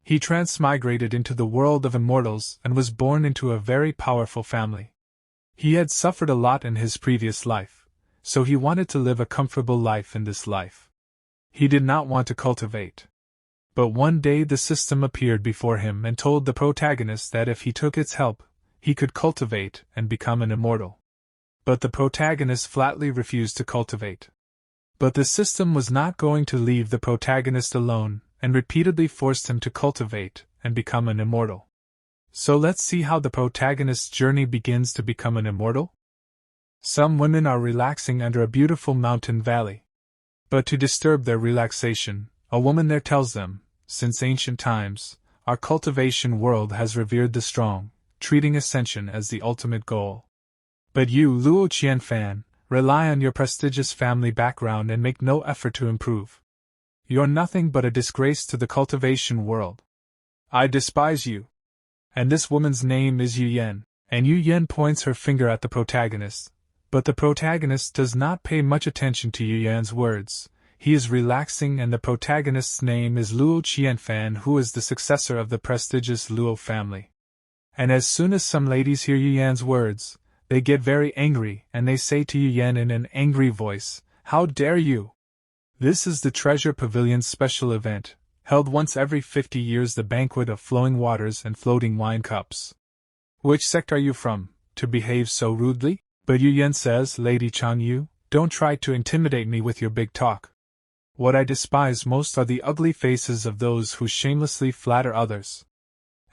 He transmigrated into the world of immortals and was born into a very powerful family. He had suffered a lot in his previous life, so he wanted to live a comfortable life in this life. He did not want to cultivate. But one day the system appeared before him and told the protagonist that if he took its help, he could cultivate and become an immortal. But the protagonist flatly refused to cultivate. But the system was not going to leave the protagonist alone, and repeatedly forced him to cultivate and become an immortal. So let's see how the protagonist's journey begins to become an immortal. Some women are relaxing under a beautiful mountain valley. But to disturb their relaxation, a woman there tells them, since ancient times, our cultivation world has revered the strong, treating ascension as the ultimate goal. But you, Luo Qianfan, rely on your prestigious family background and make no effort to improve. You're nothing but a disgrace to the cultivation world. I despise you. And this woman's name is Yu Yan, and Yu Yan points her finger at the protagonist, but the protagonist does not pay much attention to Yu Yan's words. He is relaxing, and the protagonist's name is Luo Qianfan, who is the successor of the prestigious Luo family. And as soon as some ladies hear Yu Yan's words, they get very angry, and they say to Yu Yan in an angry voice, "How dare you!" This is the Treasure Pavilion's special event, held once every 50 years, the Banquet of Flowing Waters and Floating Wine Cups. Which sect are you from, to behave so rudely? But Yu Yan says, Lady Changyu, don't try to intimidate me with your big talk. What I despise most are the ugly faces of those who shamelessly flatter others.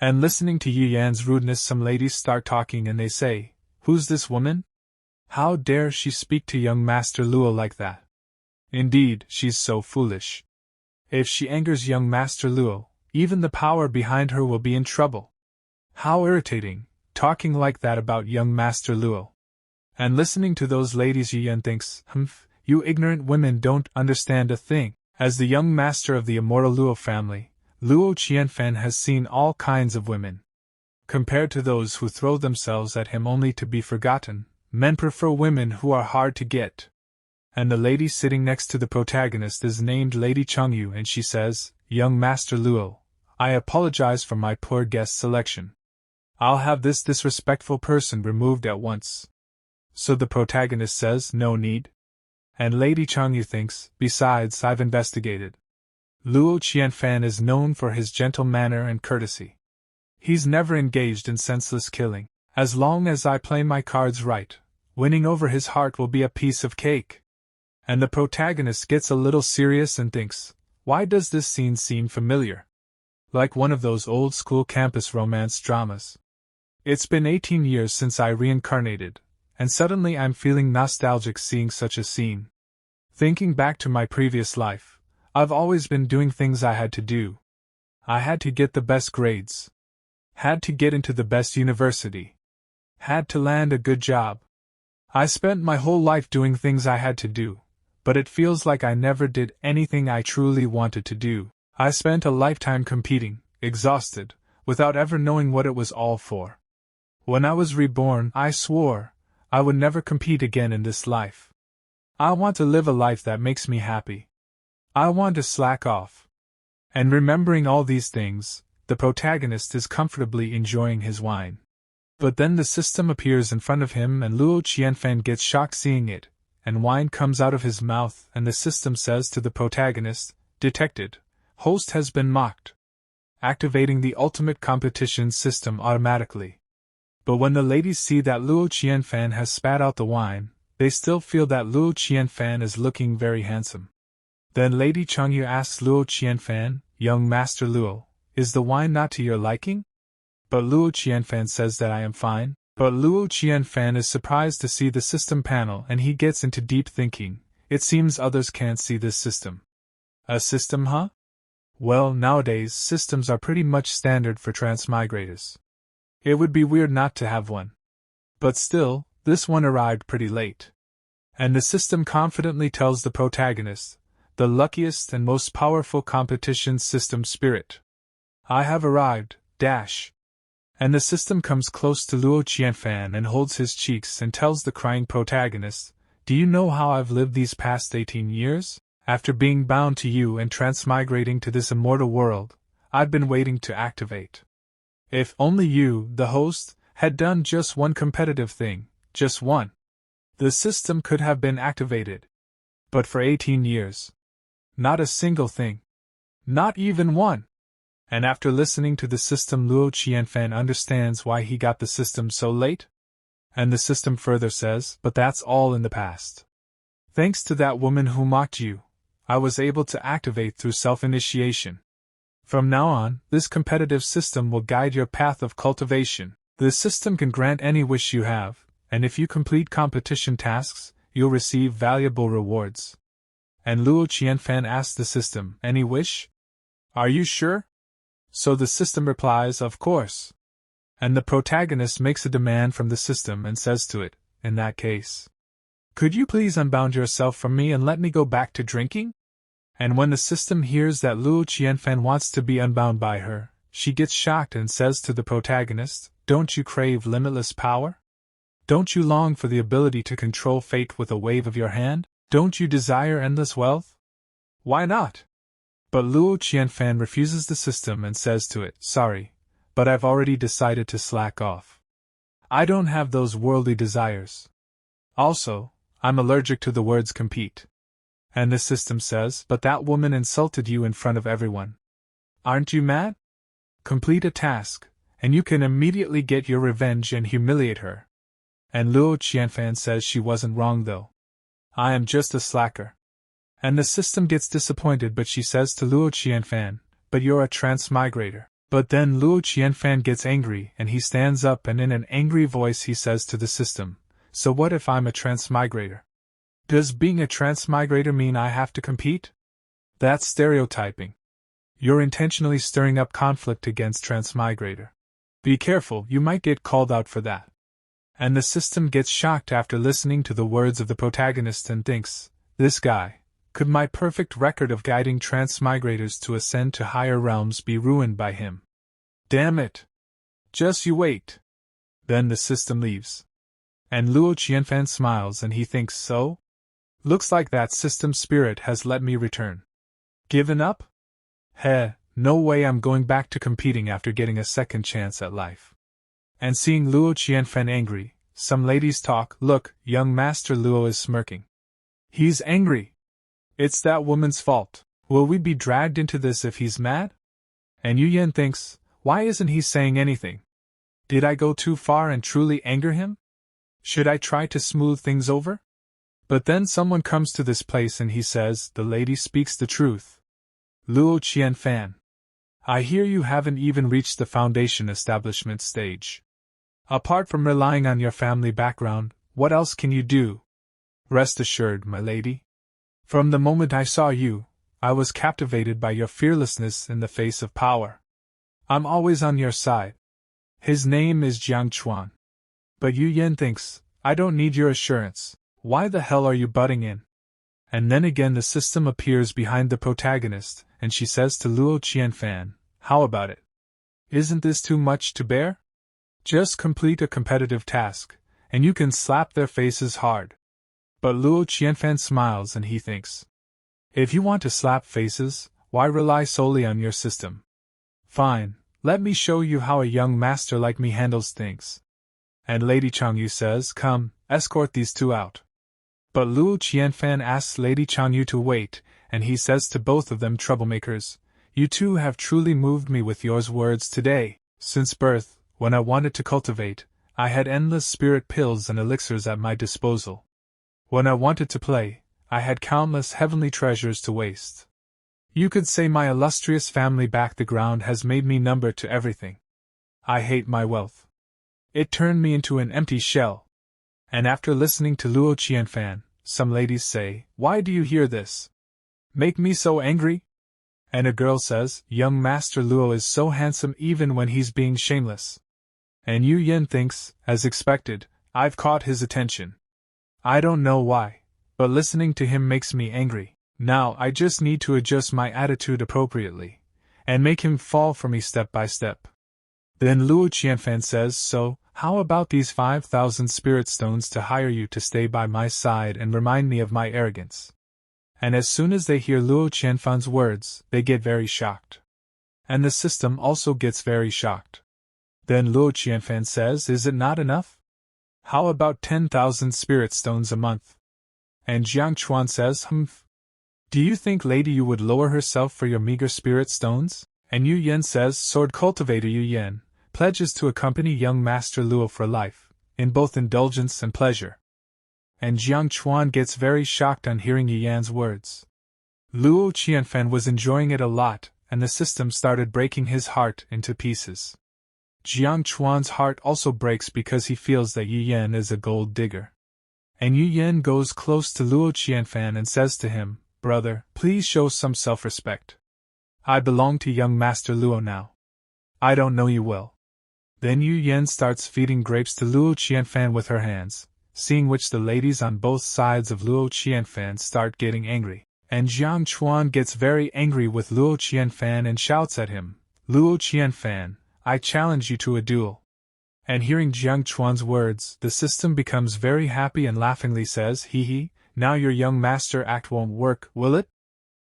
And listening to Yu Yan's rudeness, some ladies start talking and they say, "Who's this woman? How dare she speak to young Master Luo like that? Indeed, she's so foolish. If she angers young Master Luo, even the power behind her will be in trouble. How irritating, talking like that about young Master Luo." And listening to those ladies, Yu Yan thinks, you ignorant women don't understand a thing. As the young master of the immortal Luo family, Luo Qianfan has seen all kinds of women. Compared to those who throw themselves at him only to be forgotten, men prefer women who are hard to get. And the lady sitting next to the protagonist is named Lady Changyu, and she says, "Young Master Luo, I apologize for my poor guest selection. I'll have this disrespectful person removed at once." So the protagonist says, "No need." And Lady Changyu thinks, "Besides, I've investigated. Luo Qianfan is known for his gentle manner and courtesy. He's never engaged in senseless killing. As long as I play my cards right, winning over his heart will be a piece of cake." And the protagonist gets a little serious and thinks, why does this scene seem familiar? Like one of those old-school campus romance dramas. It's been 18 years since I reincarnated, and suddenly I'm feeling nostalgic seeing such a scene. Thinking back to my previous life, I've always been doing things I had to do. I had to get the best grades. Had to get into the best university. Had to land a good job. I spent my whole life doing things I had to do, but it feels like I never did anything I truly wanted to do. I spent a lifetime competing, exhausted, without ever knowing what it was all for. When I was reborn, I swore I would never compete again in this life. I want to live a life that makes me happy. I want to slack off. And remembering all these things, the protagonist is comfortably enjoying his wine. But then the system appears in front of him and Luo Qianfan gets shocked seeing it, and wine comes out of his mouth, and the system says to the protagonist, "Detected. Host has been mocked," activating the ultimate competition system automatically. But when the ladies see that Luo Qianfan has spat out the wine, they still feel that Luo Qianfan is looking very handsome. Then Lady Changyu asks Luo Qianfan, "Young Master Luo, is the wine not to your liking?" But Luo Qianfan says that I am fine. But Luo Qianfan is surprised to see the system panel and he gets into deep thinking. It seems others can't see this system. A system, huh? Well, nowadays systems are pretty much standard for transmigrators. It would be weird not to have one. But still, this one arrived pretty late. And the system confidently tells the protagonist, the luckiest and most powerful competition system spirit. I have arrived, dash. And the system comes close to Luo Qianfan and holds his cheeks and tells the crying protagonist, "Do you know how I've lived these past 18 years? After being bound to you and transmigrating to this immortal world, I've been waiting to activate. If only you, the host, had done just one competitive thing, just one, the system could have been activated. But for 18 years. Not a single thing. Not even one. And after listening to the system, Luo Qianfan understands why he got the system so late. And the system further says, but that's all in the past. Thanks to that woman who mocked you, I was able to activate through self-initiation. From now on, this competitive system will guide your path of cultivation. The system can grant any wish you have, and if you complete competition tasks, you'll receive valuable rewards. And Luo Qianfan asked the system, any wish? Are you sure? So the system replies, of course. And the protagonist makes a demand from the system and says to it, in that case, could you please unbound yourself from me and let me go back to drinking? And when the system hears that Luo Qianfan wants to be unbound by her, she gets shocked and says to the protagonist, don't you crave limitless power? Don't you long for the ability to control fate with a wave of your hand? Don't you desire endless wealth? Why not? But Luo Qianfan refuses the system and says to it, sorry, but I've already decided to slack off. I don't have those worldly desires. Also, I'm allergic to the words compete. And the system says, but that woman insulted you in front of everyone. Aren't you mad? Complete a task, and you can immediately get your revenge and humiliate her. And Luo Qianfan says she wasn't wrong though. I am just a slacker. And the system gets disappointed, but she says to Luo Qianfan, but you're a transmigrator. But then Luo Qianfan gets angry and he stands up and in an angry voice he says to the system, so what if I'm a transmigrator? Does being a transmigrator mean I have to compete? That's stereotyping. You're intentionally stirring up conflict against transmigrator. Be careful, you might get called out for that. And the system gets shocked after listening to the words of the protagonist and thinks, this guy, could my perfect record of guiding transmigrators to ascend to higher realms be ruined by him? Damn it! Just you wait. Then the system leaves. And Luo Qianfan smiles and he thinks, so? Looks like that system spirit has let me return. Given up? Heh, no way I'm going back to competing after getting a second chance at life. And seeing Luo Qianfan angry, some ladies talk, look, young Master Luo is smirking. He's angry. It's that woman's fault. Will we be dragged into this if he's mad? And Yu Yan thinks, why isn't he saying anything? Did I go too far and truly anger him? Should I try to smooth things over? But then someone comes to this place and he says, the lady speaks the truth. Luo Qianfan, I hear you haven't even reached the foundation establishment stage. Apart from relying on your family background, what else can you do? Rest assured, my lady. From the moment I saw you, I was captivated by your fearlessness in the face of power. I'm always on your side. His name is Jiang Chuan. But Yu Yan thinks, I don't need your assurance. Why the hell are you butting in? And then again the system appears behind the protagonist, and she says to Luo Qianfan, how about it? Isn't this too much to bear? Just complete a competitive task, and you can slap their faces hard. But Luo Qianfan smiles and he thinks, if you want to slap faces, why rely solely on your system? Fine, let me show you how a young master like me handles things. And Lady Changyu says, come, escort these two out. But Luo Qianfan asks Lady Changyu to wait, and he says to both of them, troublemakers, you two have truly moved me with your words today. Since birth, when I wanted to cultivate, I had endless spirit pills and elixirs at my disposal. When I wanted to play, I had countless heavenly treasures to waste. You could say my illustrious family background has made me number to everything. I hate my wealth. It turned me into an empty shell. And after listening to Luo Qianfan, some ladies say, why do you hear this? Make me so angry? And a girl says, young Master Luo is so handsome even when he's being shameless. And Yu Yan thinks, as expected, I've caught his attention. I don't know why, but listening to him makes me angry. Now I just need to adjust my attitude appropriately, and make him fall for me step by step. Then Luo Qianfan says, so, how about these 5,000 spirit stones to hire you to stay by my side and remind me of my arrogance? And as soon as they hear Luo Qianfan's words, they get very shocked. And the system also gets very shocked. Then Luo Qianfan says, is it not enough? How about 10,000 spirit stones a month? And Jiang Chuan says, do you think Lady Yu would lower herself for your meager spirit stones? And Yu Yan says, Sword Cultivator Yu Yan pledges to accompany young Master Luo for life, in both indulgence and pleasure. And Jiang Chuan gets very shocked on hearing Yu Yan's words. Luo Qianfan was enjoying it a lot, and the system started breaking his heart into pieces. Jiang Chuan's heart also breaks because he feels that Yu Yan is a gold digger. And Yu Yan goes close to Luo Qianfan and says to him, Brother, please show some self-respect. I belong to young Master Luo now. I don't know you well. Then Yu Yan starts feeding grapes to Luo Qianfan with her hands, seeing which the ladies on both sides of Luo Qianfan start getting angry. And Jiang Chuan gets very angry with Luo Qianfan and shouts at him, Luo Qianfan, I challenge you to a duel. And hearing Jiang Chuan's words, the system becomes very happy and laughingly says, hee, now your young master act won't work, will it?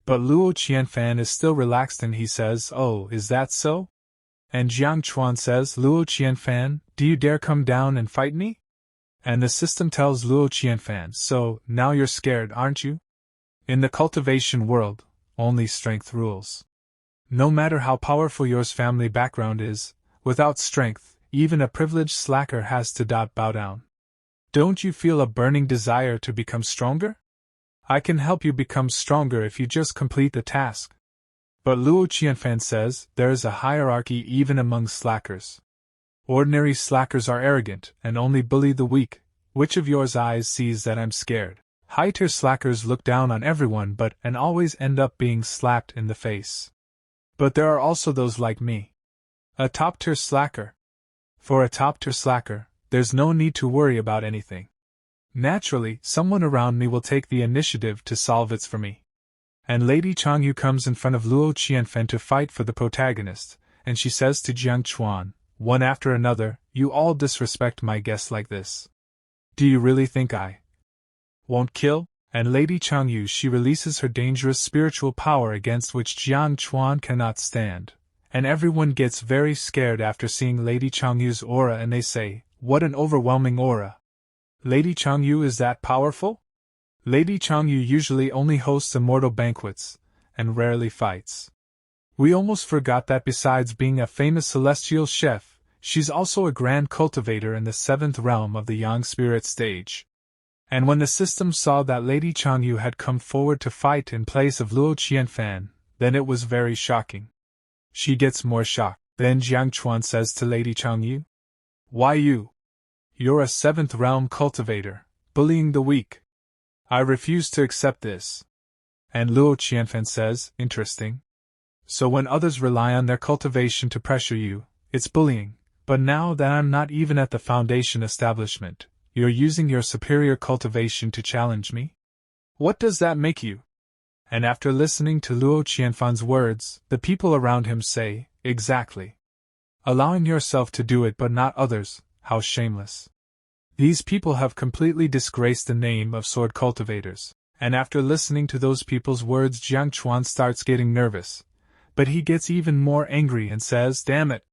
But Luo Qianfan is still relaxed and he says, oh, is that so? And Jiang Chuan says, Luo Qianfan, do you dare come down and fight me? And the system tells Luo Qianfan, so, now you're scared, aren't you? In the cultivation world, only strength rules. No matter how powerful your family background is, without strength, even a privileged slacker has to bow down. Don't you feel a burning desire to become stronger? I can help you become stronger if you just complete the task. But Luo Qianfan says, there is a hierarchy even among slackers. Ordinary slackers are arrogant and only bully the weak. Which of yours eyes sees that I'm scared? High-tier slackers look down on everyone and always end up being slapped in the face. But there are also those like me. A top-tier slacker. For a top-tier slacker, there's no need to worry about anything. Naturally, someone around me will take the initiative to solve it for me. And Lady Changyu comes in front of Luo Qianfan to fight for the protagonist, and she says to Jiang Chuan, one after another, you all disrespect my guests like this. Do you really think I won't kill? And Lady Changyu, she releases her dangerous spiritual power against which Jiang Chuan cannot stand. And everyone gets very scared after seeing Lady Changyu's aura and they say, what an overwhelming aura. Lady Changyu is that powerful? Lady Changyu usually only hosts immortal banquets, and rarely fights. We almost forgot that besides being a famous celestial chef, she's also a grand cultivator in the 7th realm of the Yang Spirit stage. And when the system saw that Lady Changyu had come forward to fight in place of Luo Qianfan, then it was very shocking. She gets more shocked. Then Jiang Chuan says to Lady Changyu, why you? You're a 7th realm cultivator, bullying the weak. I refuse to accept this. And Luo Qianfan says, interesting. So when others rely on their cultivation to pressure you, it's bullying, but now that I'm not even at the foundation establishment, you're using your superior cultivation to challenge me? What does that make you? And after listening to Luo Qianfan's words, the people around him say, exactly. Allowing yourself to do it but not others, how shameless. These people have completely disgraced the name of sword cultivators. And after listening to those people's words, Jiang Chuan starts getting nervous. But he gets even more angry and says, damn it.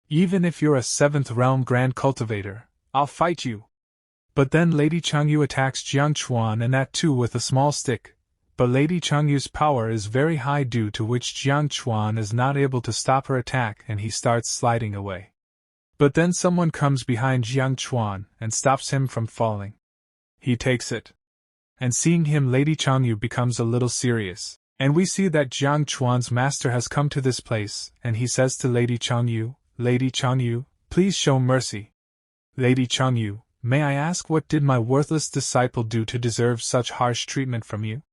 Even if you're a 7th realm grand cultivator, I'll fight you. But then Lady Changyu attacks Jiang Chuan and that too with a small stick. But Lady Changyu's power is very high due to which Jiang Chuan is not able to stop her attack and he starts sliding away. But then someone comes behind Jiang Chuan and stops him from falling. He takes it. And seeing him, Lady Changyu becomes a little serious. And we see that Jiang Chuan's master has come to this place, and he says to Lady Changyu, please show mercy. Lady Changyu, may I ask what did my worthless disciple do to deserve such harsh treatment from you?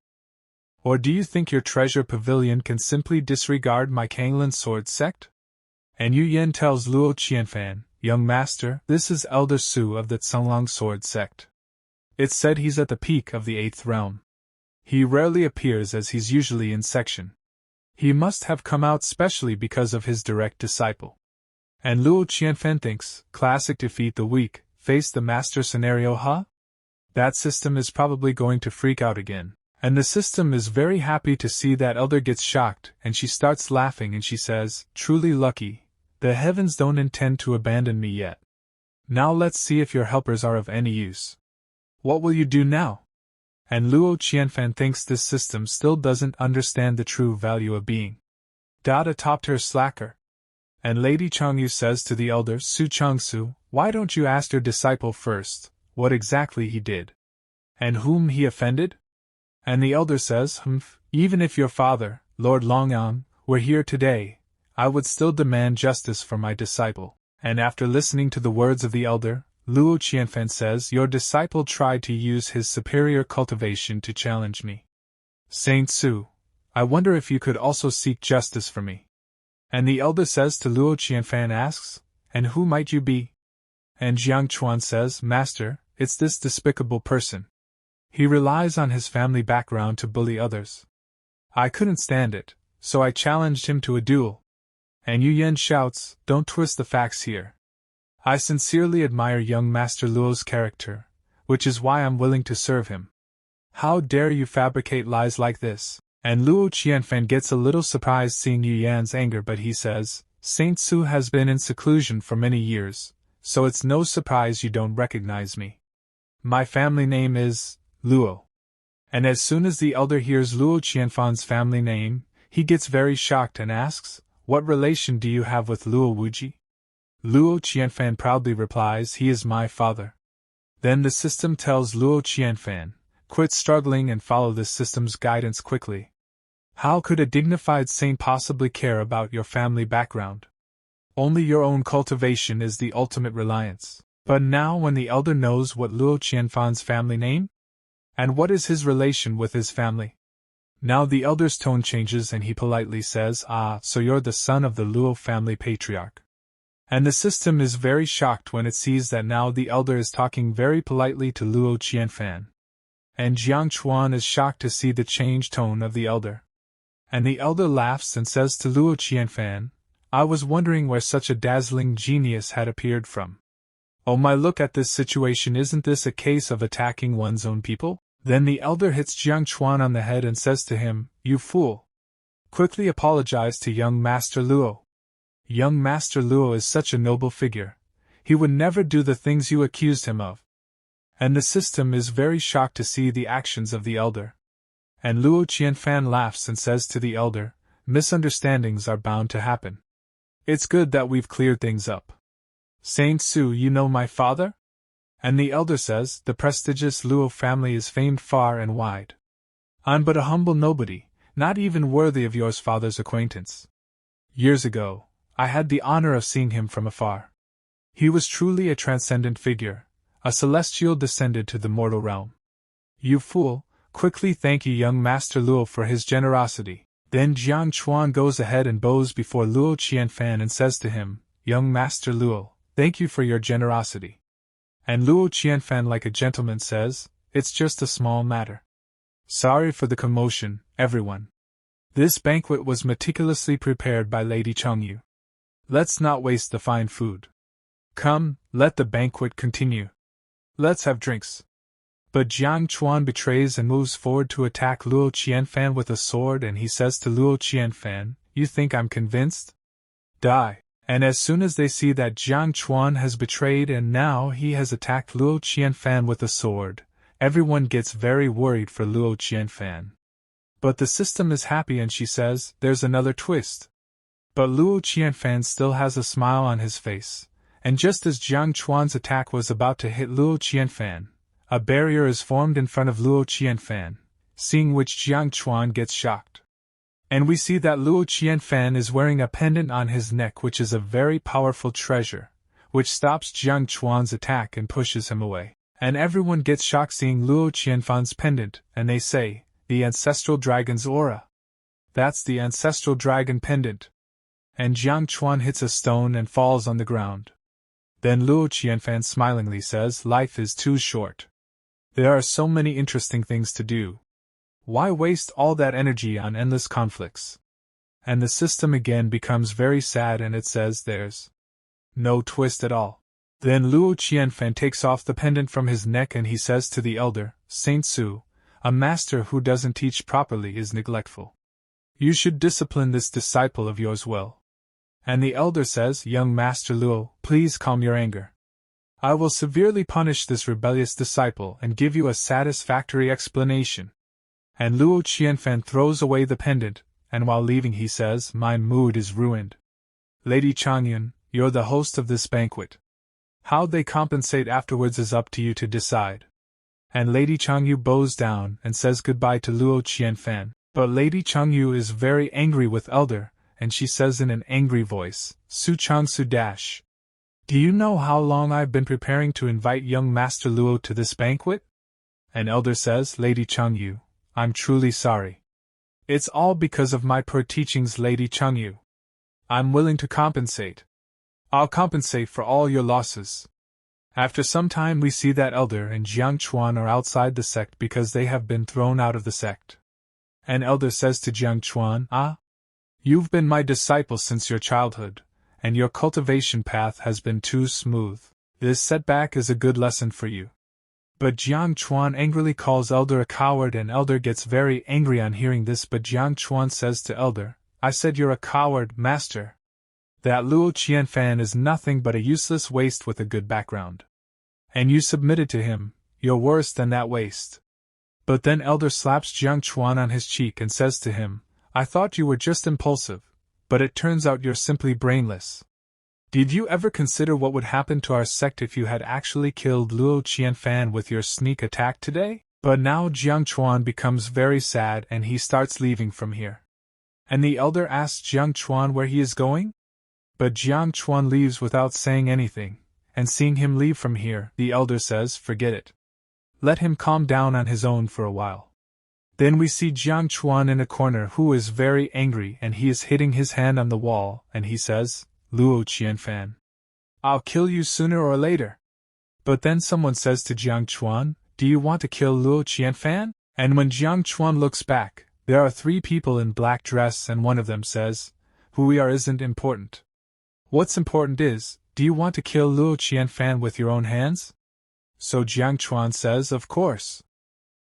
Or do you think your treasure pavilion can simply disregard my Kanglan sword sect? And Yu Yan tells Luo Qianfan, young master, this is Elder Su of the Cunlong sword sect. It's said he's at the peak of the 8th realm. He rarely appears as he's usually in section. He must have come out specially because of his direct disciple. And Luo Qianfan thinks, classic defeat the weak, face the master scenario, huh? That system is probably going to freak out again. And the system is very happy to see that elder gets shocked, and she starts laughing and she says, "Truly lucky, the heavens don't intend to abandon me yet. Now let's see if your helpers are of any use. What will you do now?" And Luo Qianfan thinks this system still doesn't understand the true value of being. Dada topped her slacker. And Lady Changyu says to the elder Su Changsu, "Why don't you ask your disciple first what exactly he did? And whom he offended?" And the elder says, "Even if your father, Lord Longyang, were here today, I would still demand justice for my disciple." And after listening to the words of the elder, Luo Qianfan says, "Your disciple tried to use his superior cultivation to challenge me. Saint Su, I wonder if you could also seek justice for me." And the elder says to Luo Qianfan asks, "And who might you be?" And Jiang Chuan says, "Master, it's this despicable person. He relies on his family background to bully others. I couldn't stand it, so I challenged him to a duel." And Yu Yen shouts, "Don't twist the facts here. I sincerely admire young Master Luo's character, which is why I'm willing to serve him. How dare you fabricate lies like this?" And Luo Qianfan gets a little surprised seeing Yu Yan's anger, but he says, "Saint Su has been in seclusion for many years, so it's no surprise you don't recognize me. My family name is Luo." And as soon as the elder hears Luo Qianfan's family name, he gets very shocked and asks, "What relation do you have with Luo Wuji?" Luo Qianfan proudly replies, "He is my father." Then the system tells Luo Qianfan, "Quit struggling and follow this system's guidance quickly. How could a dignified saint possibly care about your family background? Only your own cultivation is the ultimate reliance." But now when the elder knows what Luo Qianfan's family name? And what is his relation with his family? Now the elder's tone changes and he politely says, "Ah, so you're the son of the Luo family patriarch." And the system is very shocked when it sees that now the elder is talking very politely to Luo Qianfan. And Jiang Chuan is shocked to see the changed tone of the elder. And the elder laughs and says to Luo Qianfan, "I was wondering where such a dazzling genius had appeared from. Oh my, look at this situation, isn't this a case of attacking one's own people?" Then the elder hits Jiang Chuan on the head and says to him, "You fool! Quickly apologize to young Master Luo. Young Master Luo is such a noble figure, he would never do the things you accused him of." And the system is very shocked to see the actions of the elder. And Luo Qianfan laughs and says to the elder, "Misunderstandings are bound to happen. It's good that we've cleared things up. Saint Su, you know my father?" And the elder says, "The prestigious Luo family is famed far and wide. I'm but a humble nobody, not even worthy of your father's acquaintance. Years ago, I had the honor of seeing him from afar. He was truly a transcendent figure, a celestial descended to the mortal realm. You fool, quickly thank you young Master Luo for his generosity." Then Jiang Chuan goes ahead and bows before Luo Qianfan and says to him, "Young Master Luo, thank you for your generosity." And Luo Qianfan, like a gentleman, says, "It's just a small matter. Sorry for the commotion, everyone. This banquet was meticulously prepared by Lady Changyu. Let's not waste the fine food. Come, let the banquet continue. Let's have drinks." But Jiang Chuan betrays and moves forward to attack Luo Qianfan with a sword, and he says to Luo Qianfan, "You think I'm convinced? Die." And as soon as they see that Jiang Chuan has betrayed and now he has attacked Luo Qianfan with a sword, everyone gets very worried for Luo Qianfan. But the system is happy and she says, "There's another twist." But Luo Qianfan still has a smile on his face, and just as Jiang Chuan's attack was about to hit Luo Qianfan, a barrier is formed in front of Luo Qianfan, seeing which Jiang Chuan gets shocked. And we see that Luo Qianfan is wearing a pendant on his neck which is a very powerful treasure, which stops Jiang Chuan's attack and pushes him away. And everyone gets shocked seeing Luo Qianfan's pendant, and they say, "The ancestral dragon's aura. That's the ancestral dragon pendant." And Jiang Chuan hits a stone and falls on the ground. Then Luo Qianfan smilingly says, "Life is too short. There are so many interesting things to do. Why waste all that energy on endless conflicts?" And the system again becomes very sad and it says there's no twist at all. Then Luo Qianfan takes off the pendant from his neck and he says to the elder, "Saint Su, A master who doesn't teach properly is neglectful. You should discipline this disciple of yours well. And the elder says, Young Master Luo, please calm your anger. I will severely punish this rebellious disciple and give you a satisfactory explanation. And Luo Qianfan throws away the pendant, and while leaving he says, My mood is ruined. Lady Changyun, you're the host of this banquet. How they compensate afterwards is up to you to decide. And Lady Changyu bows down and says goodbye to Luo Qianfan, but Lady Changyu is very angry with Elder, and she says in an angry voice, Su Changsu dash. Do you know how long I've been preparing to invite young Master Luo to this banquet? And Elder says, Lady Changyu, I'm truly sorry. It's all because of my poor teachings, Lady Changyu. I'm willing to compensate. I'll compensate for all your losses. After some time we see that Elder and Jiang Chuan are outside the sect because they have been thrown out of the sect. And Elder says to Jiang Chuan, You've been my disciple since your childhood, and your cultivation path has been too smooth. This setback is a good lesson for you. But Jiang Chuan angrily calls Elder a coward, and Elder gets very angry on hearing this, but Jiang Chuan says to Elder, I said you're a coward, Master. That Luo Qianfan is nothing but a useless waste with a good background. And you submitted to him, you're worse than that waste. But then Elder slaps Jiang Chuan on his cheek and says to him, I thought you were just impulsive, but it turns out you're simply brainless. Did you ever consider what would happen to our sect if you had actually killed Luo Qianfan with your sneak attack today? But now Jiang Chuan becomes very sad and he starts leaving from here. And the elder asks Jiang Chuan where he is going? But Jiang Chuan leaves without saying anything, and seeing him leave from here, the elder says, Forget it. Let him calm down on his own for a while. Then we see Jiang Chuan in a corner who is very angry and he is hitting his hand on the wall, and he says, Luo Qianfan, I'll kill you sooner or later. But then someone says to Jiang Chuan, Do you want to kill Luo Qianfan? And when Jiang Chuan looks back, there are 3 people in black dress and one of them says, Who we are isn't important. What's important is, do you want to kill Luo Qianfan with your own hands? So Jiang Chuan says, Of course.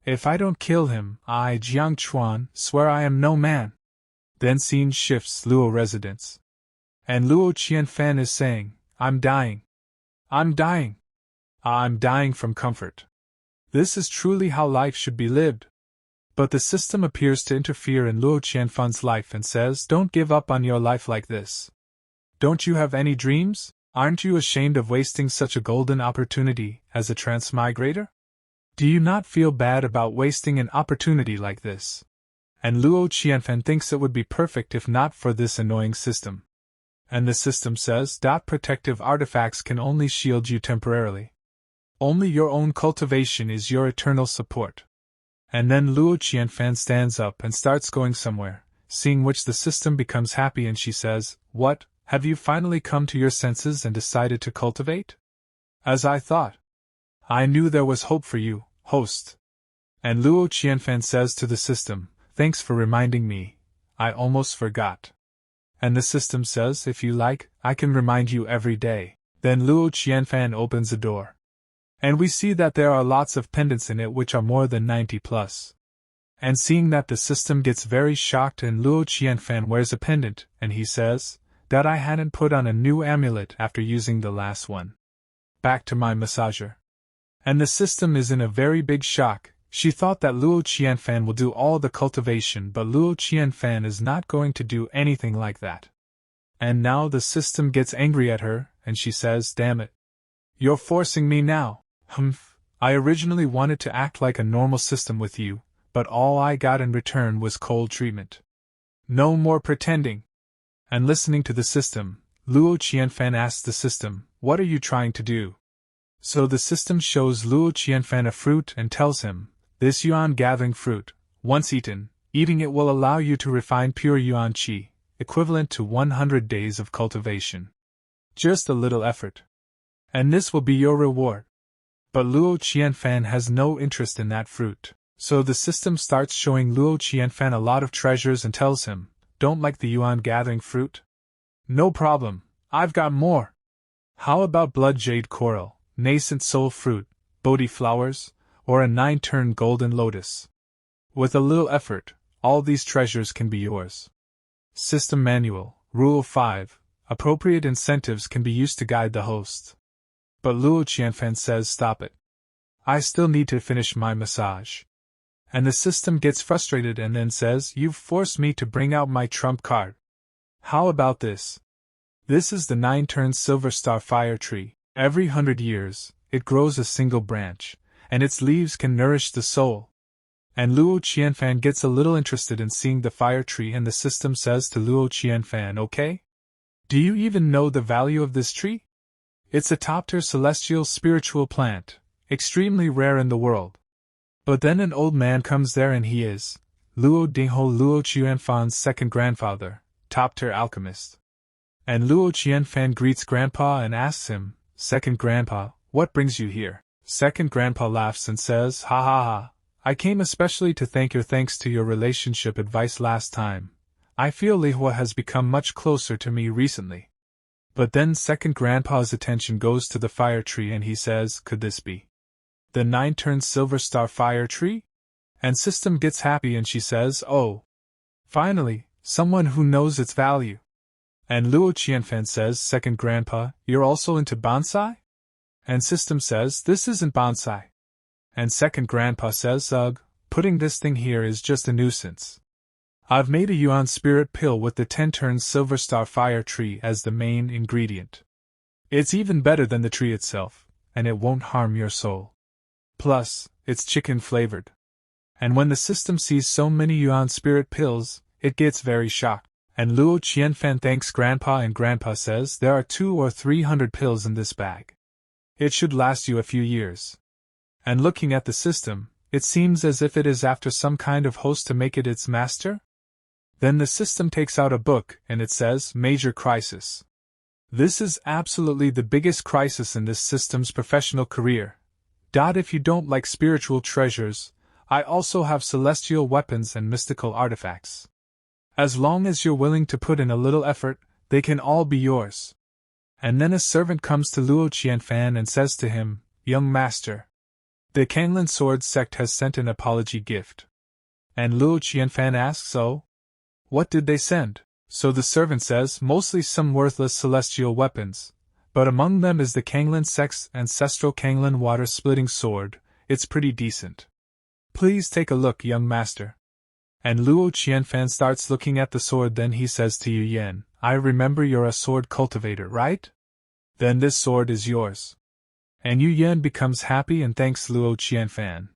If I don't kill him, I, Jiang Chuan, swear I am no man. Then scene shifts Luo residence. And Luo Qianfan is saying, I'm dying. I'm dying. I'm dying from comfort. This is truly how life should be lived. But the system appears to interfere in Luo Qianfan's life and says, Don't give up on your life like this. Don't you have any dreams? Aren't you ashamed of wasting such a golden opportunity as a transmigrator? Do you not feel bad about wasting an opportunity like this? And Luo Qianfan thinks it would be perfect if not for this annoying system. And the system says, Protective artifacts can only shield you temporarily. Only your own cultivation is your eternal support. And then Luo Qianfan stands up and starts going somewhere, seeing which the system becomes happy and she says, What, have you finally come to your senses and decided to cultivate? As I thought. I knew there was hope for you, host. And Luo Qianfan says to the system, Thanks for reminding me, I almost forgot. And the system says, If you like, I can remind you every day. Then Luo Qianfan opens a door. And we see that there are lots of pendants in it which are more than 90 plus. And seeing that the system gets very shocked and Luo Qianfan wears a pendant, and he says, that I hadn't put on a new amulet after using the last one. Back to my massager. And the system is in a very big shock. She thought that Luo Qianfan will do all the cultivation, but Luo Qianfan is not going to do anything like that. And now the system gets angry at her, and she says, Damn it. You're forcing me now. Humph. I originally wanted to act like a normal system with you, but all I got in return was cold treatment. No more pretending. And listening to the system, Luo Qianfan asks the system, What are you trying to do? So the system shows Luo Qianfan a fruit and tells him, This yuan-gathering fruit, once eaten, eating it will allow you to refine pure yuan qi, equivalent to 100 days of cultivation. Just a little effort. And this will be your reward. But Luo Qianfan has no interest in that fruit, so the system starts showing Luo Qianfan a lot of treasures and tells him, Don't like the yuan-gathering fruit? No problem, I've got more. How about blood jade coral, nascent soul fruit, Bodhi flowers, or a 9-turn golden lotus? With a little effort, all these treasures can be yours. System Manual, Rule 5. Appropriate incentives can be used to guide the host. But Luo Qianfan says stop it. I still need to finish my massage. And the system gets frustrated and then says, you've forced me to bring out my trump card. How about this? This is the 9-turn silver star fire tree. Every 100 years, it grows a single branch, and its leaves can nourish the soul. And Luo Qianfan gets a little interested in seeing the fire tree, and the system says to Luo Qianfan, okay? Do you even know the value of this tree? It's a top-tier celestial spiritual plant, extremely rare in the world. But then an old man comes there, and he is Luo Dingho, Luo Qianfan's second grandfather, top-tier alchemist. And Luo Qianfan greets Grandpa and asks him, Second Grandpa, what brings you here? Second Grandpa laughs and says, ha ha ha, I came especially to thank you. Thanks to your relationship advice last time, I feel Lihua has become much closer to me recently. But then Second Grandpa's attention goes to the fire tree, and he says, could this be the 9-turn silver star fire tree? And System gets happy and she says, oh, finally, someone who knows its value. And Luo Qianfan says, Second Grandpa, you're also into bonsai? And System says, this isn't bonsai. And Second Grandpa says, ugh, putting this thing here is just a nuisance. I've made a yuan spirit pill with the 10-turn silver star fire tree as the main ingredient. It's even better than the tree itself, and it won't harm your soul. Plus, it's chicken flavored. And when the system sees so many yuan spirit pills, it gets very shocked. And Luo Qianfan thanks Grandpa, and Grandpa says there are 200 or 300 pills in this bag. It should last you a few years. And looking at the system, it seems as if it is after some kind of host to make it its master? Then the system takes out a book, and it says, Major Crisis. This is absolutely the biggest crisis in this system's professional career. If you don't like spiritual treasures, I also have celestial weapons and mystical artifacts. As long as you're willing to put in a little effort, they can all be yours. And then a servant comes to Luo Qianfan and says to him, Young master, the Kanglan Sword sect has sent an apology gift. And Luo Qianfan asks, oh? What did they send? So the servant says, mostly some worthless celestial weapons, but among them is the Kanglan sect's ancestral Kanglan water-splitting sword. It's pretty decent. Please take a look, young master. And Luo Qianfan starts looking at the sword. Then he says to Yu Yan, I remember you're a sword cultivator, right? Then this sword is yours. And Yu Yan becomes happy and thanks Luo Qianfan.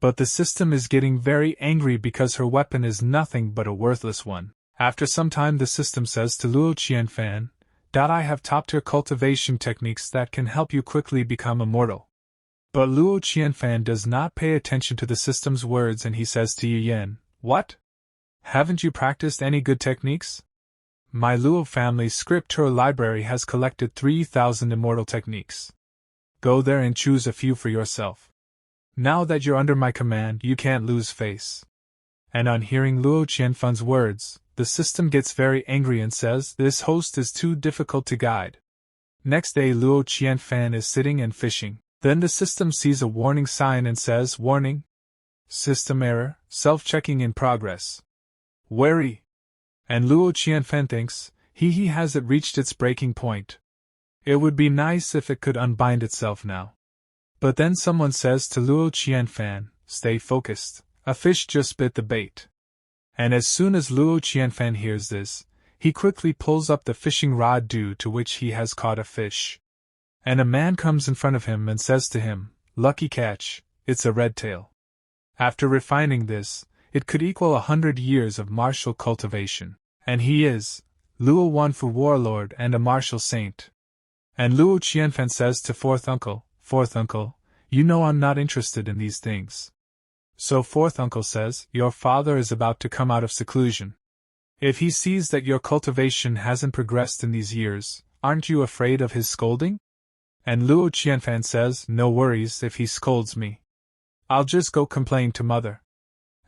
But the system is getting very angry because her weapon is nothing but a worthless one. After some time the system says to Luo Qianfan, I have top-tier cultivation techniques that can help you quickly become immortal. But Luo Qianfan does not pay attention to the system's words, and he says to Yu Yan, what? Haven't you practiced any good techniques? My Luo family's scripture library has collected 3,000 immortal techniques. Go there and choose a few for yourself. Now that you're under my command, you can't lose face. And on hearing Luo Qianfan's words, the system gets very angry and says, this host is too difficult to guide. Next day Luo Qianfan is sitting and fishing. Then the system sees a warning sign and says, warning. System error, self-checking in progress. Wary. And Luo Qianfan thinks, he has it reached its breaking point. It would be nice if it could unbind itself now. But then someone says to Luo Qianfan, stay focused, a fish just bit the bait. And as soon as Luo Qianfan hears this, he quickly pulls up the fishing rod due to which he has caught a fish. And a man comes in front of him and says to him, lucky catch, it's a red tail. After refining this, it could equal 100 years of martial cultivation. And he is Luo Wanfu warlord and a martial saint. And Luo Qianfan says to Fourth Uncle, you know I'm not interested in these things. So Fourth Uncle says, your father is about to come out of seclusion. If he sees that your cultivation hasn't progressed in these years, aren't you afraid of his scolding? And Luo Qianfan says, no worries if he scolds me. I'll just go complain to mother.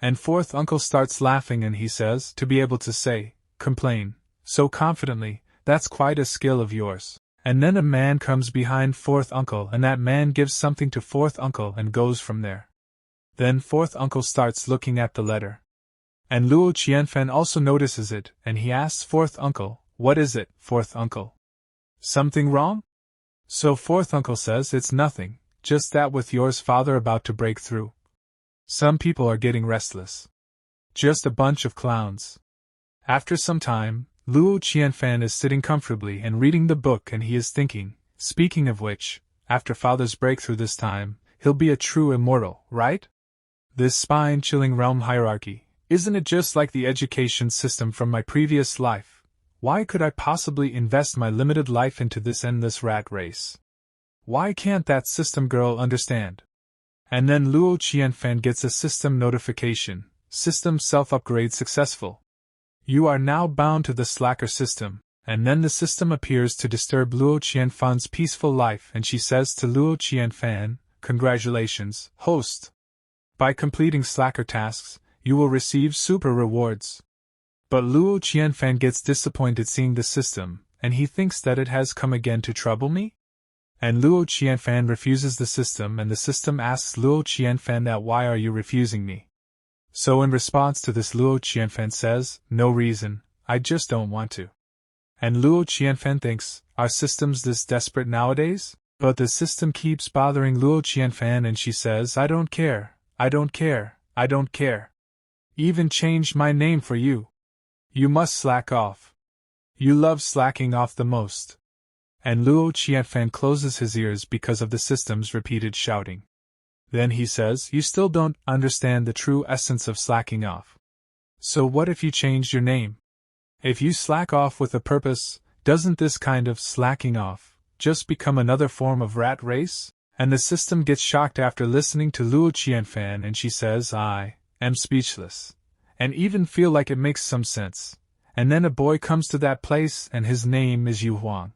And Fourth Uncle starts laughing and he says, to be able to say, complain, so confidently, that's quite a skill of yours. And then a man comes behind Fourth Uncle and that man gives something to Fourth Uncle and goes from there. Then fourth uncle starts looking at the letter. And Luo Qianfan also notices it, and he asks fourth uncle, "What is it, fourth uncle? Something wrong?" So fourth uncle says it's nothing, just that with yours father about to break through. Some people are getting restless. Just a bunch of clowns. After some time, Luo Qianfan is sitting comfortably and reading the book, and he is thinking, speaking of which, after father's breakthrough this time, he'll be a true immortal, right? This spine-chilling realm hierarchy, isn't it just like the education system from my previous life? Why could I possibly invest my limited life into this endless rat race? Why can't that system girl understand? And then Luo Qianfan gets a system notification, system self-upgrade successful. You are now bound to the slacker system, and then the system appears to disturb Luo Qianfan's peaceful life, and she says to Luo Qianfan, "Congratulations, host. By completing slacker tasks, you will receive super rewards." But Luo Qianfan gets disappointed seeing the system, and he thinks that it has come again to trouble me? And Luo Qianfan refuses the system, and the system asks Luo Qianfan that why are you refusing me? So in response to this, Luo Qianfan says, "No reason, I just don't want to." And Luo Qianfan thinks, are systems this desperate nowadays? But the system keeps bothering Luo Qianfan, and she says, "I don't care, I don't care, I don't care. Even changed my name for you. You must slack off. You love slacking off the most." And Luo Qianfan closes his ears because of the system's repeated shouting. Then he says, "You still don't understand the true essence of slacking off. So what if you changed your name? If you slack off with a purpose, doesn't this kind of slacking off just become another form of rat race?" And the system gets shocked after listening to Luo Qianfan, and she says, "I am speechless, and even feel like it makes some sense." And then a boy comes to that place, and his name is Yu Huang.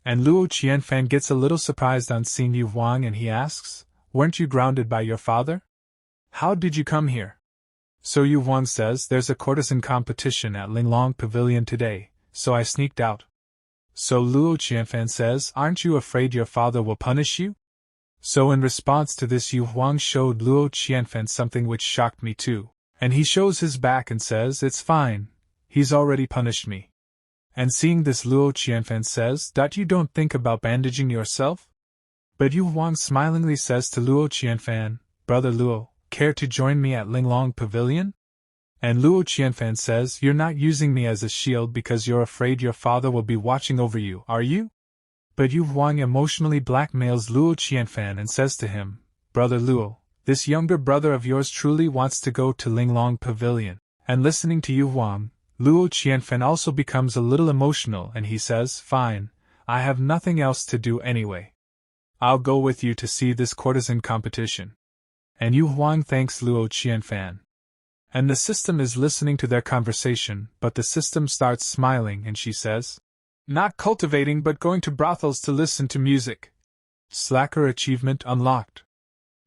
And Luo Qianfan gets a little surprised on seeing Yu Huang, and he asks, "Weren't you grounded by your father? How did you come here?" So Yu Huang says, "There's a courtesan competition at Linglong Pavilion today, so I sneaked out." So Luo Qianfan says, "Aren't you afraid your father will punish you?" So in response to this, Yu Huang showed Luo Qianfan something which shocked me too, and he shows his back and says, "It's fine, he's already punished me." And seeing this, Luo Qianfan says, "You don't think about bandaging yourself?" But Yu Huang smilingly says to Luo Qianfan, "Brother Luo, care to join me at Linglong Pavilion?" And Luo Qianfan says, "You're not using me as a shield because you're afraid your father will be watching over you, are you?" But Yu Huang emotionally blackmails Luo Qianfan and says to him, "Brother Luo, this younger brother of yours truly wants to go to Linglong Pavilion." And listening to Yu Huang, Luo Qianfan also becomes a little emotional, and he says, "Fine, I have nothing else to do anyway. I'll go with you to see this courtesan competition." And Yu Huang thanks Luo Qianfan. And the system is listening to their conversation, but the system starts smiling, and she says, "Not cultivating but going to brothels to listen to music. Slacker achievement unlocked."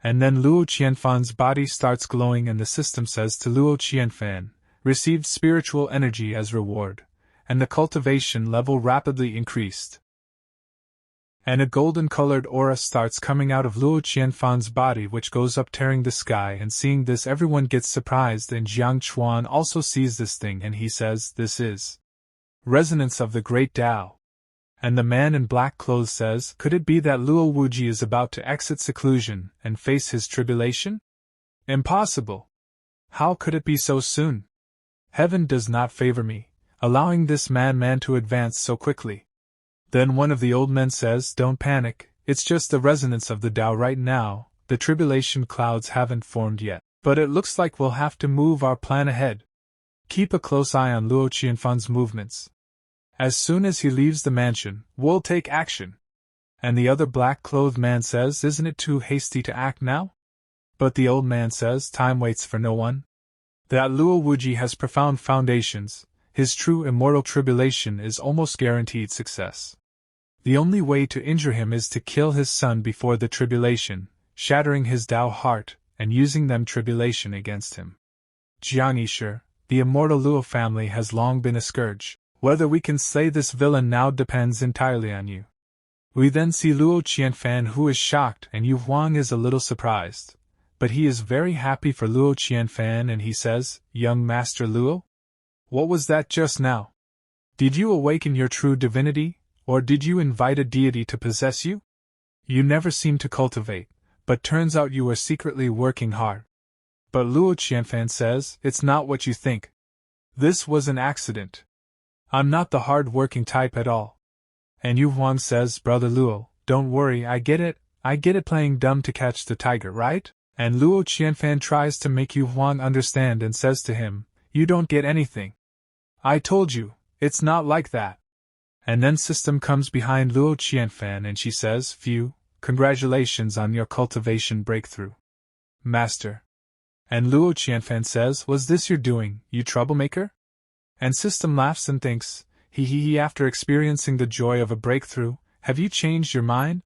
And then Luo Qianfan's body starts glowing, and the system says to Luo Qianfan, "Received spiritual energy as reward," and the cultivation level rapidly increased. And a golden-colored aura starts coming out of Luo Qianfan's body, which goes up tearing the sky, and seeing this everyone gets surprised, and Jiang Chuan also sees this thing, and he says, "This is resonance of the great Tao." And the man in black clothes says, "Could it be that Luo Wuji is about to exit seclusion and face his tribulation? Impossible! How could it be so soon? Heaven does not favor me, allowing this man to advance so quickly." Then one of the old men says, "Don't panic, it's just the resonance of the Tao right now, the tribulation clouds haven't formed yet, but it looks like we'll have to move our plan ahead. Keep a close eye on Luo Qianfan's movements. As soon as he leaves the mansion, we'll take action." And the other black-clothed man says, "Isn't it too hasty to act now?" But the old man says, "Time waits for no one. That Luo Wuji has profound foundations, his true immortal tribulation is almost guaranteed success. The only way to injure him is to kill his son before the tribulation, shattering his Tao heart, and using them tribulation against him. Jiang Yisher, the immortal Luo family has long been a scourge. Whether we can slay this villain now depends entirely on you." We then see Luo Qianfan, who is shocked, and Yu Huang is a little surprised. but he is very happy for Luo Qianfan and he says, "Young Master Luo? What was that just now? Did you awaken your true divinity, or did you invite a deity to possess you? You never seem to cultivate, but turns out you were secretly working hard." But Luo Qianfan says, "It's not what you think. This was an accident. I'm not the hard-working type at all." And Yu Huang says, "Brother Luo, don't worry, I get it playing dumb to catch the tiger, right?" And Luo Qianfan tries to make Yu Huang understand and says to him, "You don't get anything. I told you, it's not like that." And then System comes behind Luo Qianfan and she says, "Phew, congratulations on your cultivation breakthrough, Master." And Luo Qianfan says, "Was this your doing, you troublemaker?" And System laughs and thinks, he after experiencing the joy of a breakthrough, have you changed your mind?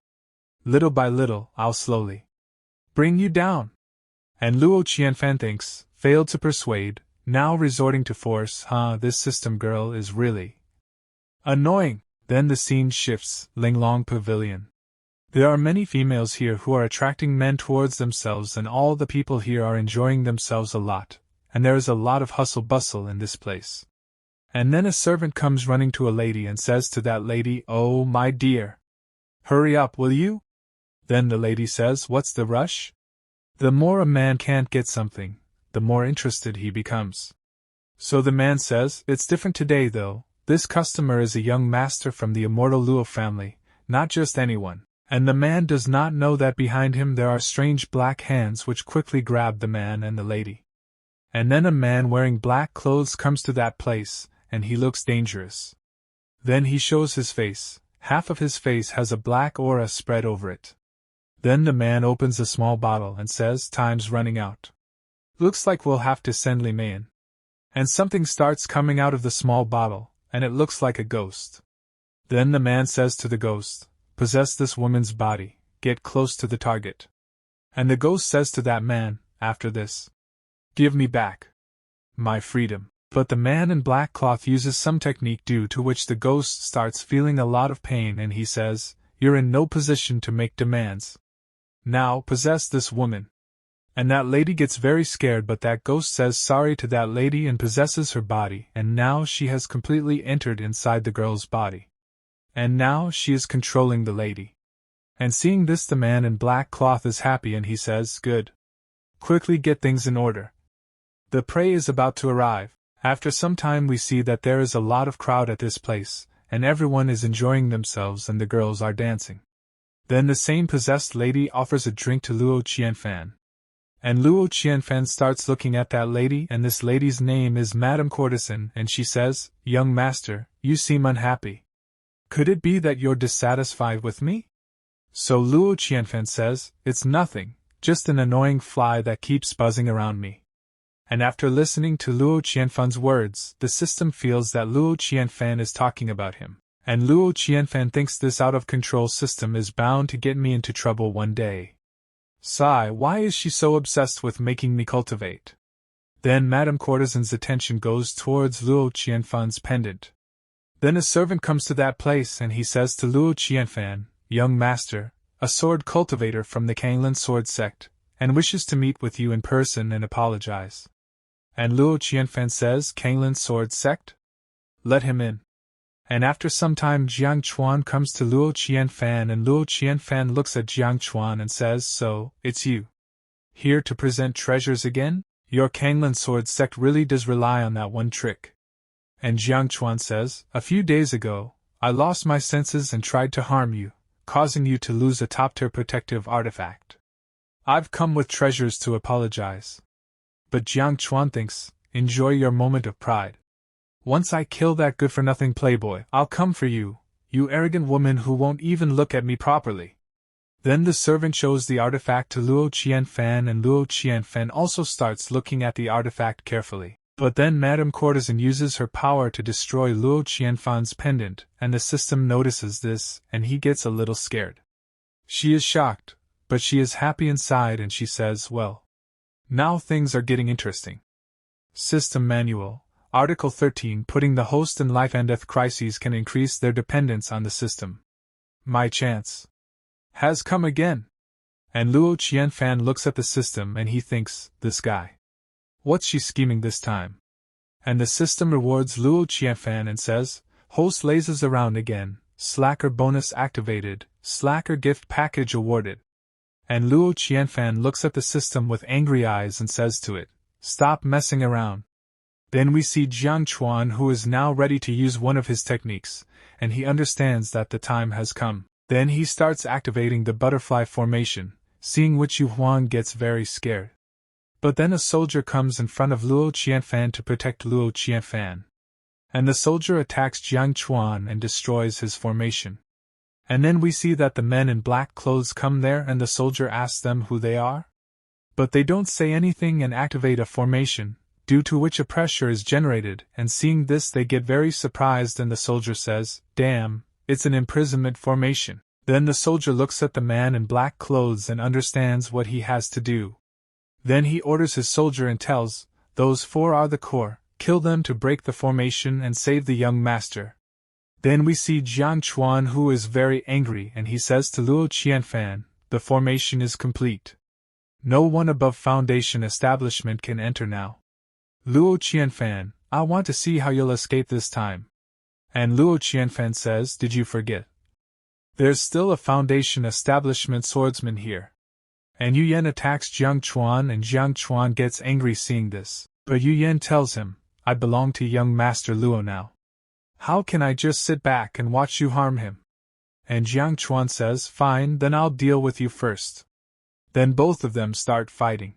Little by little, I'll slowly bring you down." And Luo Qianfan thinks, failed to persuade, now resorting to force, this System girl is really annoying. Then the scene shifts, Linglong Pavilion. There are many females here who are attracting men towards themselves and all the people here are enjoying themselves a lot, and there is a lot of hustle-bustle in this place. And then a servant comes running to a lady and says to that lady, "Oh, my dear, hurry up, will you?" Then the lady says, "What's the rush?" The more a man can't get something, the more interested he becomes. So the man says, "It's different today though, this customer is a young master from the Immortal Luo family, not just anyone." And the man does not know that behind him there are strange black hands which quickly grab the man and the lady. And then a man wearing black clothes comes to that place, and he looks dangerous. Then he shows his face, half of his face has a black aura spread over it. Then the man opens a small bottle and says, "Time's running out. Looks like we'll have to send Li Mei in." And something starts coming out of the small bottle, and it looks like a ghost. Then the man says to the ghost, "Possess this woman's body, get close to the target." And the ghost says to that man, after this, "Give me back my freedom." But the man in black cloth uses some technique due to which the ghost starts feeling a lot of pain and he says, "You're in no position to make demands. Now possess this woman." And that lady gets very scared but that ghost says sorry to that lady and possesses her body and now she has completely entered inside the girl's body. And now she is controlling the lady. And seeing this the man in black cloth is happy and he says, "Good. Quickly get things in order. The prey is about to arrive." After some time we see that there is a lot of crowd at this place, and everyone is enjoying themselves and the girls are dancing. Then the same possessed lady offers a drink to Luo Qianfan. And Luo Qianfan starts looking at that lady and this lady's name is Madame Courtesan and she says, "Young master, you seem unhappy. Could it be that you're dissatisfied with me?" So Luo Qianfan says, "It's nothing, just an annoying fly that keeps buzzing around me." And after listening to Luo Qianfan's words, the System feels that Luo Qianfan is talking about him. And Luo Qianfan thinks this out-of-control System is bound to get me into trouble one day. Sigh, why is she so obsessed with making me cultivate? Then Madame Courtesan's attention goes towards Luo Qianfan's pendant. Then a servant comes to that place and he says to Luo Qianfan, "Young master, a sword cultivator from the Kanglan sword sect, and wishes to meet with you in person and apologize." And Luo Qianfan says, "Kanglan sword sect? Let him in." And after some time Jiang Chuan comes to Luo Qianfan and Luo Qianfan looks at Jiang Chuan and says, "So, it's you. Here to present treasures again? Your Kanglan sword sect really does rely on that one trick." And Jiang Chuan says, "A few days ago, I lost my senses and tried to harm you, causing you to lose a top-tier protective artifact. I've come with treasures to apologize." But Jiang Chuan thinks, "Enjoy your moment of pride. Once I kill that good-for-nothing playboy, I'll come for you, you arrogant woman who won't even look at me properly." Then the servant shows the artifact to Luo Qianfan and Luo Qianfan also starts looking at the artifact carefully. But then Madame Courtesan uses her power to destroy Luo Qianfan's pendant, and the System notices this, and he gets a little scared. She is shocked, but she is happy inside and she says, "Well, now things are getting interesting." System Manual, Article 13. Putting the host in life and death crises can increase their dependence on the system. My chance has come again. And Luo Qianfan looks at the system and he thinks, this guy. What's she scheming this time? And the system rewards Luo Qianfan and says, host lazes around again, slacker bonus activated, slacker gift package awarded. And Luo Qianfan looks at the system with angry eyes and says to it, stop messing around. Then we see Jiang Chuan, who is now ready to use one of his techniques, and he understands that the time has come. Then he starts activating the butterfly formation, seeing which Yu Huang gets very scared. But then a soldier comes in front of Luo Qianfan to protect Luo Qianfan. And the soldier attacks Jiang Chuan and destroys his formation. And then we see that the men in black clothes come there and the soldier asks them who they are. But they don't say anything and activate a formation, due to which a pressure is generated, and seeing this they get very surprised and the soldier says, damn, it's an imprisonment formation. Then the soldier looks at the man in black clothes and understands what he has to do. Then he orders his soldier and tells, those 4 are the core, kill them to break the formation and save the young master. Then we see Jiang Chuan, who is very angry, and he says to Luo Qianfan, the formation is complete. No one above foundation establishment can enter now. Luo Qianfan, I want to see how you'll escape this time. And Luo Qianfan says, did you forget? There's still a foundation establishment swordsman here. And Yu Yan attacks Jiang Chuan and Jiang Chuan gets angry seeing this. But Yu Yan tells him, I belong to young Master Luo now. How can I just sit back and watch you harm him? And Jiang Chuan says, fine, then I'll deal with you first. Then both of them start fighting.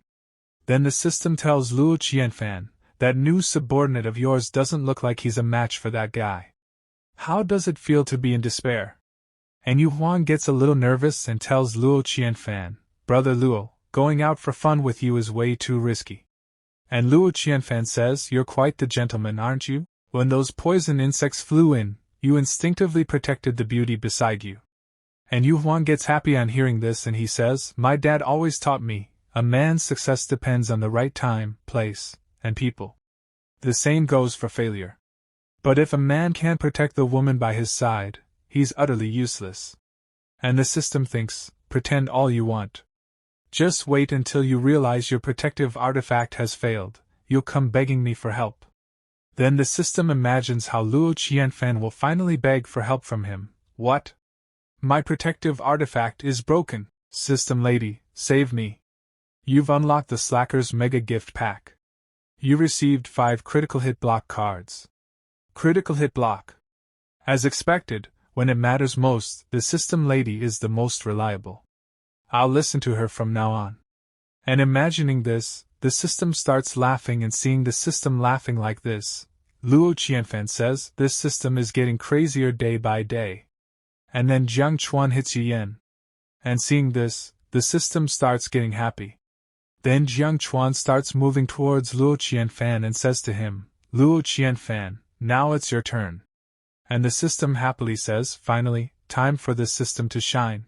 Then the system tells Luo Qianfan, that new subordinate of yours doesn't look like he's a match for that guy. How does it feel to be in despair? And Yu Huang gets a little nervous and tells Luo Qianfan, Brother Luo, going out for fun with you is way too risky. And Luo Qianfan says, you're quite the gentleman, aren't you? When those poison insects flew in, you instinctively protected the beauty beside you. And Yu Huang gets happy on hearing this and he says, my dad always taught me, a man's success depends on the right time, place, and people. The same goes for failure. But if a man can't protect the woman by his side, he's utterly useless. And the system thinks, pretend all you want. Just wait until you realize your protective artifact has failed, you'll come begging me for help. Then the system imagines how Luo Qianfan will finally beg for help from him. What? My protective artifact is broken. System lady, save me. You've unlocked the Slacker's Mega Gift Pack. You received 5 critical hit block cards. Critical hit block. As expected, when it matters most, the system lady is the most reliable. I'll listen to her from now on. And imagining this, the system starts laughing and seeing the system laughing like this, Luo Qianfan says, this system is getting crazier day by day. And then Jiang Chuan hits Yu Yan. And seeing this, the system starts getting happy. Then Jiang Chuan starts moving towards Luo Qianfan and says to him, Luo Qianfan, now it's your turn. And the system happily says, finally, time for this system to shine.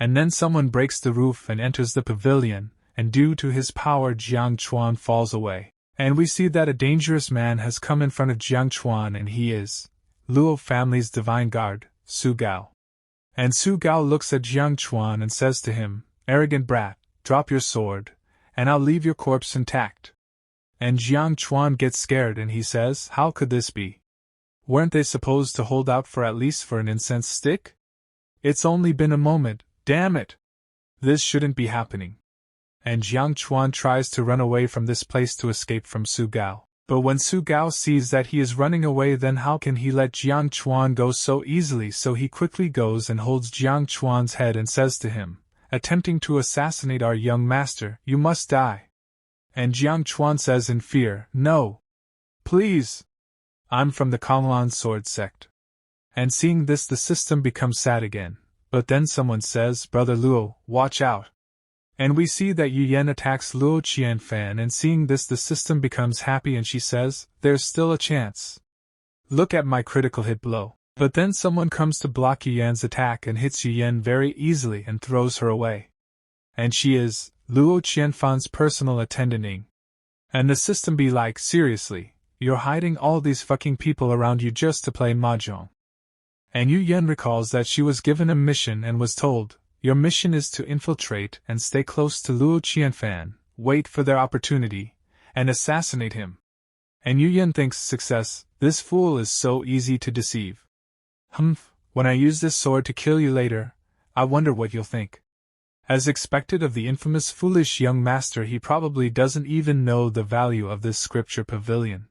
And then someone breaks the roof and enters the pavilion, and due to his power Jiang Chuan falls away. And we see that a dangerous man has come in front of Jiang Chuan and he is Luo family's divine guard, Su Gao. And Su Gao looks at Jiang Chuan and says to him, arrogant brat, drop your sword, and I'll leave your corpse intact. And Jiang Chuan gets scared and he says, how could this be? Weren't they supposed to hold out for at least for an incense stick? It's only been a moment, damn it! This shouldn't be happening. And Jiang Chuan tries to run away from this place to escape from Su Gao. But when Su Gao sees that he is running away, then how can he let Jiang Chuan go so easily? So he quickly goes and holds Jiang Chuan's head and says to him, attempting to assassinate our young master, you must die. And Jiang Chuan says in fear, no. Please. I'm from the Kanglan sword sect. And seeing this the system becomes sad again. But then someone says, Brother Luo, watch out. And we see that Yu Yan attacks Luo Qianfan, and seeing this the system becomes happy and she says, there's still a chance. Look at my critical hit blow. But then someone comes to block Yu Yan's attack and hits Yu Yan very easily and throws her away. And she is Luo Qianfan's personal attendant. And the system be like, seriously, you're hiding all these fucking people around you just to play mahjong. And Yu Yan recalls that she was given a mission and was told, Your mission is to infiltrate and stay close to Luo Qianfan, wait for their opportunity, and assassinate him. And Yu Yan thinks success, this fool is so easy to deceive. When I use this sword to kill you later, I wonder what you'll think. As expected of the infamous foolish young master, he probably doesn't even know the value of this scripture pavilion.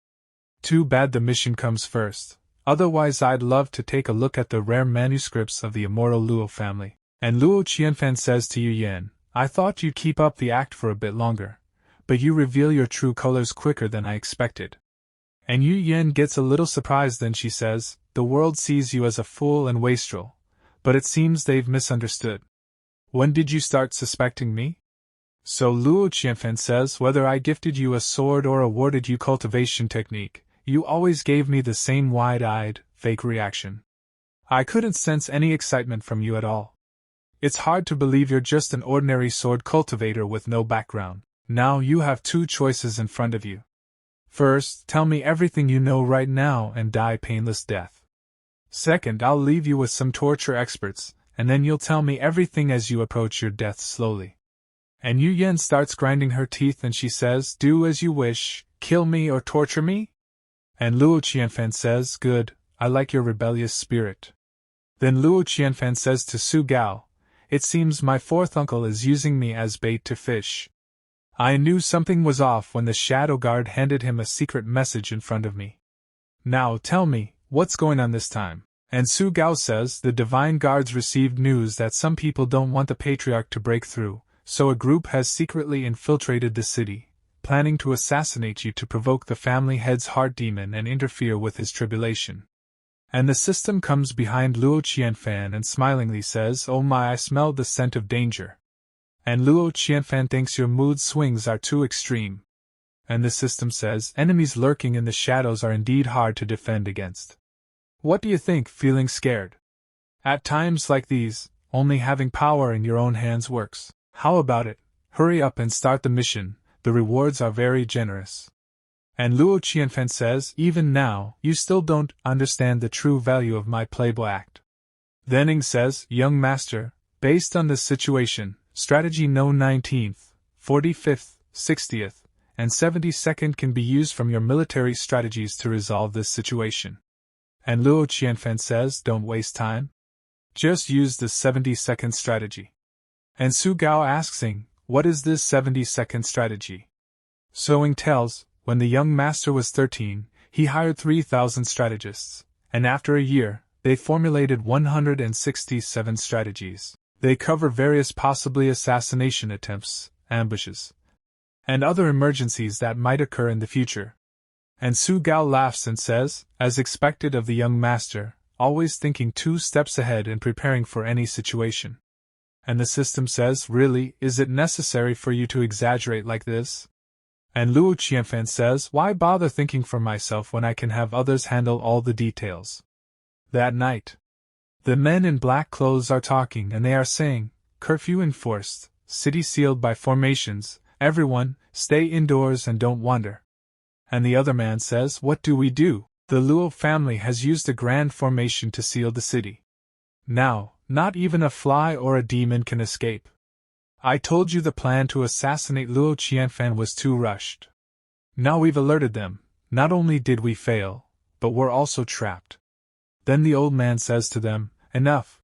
Too bad the mission comes first, otherwise I'd love to take a look at the rare manuscripts of the immortal Luo family. And Luo Qianfan says to Yu Yan, I thought you'd keep up the act for a bit longer, but you reveal your true colors quicker than I expected. And Yu Yan gets a little surprised. Then she says, the world sees you as a fool and wastrel, but it seems they've misunderstood. When did you start suspecting me? So Luo Qianfan says, whether I gifted you a sword or awarded you cultivation technique, you always gave me the same wide-eyed, fake reaction. I couldn't sense any excitement from you at all. It's hard to believe you're just an ordinary sword cultivator with no background. Now you have two choices in front of you. First, tell me everything you know right now and die painless death. Second, I'll leave you with some torture experts, and then you'll tell me everything as you approach your death slowly. And Yu Yan starts grinding her teeth and she says, do as you wish, kill me or torture me? And Luo Qianfan says, good, I like your rebellious spirit. Then Luo Qianfan says to Su Gao, it seems my fourth uncle is using me as bait to fish. I knew something was off when the shadow guard handed him a secret message in front of me. Now tell me, what's going on this time? And Su Gao says the divine guards received news that some people don't want the Patriarch to break through, so a group has secretly infiltrated the city, planning to assassinate you to provoke the family head's heart demon and interfere with his tribulation. And the system comes behind Luo Qianfan and smilingly says, oh my, I smelled the scent of danger. And Luo Qianfan thinks your mood swings are too extreme. And the system says, enemies lurking in the shadows are indeed hard to defend against. What do you think, feeling scared? At times like these, only having power in your own hands works. How about it? Hurry up and start the mission, the rewards are very generous. And Luo Qianfan says, even now, you still don't understand the true value of my playboy act. Then Ing says, young master, based on this situation, strategy no 19th, 45th, 60th, and 72nd can be used from your military strategies to resolve this situation. And Luo Qianfan says, don't waste time. Just use the 72nd strategy. And Su Gao asks Ing, what is this 72nd strategy? So Ing tells, when the young master was 13, he hired 3,000 strategists, and after a year, they formulated 167 strategies. They cover various possibly assassination attempts, ambushes, and other emergencies that might occur in the future. And Su Gao laughs and says, as expected of the young master, always thinking 2 steps ahead and preparing for any situation. And the system says, really, is it necessary for you to exaggerate like this? And Luo Qianfan says, why bother thinking for myself when I can have others handle all the details? That night, the men in black clothes are talking and they are saying, curfew enforced, city sealed by formations, everyone, stay indoors and don't wander. And the other man says, what do we do? The Luo family has used a grand formation to seal the city. Now, not even a fly or a demon can escape. I told you the plan to assassinate Luo Qianfan was too rushed. Now we've alerted them, not only did we fail, but we're also trapped. Then the old man says to them, enough.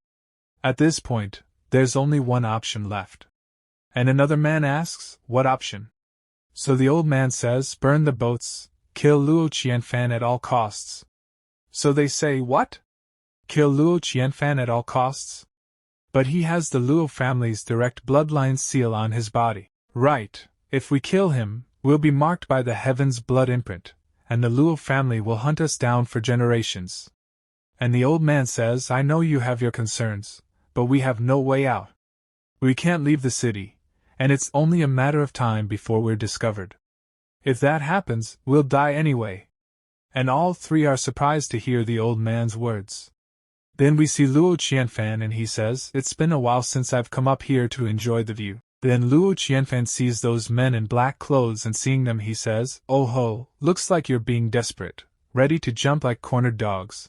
At this point, there's only one option left. And another man asks, what option? So the old man says, burn the boats, kill Luo Qianfan at all costs. So they say, what? Kill Luo Qianfan at all costs? But he has the Luo family's direct bloodline seal on his body. Right, if we kill him, we'll be marked by the heaven's blood imprint, and the Luo family will hunt us down for generations. And the old man says, I know you have your concerns, but we have no way out. We can't leave the city, and it's only a matter of time before we're discovered. If that happens, we'll die anyway. And all 3 are surprised to hear the old man's words. Then we see Luo Qianfan and he says, it's been a while since I've come up here to enjoy the view. Then Luo Qianfan sees those men in black clothes and seeing them he says, oh ho, looks like you're being desperate, ready to jump like cornered dogs.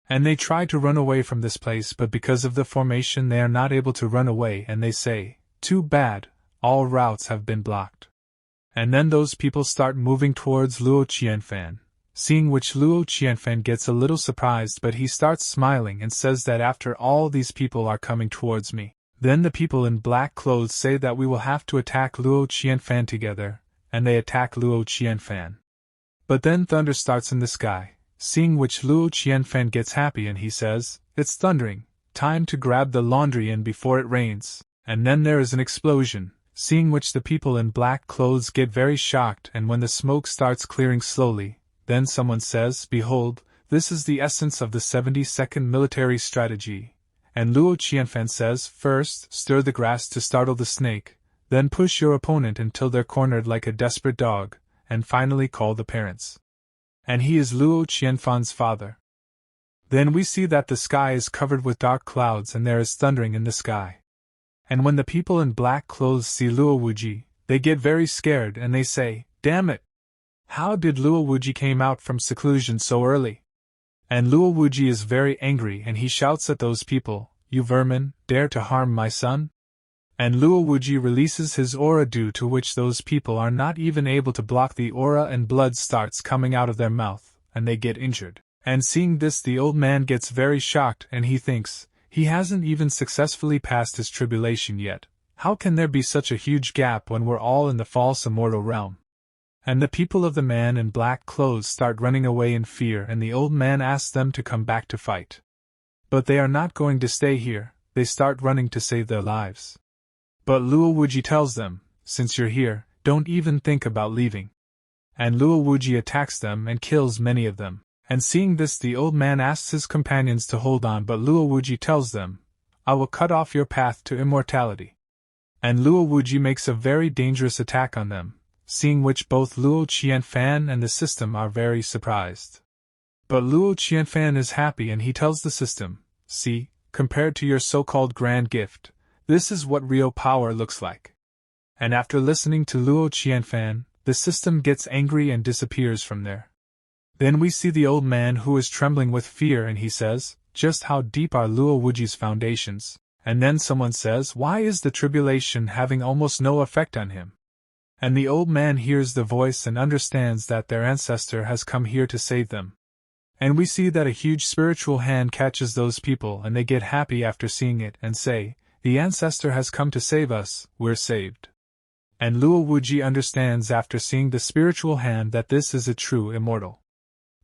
And they try to run away from this place, but because of the formation they are not able to run away, and they say, "Too bad, all routes have been blocked." And then those people start moving towards Luo Qianfan, seeing which Luo Qianfan gets a little surprised, but he starts smiling and says that after all these people are coming towards me. Then the people in black clothes say that we will have to attack Luo Qianfan together, and they attack Luo Qianfan. But then thunder starts in the sky, seeing which Luo Qianfan gets happy and he says, "It's thundering, time to grab the laundry in before it rains." And then there is an explosion, seeing which the people in black clothes get very shocked, and when the smoke starts clearing slowly, then someone says, "Behold, this is the essence of the 72nd military strategy." And Luo Qianfan says, "First, stir the grass to startle the snake, then push your opponent until they're cornered like a desperate dog, and finally call the parents." And he is Luo Qianfan's father. Then we see that the sky is covered with dark clouds and there is thundering in the sky. And when the people in black clothes see Luo Wuji, they get very scared and they say, "Damn it! How did Luo Wuji came out from seclusion so early?" And Luo Wuji is very angry and he shouts at those people, "You vermin, dare to harm my son?" And Luo Wuji releases his aura, due to which those people are not even able to block the aura, and blood starts coming out of their mouth, and they get injured. And seeing this, the old man gets very shocked and he thinks, he hasn't even successfully passed his tribulation yet. How can there be such a huge gap when we're all in the false immortal realm? And the people of the man in black clothes start running away in fear, and the old man asks them to come back to fight. But they are not going to stay here, they start running to save their lives. But Luo Wuji tells them, "Since you're here, don't even think about leaving." And Luo Wuji attacks them and kills many of them. And seeing this, the old man asks his companions to hold on, but Luo Wuji tells them, "I will cut off your path to immortality." And Luo Wuji makes a very dangerous attack on them, seeing which both Luo Qianfan and the system are very surprised. But Luo Qianfan is happy and he tells the system, "See, compared to your so-called grand gift, this is what real power looks like." And after listening to Luo Qianfan, the system gets angry and disappears from there. Then we see the old man who is trembling with fear and he says, "Just how deep are Luo Wuji's foundations?" And then someone says, "Why is the tribulation having almost no effect on him?" And the old man hears the voice and understands that their ancestor has come here to save them. And we see that a huge spiritual hand catches those people and they get happy after seeing it and say, "The ancestor has come to save us, we're saved." And Luo Wuji understands after seeing the spiritual hand that this is a true immortal.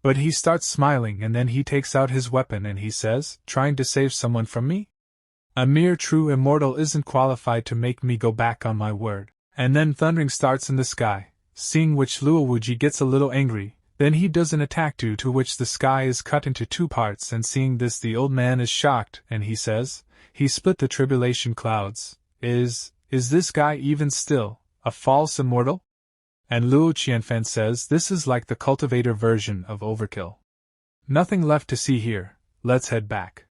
But he starts smiling and then he takes out his weapon and he says, "Trying to save someone from me? A mere true immortal isn't qualified to make me go back on my word." And then thundering starts in the sky, seeing which Luo Wuji gets a little angry, then he does an attack due to which the sky is cut into two parts, and seeing this the old man is shocked and he says, "He split the tribulation clouds, is this guy even still a false immortal?" And Luo Qianfan says, "This is like the cultivator version of overkill. Nothing left to see here, let's head back."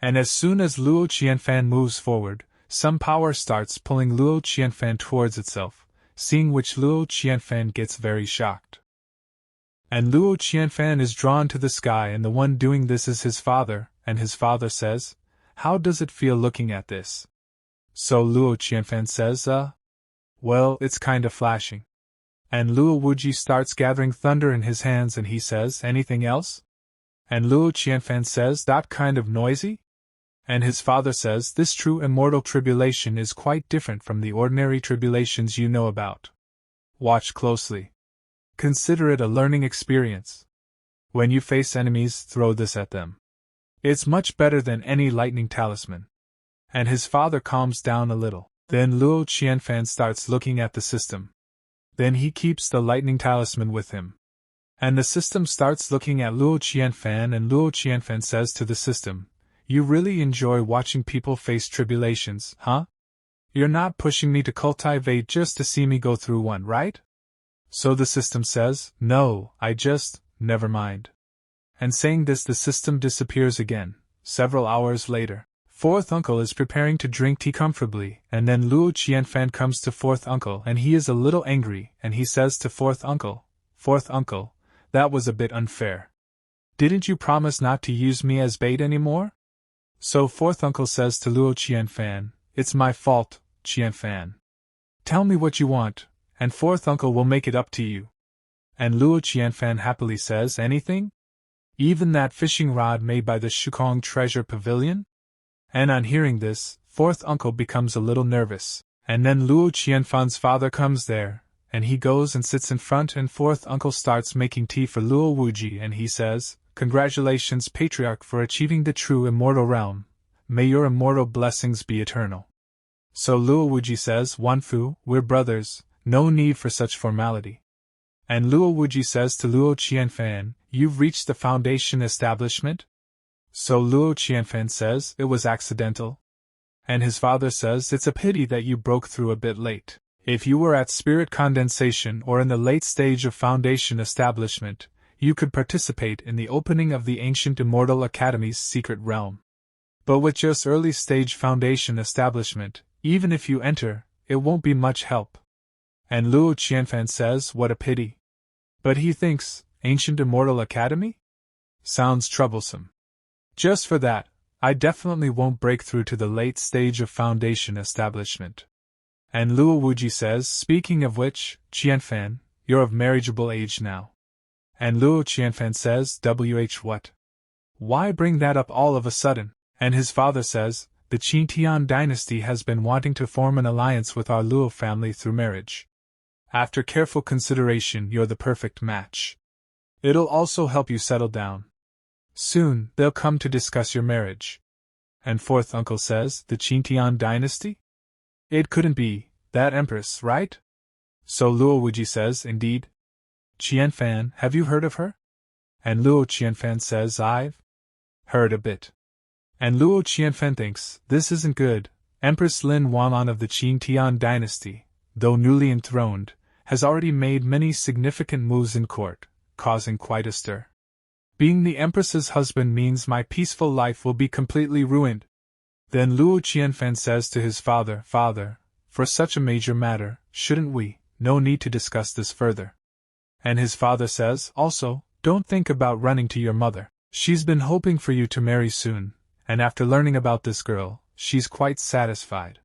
And as soon as Luo Qianfan moves forward, some power starts pulling Luo Qianfan towards itself, seeing which Luo Qianfan gets very shocked. And Luo Qianfan is drawn to the sky, and the one doing this is his father, and his father says, "How does it feel looking at this?" So Luo Qianfan says, "Well, it's kinda flashing." And Luo Wuji starts gathering thunder in his hands and he says, "Anything else?" And Luo Qianfan says, "That kind of noisy?" And his father says, "This true immortal tribulation is quite different from the ordinary tribulations you know about. Watch closely. Consider it a learning experience. When you face enemies, throw this at them. It's much better than any lightning talisman." And his father calms down a little. Then Luo Qianfan starts looking at the system. Then he keeps the lightning talisman with him. And the system starts looking at Luo Qianfan, and Luo Qianfan says to the system, "You really enjoy watching people face tribulations, huh? You're not pushing me to cultivate just to see me go through one, right?" So the system says, "No, never mind." And saying this, the system disappears again. Several hours later, fourth uncle is preparing to drink tea comfortably, and then Luo Qianfan comes to fourth uncle and he is a little angry, and he says to fourth uncle, "Fourth uncle, that was a bit unfair. Didn't you promise not to use me as bait anymore? So fourth uncle says to Luo Qianfan, it's my fault, Qianfan. Tell me what you want, and fourth uncle will make it up to you. And Luo Qianfan happily says, anything? Even that fishing rod made by the Shukong Treasure Pavilion? And on hearing this, fourth uncle becomes a little nervous, and then Luo Qianfan's father comes there, and he goes and sits in front, and fourth uncle starts making tea for Luo Wuji, and he says, congratulations, Patriarch, for achieving the true immortal realm. May your immortal blessings be eternal. So Luo Wuji says, Wanfu, we're brothers, no need for such formality. And Luo Wuji says to Luo Qianfan, you've reached the foundation establishment? So Luo Qianfan says, it was accidental. And his father says, it's a pity that you broke through a bit late. If you were at spirit condensation or in the late stage of foundation establishment, you could participate in the opening of the Ancient Immortal Academy's secret realm. But with just early stage foundation establishment, even if you enter, it won't be much help. And Luo Qianfan says, what a pity. But he thinks, Ancient Immortal Academy? Sounds troublesome. Just for that, I definitely won't break through to the late stage of foundation establishment. And Luo Wuji says, speaking of which, Qianfan, you're of marriageable age now. And Luo Qianfan says, what? Why bring that up all of a sudden? And his father says, the Qintian dynasty has been wanting to form an alliance with our Luo family through marriage. After careful consideration, you're the perfect match. It'll also help you settle down. Soon, they'll come to discuss your marriage. And fourth uncle says, the Qintian dynasty? It couldn't be, that empress, right? So Luo Wuji says, indeed. Qianfan, have you heard of her? And Luo Qianfan says, I've heard a bit. And Luo Qianfan thinks, this isn't good. Empress Lin Wanlan of the Qintian dynasty, though newly enthroned, has already made many significant moves in court, causing quite a stir. Being the empress's husband means my peaceful life will be completely ruined. Then Luo Qianfan says to his father, Father, for such a major matter, shouldn't we, no need to discuss this further. And his father says, also, don't think about running to your mother. She's been hoping for you to marry soon, and after learning about this girl, she's quite satisfied.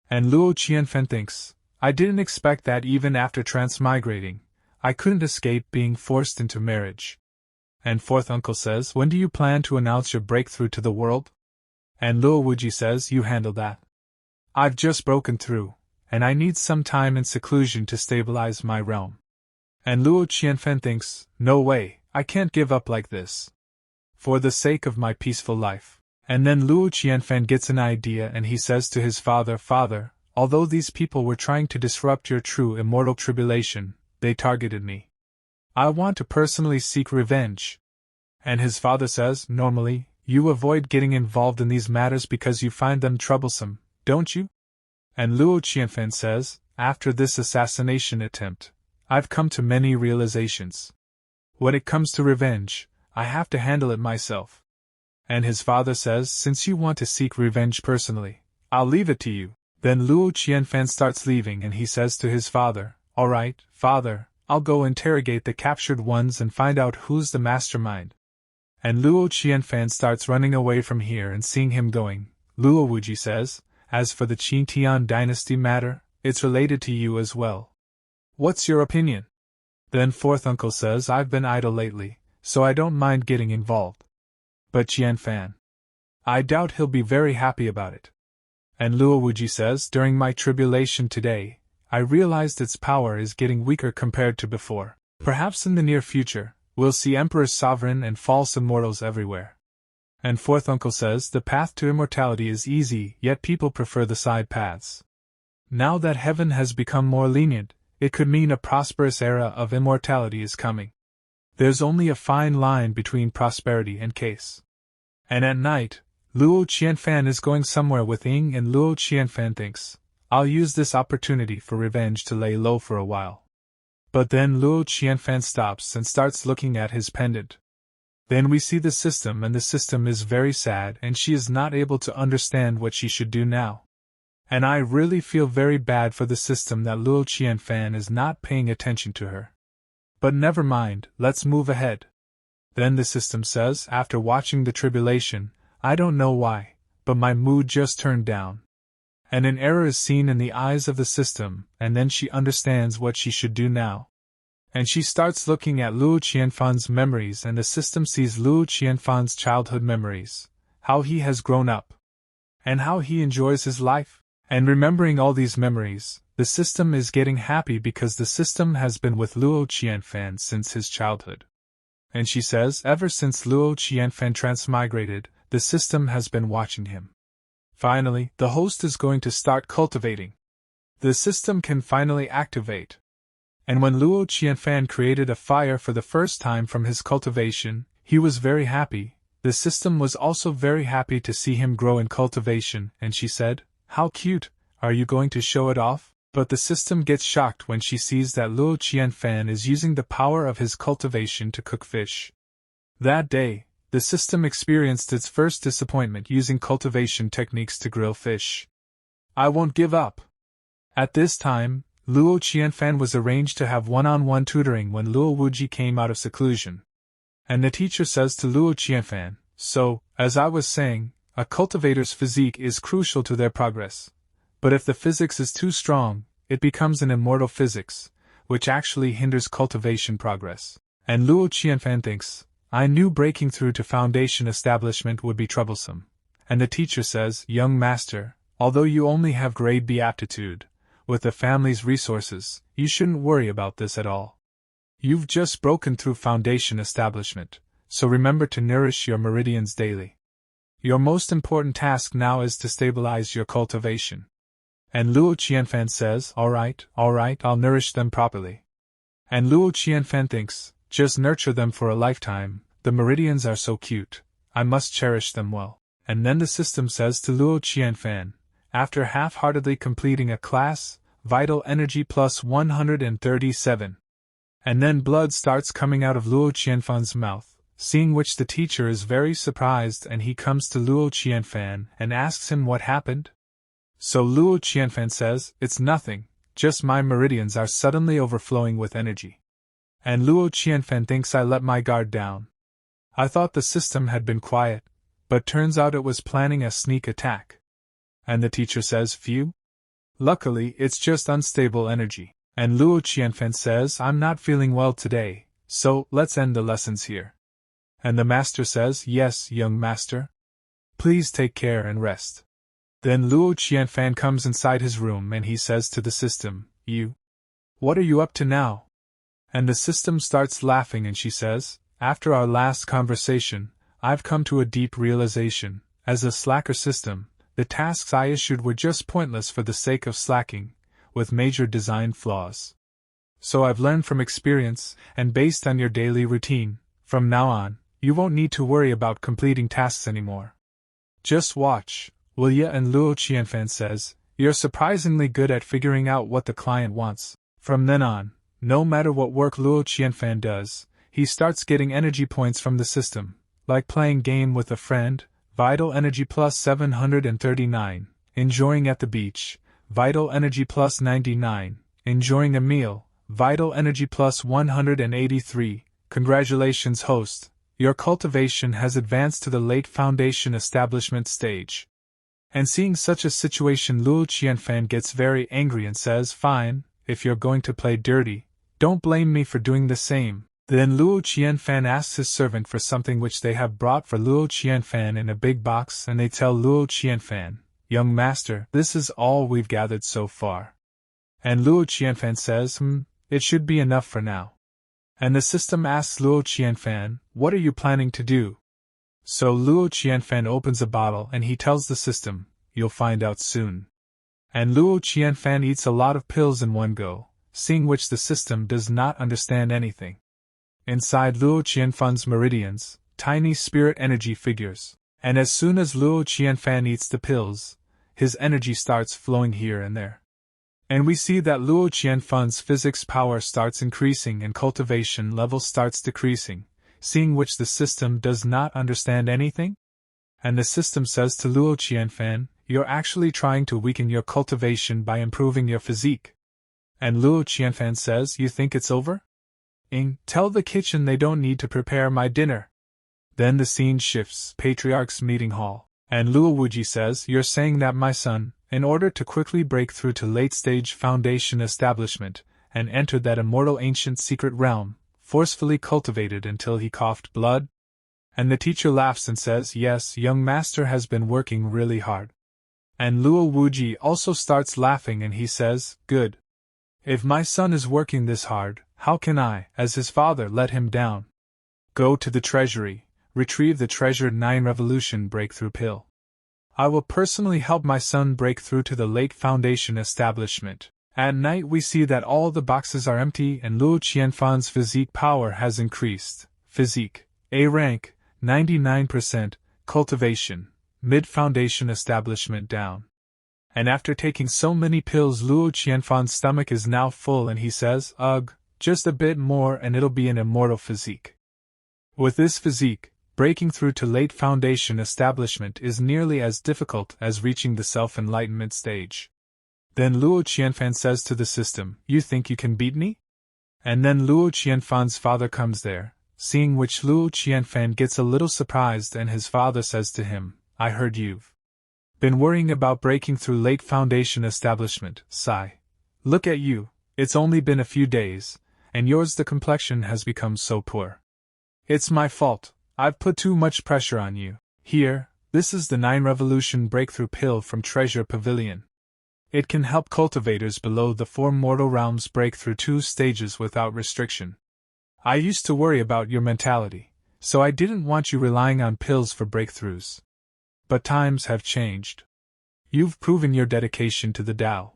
And Luo Qianfan thinks, I didn't expect that even after transmigrating, I couldn't escape being forced into marriage. And fourth uncle says, when do you plan to announce your breakthrough to the world? And Luo Wuji says, you handle that. I've just broken through, and I need some time in seclusion to stabilize my realm. And Luo Qianfan thinks, no way, I can't give up like this. For the sake of my peaceful life. And then Luo Qianfan gets an idea and he says to his father, Father, although these people were trying to disrupt your true immortal tribulation, they targeted me. I want to personally seek revenge. And his father says, normally, you avoid getting involved in these matters because you find them troublesome, don't you? And Luo Qianfan says, after this assassination attempt, I've come to many realizations. When it comes to revenge, I have to handle it myself. And his father says, since you want to seek revenge personally, I'll leave it to you. Then Luo Qianfan starts leaving and he says to his father, all right, Father, I'll go interrogate the captured ones and find out who's the mastermind. And Luo Qianfan starts running away from here, and seeing him going, Luo Wuji says, as for the Qintian dynasty matter, it's related to you as well. What's your opinion? Then fourth uncle says, I've been idle lately, so I don't mind getting involved. But Qianfan, I doubt he'll be very happy about it. And Luo Wuji says, during my tribulation today, I realized its power is getting weaker compared to before. Perhaps in the near future, we'll see emperors sovereign and false immortals everywhere. And fourth uncle says, the path to immortality is easy, yet people prefer the side paths. Now that heaven has become more lenient, it could mean a prosperous era of immortality is coming. There's only a fine line between prosperity and case. And at night, Luo Qianfan is going somewhere with Ying, and Luo Qianfan thinks, I'll use this opportunity for revenge to lay low for a while. But then Luo Qianfan stops and starts looking at his pendant. Then we see the system, and the system is very sad, and she is not able to understand what she should do now. And I really feel very bad for the system that Luo Qianfan is not paying attention to her. But never mind, let's move ahead. Then the system says, after watching the tribulation, I don't know why, but my mood just turned down. And an error is seen in the eyes of the system, and then she understands what she should do now. And she starts looking at Luo Qianfan's memories, and the system sees Luo Qianfan's childhood memories, how he has grown up, and how he enjoys his life. And remembering all these memories, the system is getting happy because the system has been with Luo Qianfan since his childhood. And she says, ever since Luo Qianfan transmigrated, the system has been watching him. Finally, the host is going to start cultivating. The system can finally activate. And when Luo Qianfan created a fire for the first time from his cultivation, he was very happy. The system was also very happy to see him grow in cultivation, and she said, how cute, are you going to show it off? But the system gets shocked when she sees that Luo Qianfan is using the power of his cultivation to cook fish. That day, the system experienced its first disappointment using cultivation techniques to grill fish. I won't give up. At this time, Luo Qianfan was arranged to have one-on-one tutoring when Luo Wuji came out of seclusion. And the teacher says to Luo Qianfan, so, as I was saying, a cultivator's physique is crucial to their progress. But if the physics is too strong, it becomes an immortal physics, which actually hinders cultivation progress. And Luo Qianfan thinks, I knew breaking through to foundation establishment would be troublesome. And the teacher says, young master, although you only have grade B aptitude, with the family's resources, you shouldn't worry about this at all. You've just broken through foundation establishment, so remember to nourish your meridians daily. Your most important task now is to stabilize your cultivation. And Luo Qianfan says, alright, I'll nourish them properly. And Luo Qianfan thinks, just nurture them for a lifetime, the meridians are so cute, I must cherish them well. And then the system says to Luo Qianfan, after half-heartedly completing a class, vital energy plus 137. And then blood starts coming out of Luo Qianfan's mouth, seeing which the teacher is very surprised, and he comes to Luo Qianfan and asks him what happened. So Luo Qianfan says, it's nothing, just my meridians are suddenly overflowing with energy. And Luo Qianfan thinks I let my guard down. I thought the system had been quiet, but turns out it was planning a sneak attack. And the teacher says, phew. Luckily, it's just unstable energy. And Luo Qianfan says, I'm not feeling well today, so let's end the lessons here. And the master says, yes, young master. Please take care and rest. Then Luo Qianfan comes inside his room and he says to the system, what are you up to now? And the system starts laughing and she says, after our last conversation, I've come to a deep realization, as a slacker system, the tasks I issued were just pointless for the sake of slacking, with major design flaws. So I've learned from experience, and based on your daily routine, from now on, you won't need to worry about completing tasks anymore. Just watch, will ya? And Luo Qianfan says, you're surprisingly good at figuring out what the client wants. From then on, no matter what work Luo Qianfan does, he starts getting energy points from the system, like playing game with a friend, vital energy plus 739, enjoying at the beach, vital energy plus 99, enjoying a meal, vital energy plus 183. Congratulations, host, your cultivation has advanced to the late foundation establishment stage. And seeing such a situation, Luo Qianfan gets very angry and says, fine, if you're going to play dirty, don't blame me for doing the same. Then Luo Qianfan asks his servant for something which they have brought for Luo Qianfan in a big box, and they tell Luo Qianfan, young master, this is all we've gathered so far. And Luo Qianfan says, it should be enough for now. And the system asks Luo Qianfan, what are you planning to do? So Luo Qianfan opens a bottle and he tells the system, you'll find out soon. And Luo Qianfan eats a lot of pills in one go, seeing which the system does not understand anything. Inside Luo Qianfan's meridians, tiny spirit energy figures, and as soon as Luo Qianfan eats the pills, his energy starts flowing here and there. And we see that Luo Qianfan's physics power starts increasing and cultivation level starts decreasing, seeing which the system does not understand anything. And the system says to Luo Qianfan, you're actually trying to weaken your cultivation by improving your physique. And Luo Qianfan says, you think it's over? Ing, tell the kitchen they don't need to prepare my dinner. Then the scene shifts, Patriarch's meeting hall, and Luo Wuji says, you're saying that my son, in order to quickly break through to late-stage foundation establishment, and enter that immortal ancient secret realm, forcefully cultivated until he coughed blood? And the teacher laughs and says, yes, young master has been working really hard. And Luo Wuji also starts laughing and he says, good. If my son is working this hard, how can I, as his father, let him down? Go to the treasury, retrieve the treasured 9 revolution breakthrough pill. I will personally help my son break through to the late foundation establishment. At night we see that all the boxes are empty and Luo Qianfan's physique power has increased. Physique, A rank, 99%, cultivation, mid-foundation establishment down. And after taking so many pills, Luo Qianfan's stomach is now full and he says, ugh, just a bit more and it'll be an immortal physique. With this physique, breaking through to late foundation establishment is nearly as difficult as reaching the self-enlightenment stage. Then Luo Qianfan says to the system, you think you can beat me? And then Luo Qianfan's father comes there, seeing which Luo Qianfan gets a little surprised and his father says to him, I heard you've been worrying about breaking through late foundation establishment, sigh. Look at you, it's only been a few days, and yours the complexion has become so poor. It's my fault, I've put too much pressure on you. Here, this is the 9 revolution breakthrough pill from Treasure Pavilion. It can help cultivators below the 4 mortal realms break through 2 stages without restriction. I used to worry about your mentality, so I didn't want you relying on pills for breakthroughs. But times have changed. You've proven your dedication to the Tao.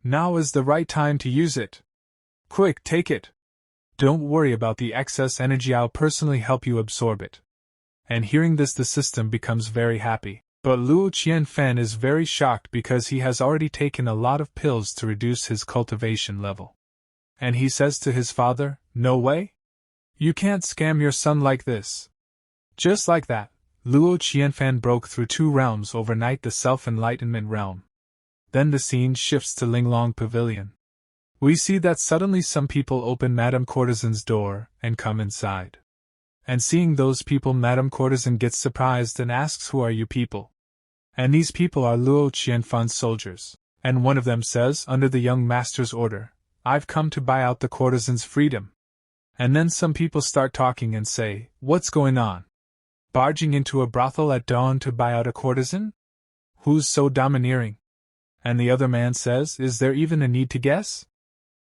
Now is the right time to use it. Quick, take it. Don't worry about the excess energy, I'll personally help you absorb it. And hearing this, the system becomes very happy. But Luo Qianfan is very shocked because he has already taken a lot of pills to reduce his cultivation level. And he says to his father, no way? You can't scam your son like this. Just like that, Luo Qianfan broke through 2 realms overnight, the self-enlightenment realm. Then the scene shifts to Linglong Pavilion. We see that suddenly some people open Madame Courtesan's door and come inside. And seeing those people, Madame Courtesan gets surprised and asks, who are you people? And these people are Luo Qianfan's soldiers. And one of them says, under the young master's order, I've come to buy out the courtesan's freedom. And then some people start talking and say, what's going on? Barging into a brothel at dawn to buy out a courtesan? Who's so domineering? And the other man says, is there even a need to guess?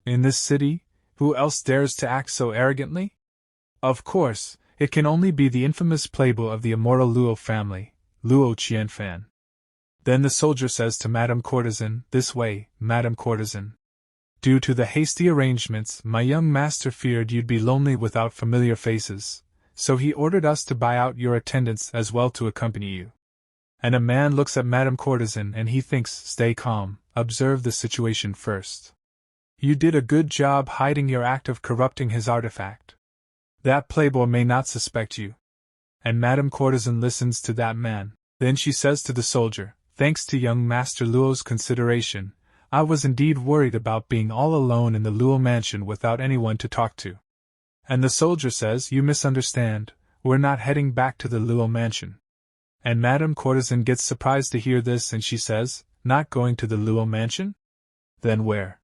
In this city, who else dares to act so arrogantly? Of course, it can only be the infamous playboy of the immortal Luo family, Luo Qianfan. Then the soldier says to Madame Courtesan, this way, Madame Courtesan. Due to the hasty arrangements, my young master feared you'd be lonely without familiar faces, so he ordered us to buy out your attendants as well to accompany you. And a man looks at Madame Courtesan and he thinks, stay calm, observe the situation first. You did a good job hiding your act of corrupting his artifact. That playboy may not suspect you. And Madame Courtesan listens to that man. Then she says to the soldier, thanks to young Master Luo's consideration, I was indeed worried about being all alone in the Luo mansion without anyone to talk to. And the soldier says, you misunderstand, we're not heading back to the Luo mansion. And Madame Courtesan gets surprised to hear this and she says, not going to the Luo mansion? Then where?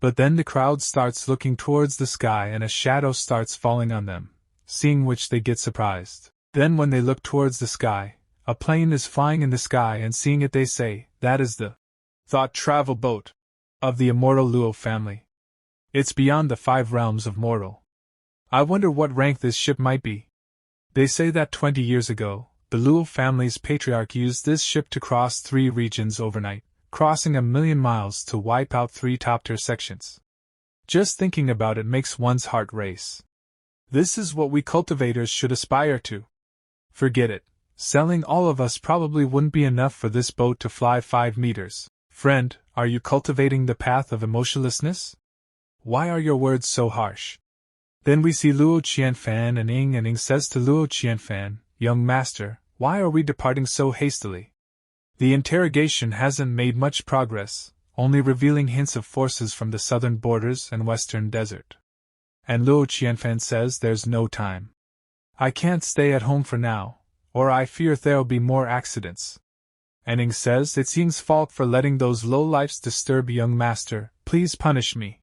But then the crowd starts looking towards the sky and a shadow starts falling on them, seeing which they get surprised. Then when they look towards the sky, a plane is flying in the sky and seeing it they say, that is the thought travel boat of the immortal Luo family. It's beyond the 5 realms of mortal. I wonder what rank this ship might be. They say that 20 years ago, the Luo family's patriarch used this ship to cross 3 regions overnight, crossing 1,000,000 miles to wipe out 3 top-tier sections. Just thinking about it makes one's heart race. This is what we cultivators should aspire to. Forget it. Selling all of us probably wouldn't be enough for this boat to fly 5 meters. Friend, are you cultivating the path of emotionlessness? Why are your words so harsh? Then we see Luo Qianfan and Ing says to Luo Qianfan, young master, why are we departing so hastily? The interrogation hasn't made much progress, only revealing hints of forces from the southern borders and western desert. And Luo Qianfan says there's no time. I can't stay at home for now, or I fear there'll be more accidents. And Ing says it's Ying's fault for letting those lowlifes disturb young master, please punish me.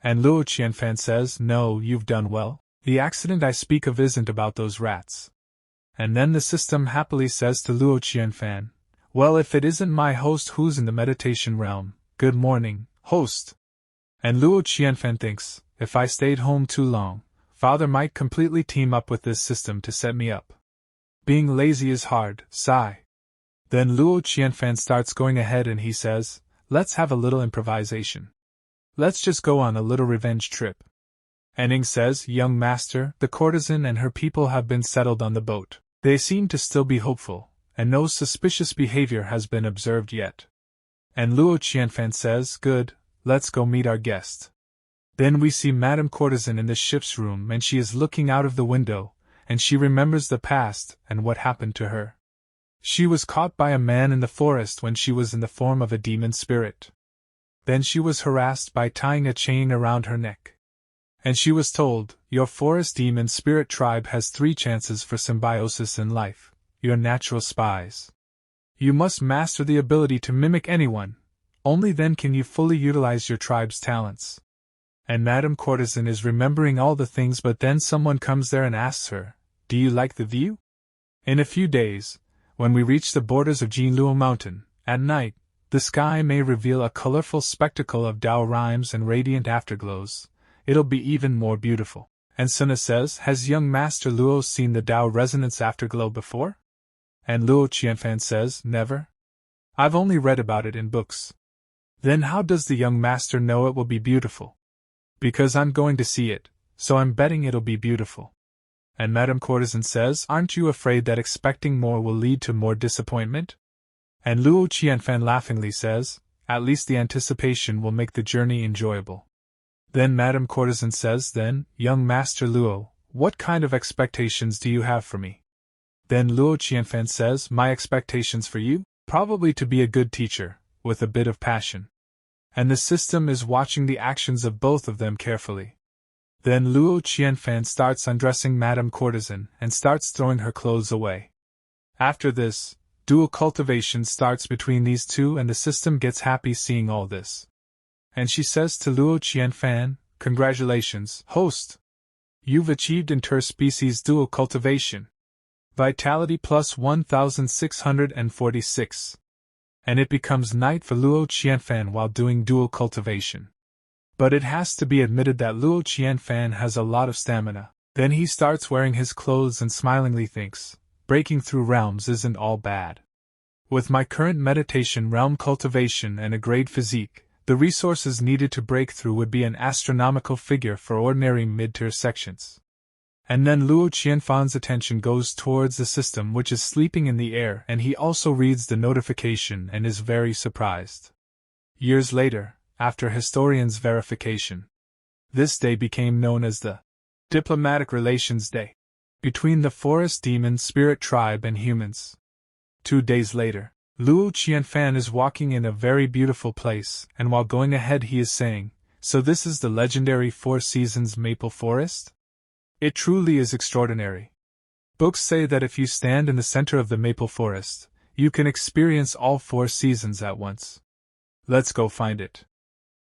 And Luo Qianfan says no, you've done well, the accident I speak of isn't about those rats. And then the system happily says to Luo Qianfan, well, if it isn't my host who's in the meditation realm, good morning, host. And Luo Qianfan thinks, if I stayed home too long, Father might completely team up with this system to set me up. Being lazy is hard, sigh. Then Luo Qianfan starts going ahead and he says, let's have a little improvisation. Let's just go on a little revenge trip. And Ing says, young master, the courtesan and her people have been settled on the boat. They seem to still be hopeful, and no suspicious behavior has been observed yet. And Luo Qianfan says, good, let's go meet our guest. Then we see Madame Courtesan in the ship's room and she is looking out of the window, and she remembers the past and what happened to her. She was caught by a man in the forest when she was in the form of a demon spirit. Then she was harassed by tying a chain around her neck. And she was told, your forest demon spirit tribe has 3 chances for symbiosis in life, your natural spies. You must master the ability to mimic anyone, only then can you fully utilize your tribe's talents. And Madame Courtesan is remembering all the things, but then someone comes there and asks her, do you like the view? In a few days, when we reach the borders of Jinluo Mountain, at night, the sky may reveal a colorful spectacle of Dao rhymes and radiant afterglows. It'll be even more beautiful. And Suna says, has young Master Luo seen the Dao resonance afterglow before? And Luo Qianfan says, never. I've only read about it in books. Then how does the young master know it will be beautiful? Because I'm going to see it, so I'm betting it'll be beautiful. And Madame Courtesan says, aren't you afraid that expecting more will lead to more disappointment? And Luo Qianfan laughingly says, at least the anticipation will make the journey enjoyable. Then Madame Courtesan says, then, young Master Luo, what kind of expectations do you have for me? Then Luo Qianfan says, my expectations for you? Probably to be a good teacher, with a bit of passion. And the system is watching the actions of both of them carefully. Then Luo Qianfan starts undressing Madame Courtesan and starts throwing her clothes away. After this, dual cultivation starts between these two and the system gets happy seeing all this. And she says to Luo Qianfan, congratulations, host! You've achieved interspecies dual cultivation. Vitality plus 1646. And it becomes night for Luo Qianfan while doing dual cultivation. But it has to be admitted that Luo Qianfan has a lot of stamina. Then he starts wearing his clothes and smilingly thinks, breaking through realms isn't all bad. With my current meditation realm cultivation and a great physique, the resources needed to break through would be an astronomical figure for ordinary mid-tier sections. And then Luo Qianfan's attention goes towards the system which is sleeping in the air, and he also reads the notification and is very surprised. Years later, after historians' verification, this day became known as the Diplomatic Relations Day between the forest demon spirit tribe and humans. 2 days later, Luo Qianfan is walking in a very beautiful place, and while going ahead he is saying, so this is the legendary 4 Seasons maple forest? It truly is extraordinary. Books say that if you stand in the center of the maple forest, you can experience all 4 seasons at once. Let's go find it.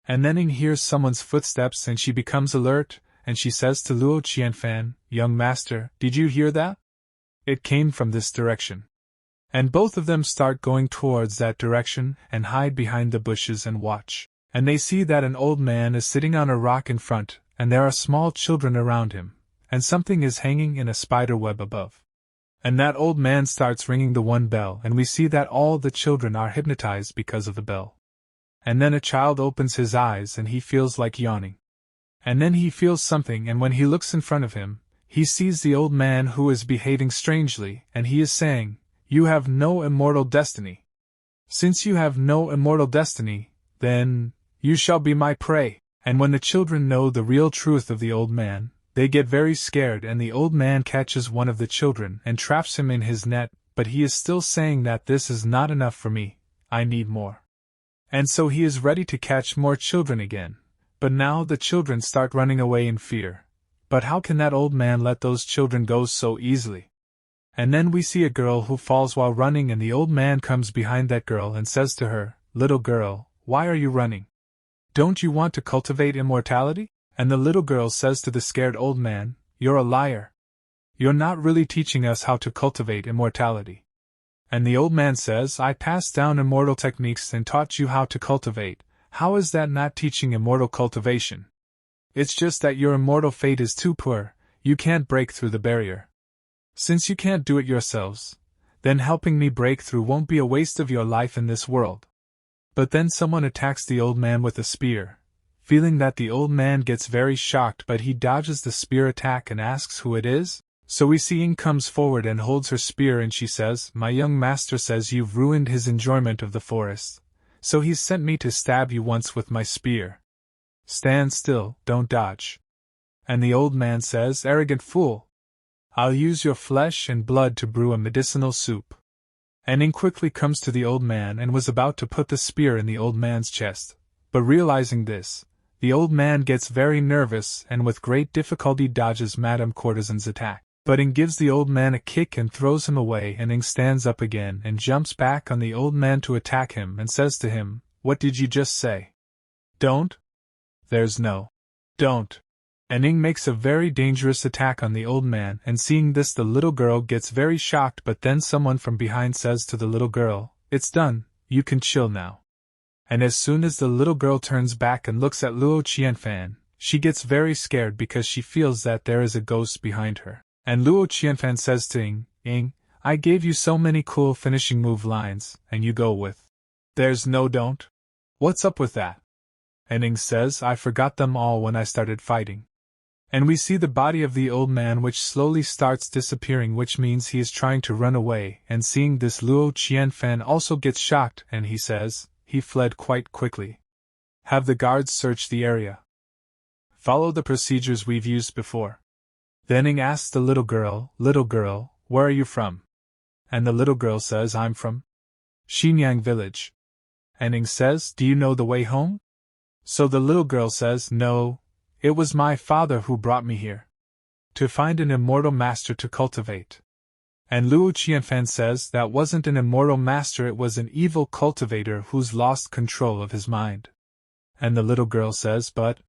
And then Ing hears someone's footsteps and she becomes alert, and she says to Luo Qianfan, young master, did you hear that? It came from this direction. And both of them start going towards that direction and hide behind the bushes and watch. And they see that an old man is sitting on a rock in front, and there are small children around him, and something is hanging in a spider web above. And that old man starts ringing the one bell, and we see that all the children are hypnotized because of the bell. And then a child opens his eyes and he feels like yawning. And then he feels something, and when he looks in front of him, he sees the old man who is behaving strangely, and he is saying, you have no immortal destiny. Since you have no immortal destiny, then, you shall be my prey. And when the children know the real truth of the old man, they get very scared, and the old man catches one of the children and traps him in his net, but he is still saying that this is not enough for me, I need more. And so he is ready to catch more children again, But now the children start running away in fear. But how can that old man let those children go so easily? And then we see a girl who falls while running, and the old man comes behind that girl and says to her, "Little girl, why are you running? Don't you want to cultivate immortality?" And the little girl says to the scared old man, "You're a liar. You're not really teaching us how to cultivate immortality." And the old man says, "I passed down immortal techniques and taught you how to cultivate. How is that not teaching immortal cultivation? It's just that your immortal fate is too poor, you can't break through the barrier. Since you can't do it yourselves, then helping me break through won't be a waste of your life in this world." But then someone attacks the old man with a spear. Feeling that, the old man gets very shocked, but he dodges the spear attack and asks who it is. So we see Ing comes forward and holds her spear, and she says, "My young master says you've ruined his enjoyment of the forest, so he's sent me to stab you once with my spear. Stand still, don't dodge." And the old man says, "Arrogant fool! I'll use your flesh and blood to brew a medicinal soup." And Ing quickly comes to the old man and was about to put the spear in the old man's chest, but realizing this, the old man gets very nervous and with great difficulty dodges Madame Courtesan's attack. But Ing gives the old man a kick and throws him away, and Ing stands up again and jumps back on the old man to attack him and says to him, "What did you just say? Don't? There's no don't." And Ing makes a very dangerous attack on the old man, and seeing this the little girl gets very shocked, but then someone from behind says to the little girl, "It's done, you can chill now." And as soon as the little girl turns back and looks at Luo Qianfan, she gets very scared because she feels that there is a ghost behind her. And Luo Qianfan says to Ing, "Ing, I gave you so many cool finishing move lines, and you go with, 'There's no don't'? What's up with that?" And Ing says, "I forgot them all when I started fighting." And we see the body of the old man which slowly starts disappearing, which means he is trying to run away, and seeing this Luo Qianfan also gets shocked, and he says, "He fled quite quickly. Have the guards search the area. Follow the procedures we've used before." Then Ing asks the little girl, "Little girl, where are you from?" And the little girl says, "I'm from Xinyang village." And Ing says, "Do you know the way home?" So the little girl says, "No, it was my father who brought me here. To find an immortal master to cultivate." And Luo Qianfan says, "That wasn't an immortal master, it was an evil cultivator who's lost control of his mind." And the little girl says, "But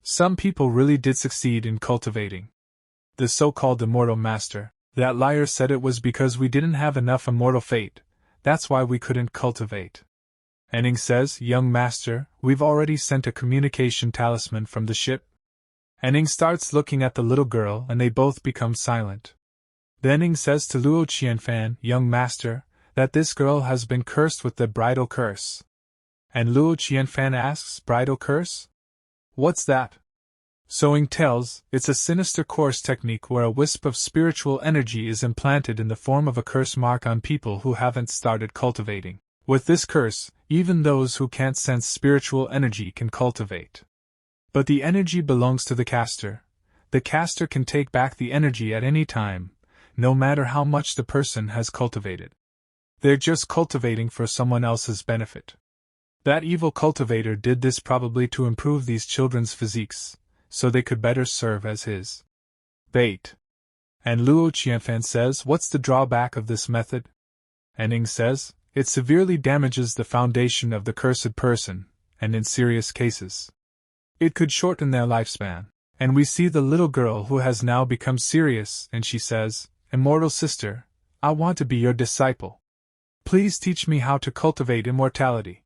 some people really did succeed in cultivating. The so-called immortal master, that liar said it was because we didn't have enough immortal fate, that's why we couldn't cultivate." And Ing says, "Young master, we've already sent a communication talisman from the ship." And Ing starts looking at the little girl, and they both become silent. Then Ing says to Luo Qianfan, "Young master, that this girl has been cursed with the bridal curse." And Luo Qianfan asks, "Bridal curse? What's that?" So Ing tells, it's a sinister curse technique where a wisp of spiritual energy is implanted in the form of a curse mark on people who haven't started cultivating. With this curse, even those who can't sense spiritual energy can cultivate. But the energy belongs to the caster. The caster can take back the energy at any time, no matter how much the person has cultivated. They're just cultivating for someone else's benefit. That evil cultivator did this probably to improve these children's physiques, so they could better serve as his bait. And Luo Qianfan says, "What's the drawback of this method?" And Ing says, "It severely damages the foundation of the cursed person, and in serious cases, it could shorten their lifespan." And we see the little girl who has now become serious, and she says, "Immortal sister, I want to be your disciple. Please teach me how to cultivate immortality."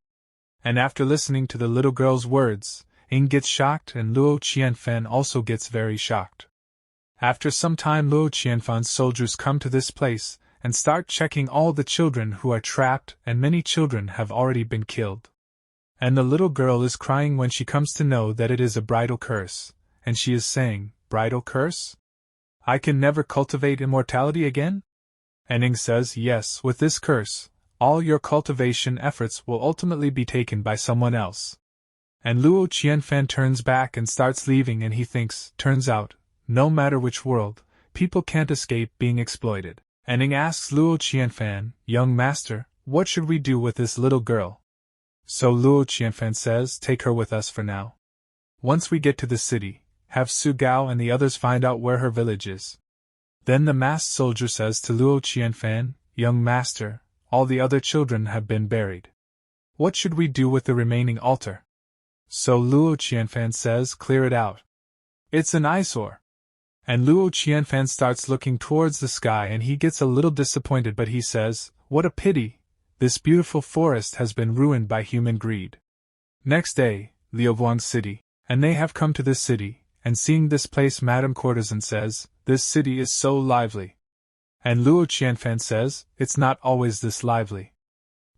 And after listening to the little girl's words, Ing gets shocked, and Luo Qianfan also gets very shocked. After some time, Luo Qianfan's soldiers come to this place and start checking all the children who are trapped, and many children have already been killed. And the little girl is crying when she comes to know that it is a bridal curse, and she is saying, "Bridal curse? I can never cultivate immortality again?" And Ing says, "Yes, with this curse, all your cultivation efforts will ultimately be taken by someone else." And Luo Qianfan turns back and starts leaving, and he thinks, turns out, no matter which world, people can't escape being exploited. And Ing asks Luo Qianfan, "Young master, what should we do with this little girl?" So Luo Qianfan says, "Take her with us for now. Once we get to the city, have Su Gao and the others find out where her village is. Then the masked soldier says to Luo Qianfan, young master, all the other children have been buried. What should we do with the remaining altar? So Luo Qianfan says, clear it out. It's an eyesore. And Luo Qianfan starts looking towards the sky and he gets a little disappointed, but he says, what a pity, this beautiful forest has been ruined by human greed. Next day, Liuguang City, and they have come to this city, and seeing this place Madame Courtesan says, this city is so lively. And Luo Qianfan says, it's not always this lively.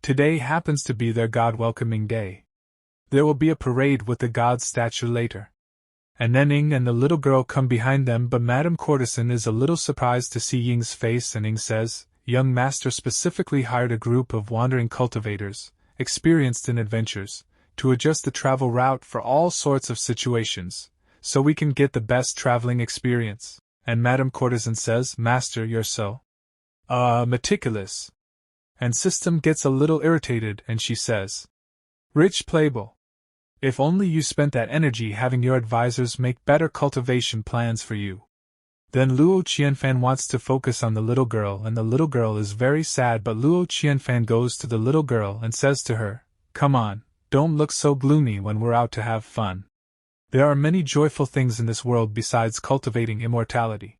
Today happens to be their god-welcoming day. There will be a parade with the god's statue later. And then Ying and the little girl come behind them, but Madame Courtesan is a little surprised to see Ying's face, and Ying says, young master specifically hired a group of wandering cultivators, experienced in adventures, to adjust the travel route for all sorts of situations, so we can get the best traveling experience. And Madame Courtesan says, master, you're so meticulous. And System gets a little irritated and she says, rich playboy. If only you spent that energy having your advisors make better cultivation plans for you. Then Luo Qianfan wants to focus on the little girl, and the little girl is very sad, but Luo Qianfan goes to the little girl and says to her, come on, don't look so gloomy when we're out to have fun. There are many joyful things in this world besides cultivating immortality.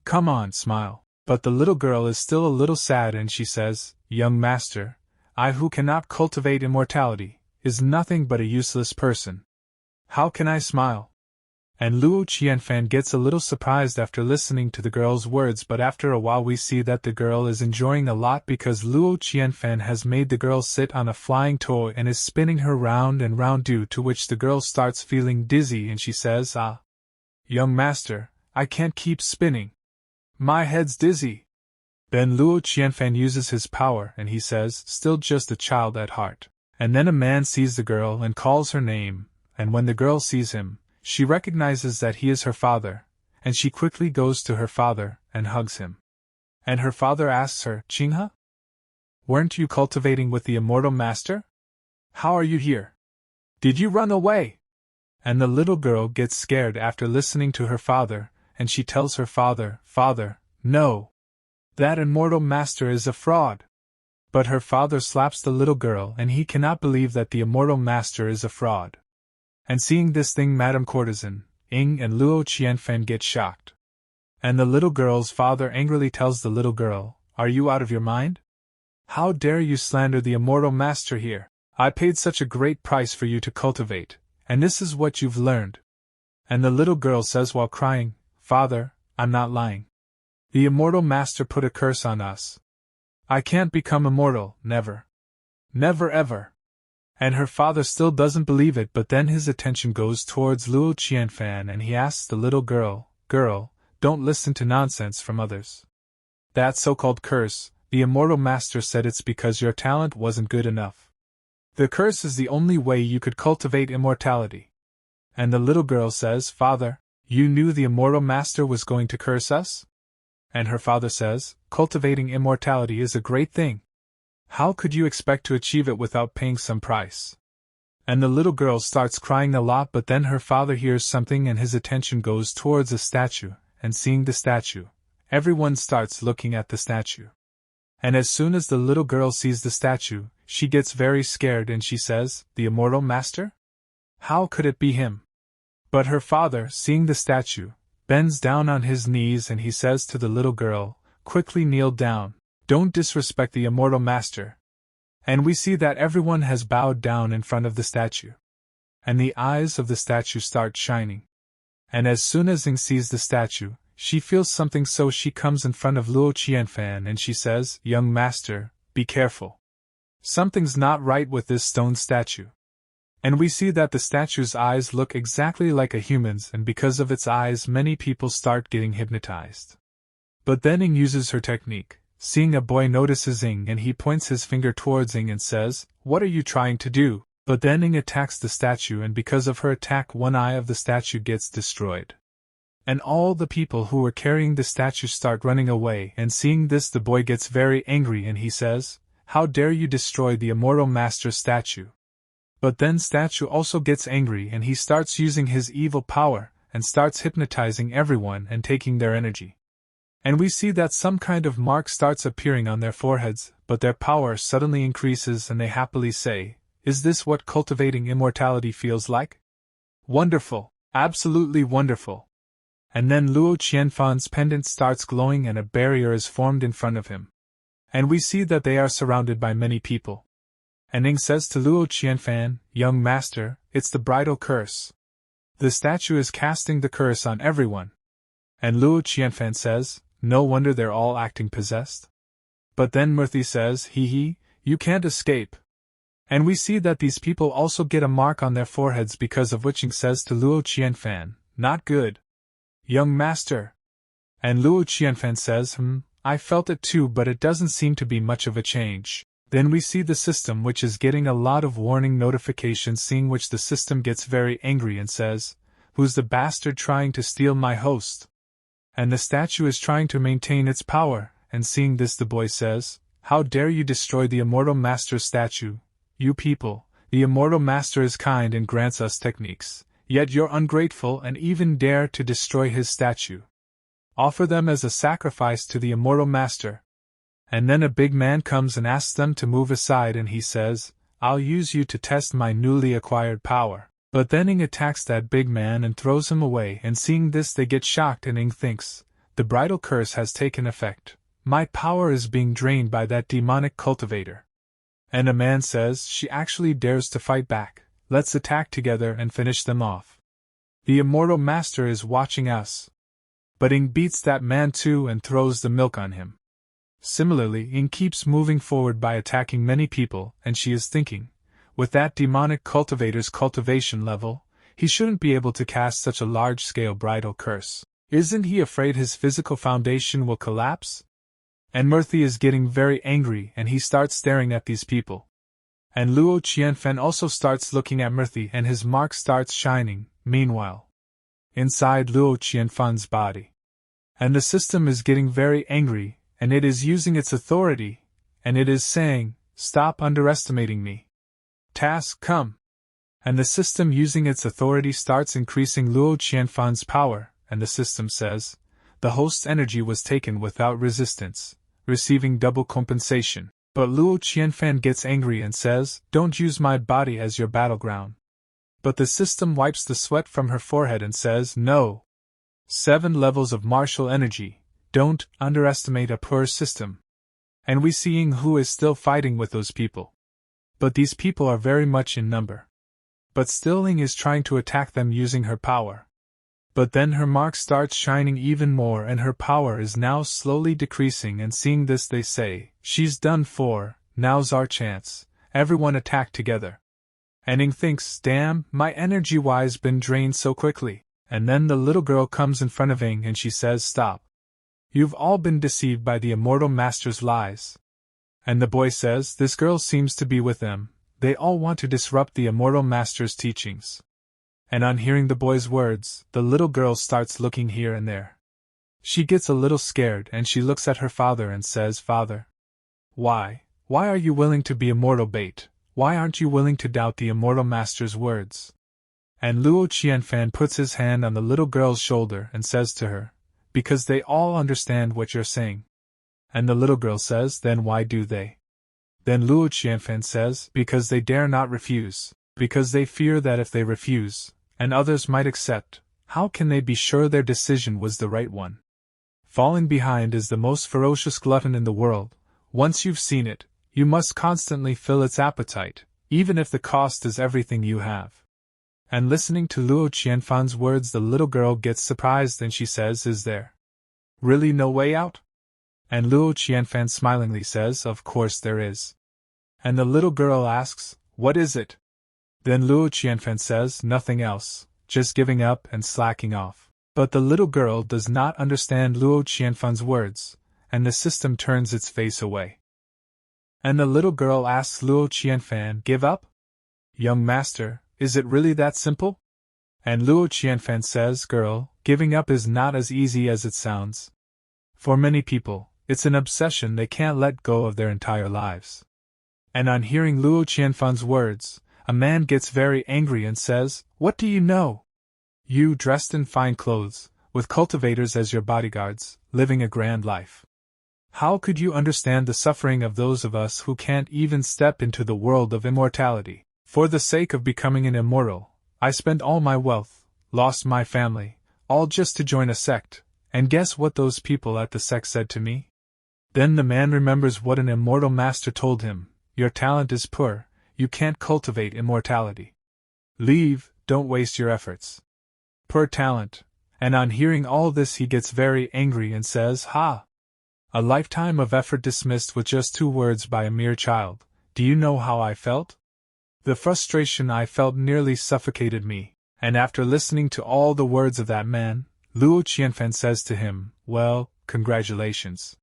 Come on, smile. But the little girl is still a little sad and she says, young master, I who cannot cultivate immortality, is nothing but a useless person. How can I smile? And Luo Qianfan gets a little surprised after listening to the girl's words, but after a while we see that the girl is enjoying a lot because Luo Qianfan has made the girl sit on a flying toy and is spinning her round and round, due to which the girl starts feeling dizzy and she says, young master, I can't keep spinning. My head's dizzy. Then Luo Qianfan uses his power and he says, still just a child at heart. And then a man sees the girl and calls her name, and when the girl sees him, she recognizes that he is her father, and she quickly goes to her father and hugs him. And her father asks her, Qinghe? Weren't you cultivating with the Immortal Master? How are you here? Did you run away? And the little girl gets scared after listening to her father, and she tells her father, Father, no. That Immortal Master is a fraud. But her father slaps the little girl and he cannot believe that the Immortal Master is a fraud. And seeing this thing, Madame Courtesan, Ying and Luo Qianfan get shocked. And the little girl's father angrily tells the little girl, are you out of your mind? How dare you slander the Immortal Master here? I paid such a great price for you to cultivate, and this is what you've learned. And the little girl says while crying, Father, I'm not lying. The Immortal Master put a curse on us. I can't become immortal, never. Never ever. And her father still doesn't believe it, but then his attention goes towards Luo Qianfan and he asks the little girl, Girl, don't listen to nonsense from others. That so-called curse, the Immortal Master said it's because your talent wasn't good enough. The curse is the only way you could cultivate immortality. And the little girl says, Father, you knew the Immortal Master was going to curse us? And her father says, cultivating immortality is a great thing. How could you expect to achieve it without paying some price? And the little girl starts crying a lot, but then her father hears something and his attention goes towards a statue, and seeing the statue, everyone starts looking at the statue. And as soon as the little girl sees the statue, she gets very scared and she says, the Immortal Master? How could it be him? But her father, seeing the statue, bends down on his knees and he says to the little girl, quickly kneel down, don't disrespect the Immortal Master. And we see that everyone has bowed down in front of the statue. And the eyes of the statue start shining. And as soon as Ying sees the statue, she feels something, so she comes in front of Luo Qianfan and she says, Young master, be careful. Something's not right with this stone statue. And we see that the statue's eyes look exactly like a human's, and because of its eyes many people start getting hypnotized. But then Ying uses her technique. Seeing a boy notices Ying and he points his finger towards Ying and says, What are you trying to do? But then Ying attacks the statue, and because of her attack one eye of the statue gets destroyed. And all the people who were carrying the statue start running away, and seeing this the boy gets very angry and he says, How dare you destroy the Immortal Master's statue? But then statue also gets angry and he starts using his evil power and starts hypnotizing everyone and taking their energy. And we see that some kind of mark starts appearing on their foreheads, but their power suddenly increases and they happily say, "Is this what cultivating immortality feels like? Wonderful, absolutely wonderful." And then Luo Qianfan's pendant starts glowing and a barrier is formed in front of him. And we see that they are surrounded by many people. And Ning says to Luo Qianfan, "Young master, it's the bridal curse. The statue is casting the curse on everyone." And Luo Qianfan says, "No wonder they're all acting possessed." But then Murthy says, "Hee, you can't escape." And we see that these people also get a mark on their foreheads, because of which Ning says to Luo Qianfan, "Not good, young master." And Luo Qianfan says, "I felt it too, but it doesn't seem to be much of a change." Then we see the system, which is getting a lot of warning notifications, seeing which the system gets very angry and says, "Who's the bastard trying to steal my host?" And the statue is trying to maintain its power, and seeing this the boy says, "How dare you destroy the Immortal Master's statue? You people, the Immortal Master is kind and grants us techniques, yet you're ungrateful and even dare to destroy his statue. Offer them as a sacrifice to the Immortal Master." And then a big man comes and asks them to move aside, and he says, "I'll use you to test my newly acquired power." But then Ing attacks that big man and throws him away, and seeing this they get shocked, and Ing thinks, "The bridal curse has taken effect. My power is being drained by that demonic cultivator." And a man says, "She actually dares to fight back. Let's attack together and finish them off. The Immortal Master is watching us." But Ing beats that man too and throws the milk on him. Similarly, Ing keeps moving forward by attacking many people, and she is thinking, with that demonic cultivator's cultivation level, he shouldn't be able to cast such a large-scale bridal curse. Isn't he afraid his physical foundation will collapse? And Murthy is getting very angry and he starts staring at these people. And Luo Qianfan also starts looking at Murthy and his mark starts shining, meanwhile, inside Luo Qianfan's body. And the system is getting very angry, and it is using its authority, and it is saying, "Stop underestimating me. Task, come." And the system using its authority starts increasing Luo Qianfan's power, and the system says, "The host's energy was taken without resistance, receiving double compensation." But Luo Qianfan gets angry and says, "Don't use my body as your battleground." But the system wipes the sweat from her forehead and says, "No. 7 levels of martial energy. Don't underestimate a poor system." And we see Ing, who is still fighting with those people. But these people are very much in number. But still Ing is trying to attack them using her power. But then her mark starts shining even more and her power is now slowly decreasing, and seeing this they say, "She's done for, now's our chance, everyone attack together." And Ing thinks, "Damn, my energy-wise been drained so quickly." And then the little girl comes in front of Ing and she says, "Stop. You've all been deceived by the Immortal Master's lies." And the boy says, "This girl seems to be with them, they all want to disrupt the Immortal Master's teachings." And on hearing the boy's words, the little girl starts looking here and there. She gets a little scared and she looks at her father and says, "Father, why are you willing to be immortal bait? Why aren't you willing to doubt the Immortal Master's words?" And Luo Qianfan puts his hand on the little girl's shoulder and says to her, "Because they all understand what you're saying." And the little girl says, "Then why do they?" Then Luo Qianfan says, "Because they dare not refuse, because they fear that if they refuse, and others might accept, how can they be sure their decision was the right one? Falling behind is the most ferocious glutton in the world. Once you've seen it, you must constantly fill its appetite, even if the cost is everything you have." And listening to Luo Qianfan's words, the little girl gets surprised and she says, "Is there really no way out?" And Luo Qianfan smilingly says, "Of course there is." And the little girl asks, "What is it?" Then Luo Qianfan says, "Nothing else, just giving up and slacking off." But the little girl does not understand Luo Qianfan's words, and the system turns its face away. And the little girl asks Luo Qianfan, "Give up? Young master, is it really that simple?" And Luo Qianfan says, "Girl, giving up is not as easy as it sounds. For many people, it's an obsession they can't let go of their entire lives." And on hearing Luo Qianfan's words, a man gets very angry and says, "What do you know? You, dressed in fine clothes, with cultivators as your bodyguards, living a grand life. How could you understand the suffering of those of us who can't even step into the world of immortality? For the sake of becoming an immortal, I spent all my wealth, lost my family, all just to join a sect, and guess what those people at the sect said to me?" Then the man remembers what an immortal master told him: "Your talent is poor, you can't cultivate immortality. Leave, don't waste your efforts." Poor talent. And on hearing all this he gets very angry and says, "Ha! A lifetime of effort dismissed with just 2 words by a mere child. Do you know how I felt? The frustration I felt nearly suffocated me." And after listening to all the words of that man, Luo Qianfan says to him, "Well, congratulations."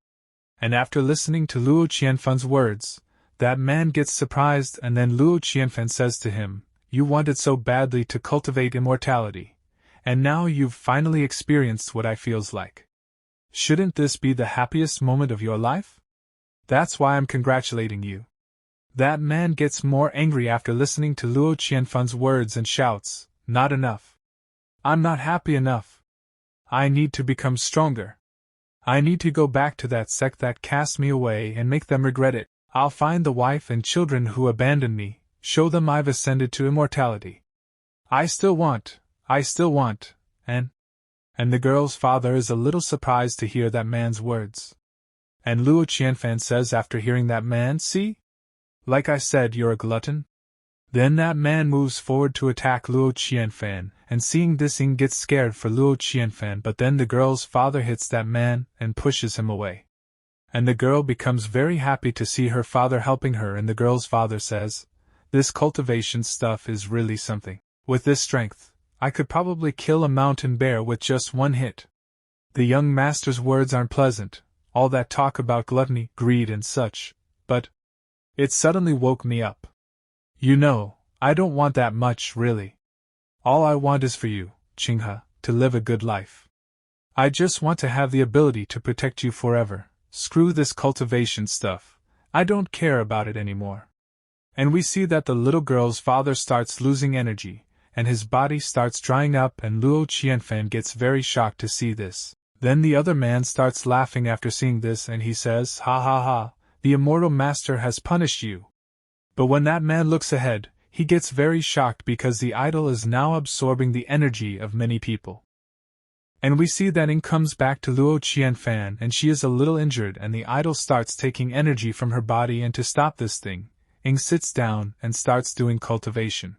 And after listening to Luo Qianfan's words, that man gets surprised, and then Luo Qianfan says to him, "You wanted so badly to cultivate immortality, and now you've finally experienced what I feels like. Shouldn't this be the happiest moment of your life? That's why I'm congratulating you." That man gets more angry after listening to Luo Qianfan's words and shouts, "Not enough. I'm not happy enough. I need to become stronger. I need to go back to that sect that cast me away and make them regret it. I'll find the wife and children who abandoned me, show them I've ascended to immortality. I still want, and the girl's father is a little surprised to hear that man's words. And Luo Qianfan says after hearing that man, "See? Like I said, you're a glutton." Then that man moves forward to attack Luo Qianfan, and seeing this he gets scared for Luo Qianfan, but then the girl's father hits that man and pushes him away. And the girl becomes very happy to see her father helping her, and the girl's father says, "This cultivation stuff is really something. With this strength, I could probably kill a mountain bear with just 1 hit." The young master's words aren't pleasant, all that talk about gluttony, greed and such, but it suddenly woke me up. You know, I don't want that much, really. All I want is for you, Qinghe, to live a good life. I just want to have the ability to protect you forever. Screw this cultivation stuff, I don't care about it anymore. And we see that the little girl's father starts losing energy, and his body starts drying up, and Luo Qianfan gets very shocked to see this. Then the other man starts laughing after seeing this, and he says, "Ha ha ha, the immortal master has punished you." But when that man looks ahead, he gets very shocked because the idol is now absorbing the energy of many people. And we see that Ing comes back to Luo Qianfan, and she is a little injured, and the idol starts taking energy from her body, and to stop this thing, Ing sits down and starts doing cultivation.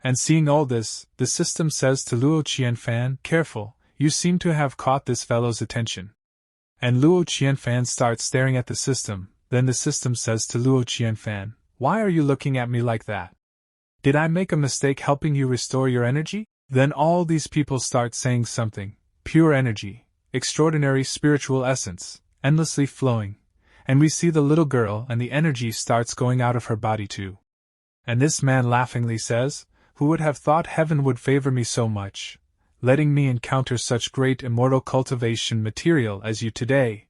And seeing all this, the system says to Luo Qianfan, "Careful, you seem to have caught this fellow's attention." And Luo Qianfan starts staring at the system. Then the system says to Luo Qianfan, "Why are you looking at me like that? Did I make a mistake helping you restore your energy?" Then all these people start saying something. Pure energy, extraordinary spiritual essence, endlessly flowing, and we see the little girl, and the energy starts going out of her body too. And this man laughingly says, "Who would have thought heaven would favor me so much, letting me encounter such great immortal cultivation material as you today?"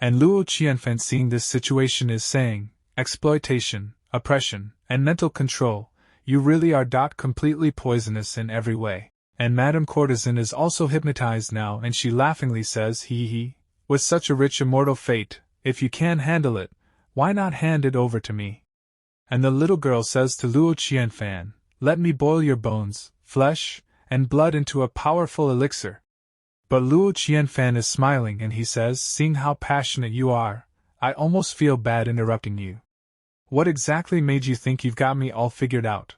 And Luo Qianfan, seeing this situation, is saying, "Exploitation, oppression, and mental control, you really are completely poisonous in every way." And Madame Courtesan is also hypnotized now, and she laughingly says, "He, with such a rich immortal fate, if you can handle it, why not hand it over to me?" And the little girl says to Luo Qianfan, "Let me boil your bones, flesh, and blood into a powerful elixir." But Luo Qianfan is smiling, and he says, "Seeing how passionate you are, I almost feel bad interrupting you. What exactly made you think you've got me all figured out?"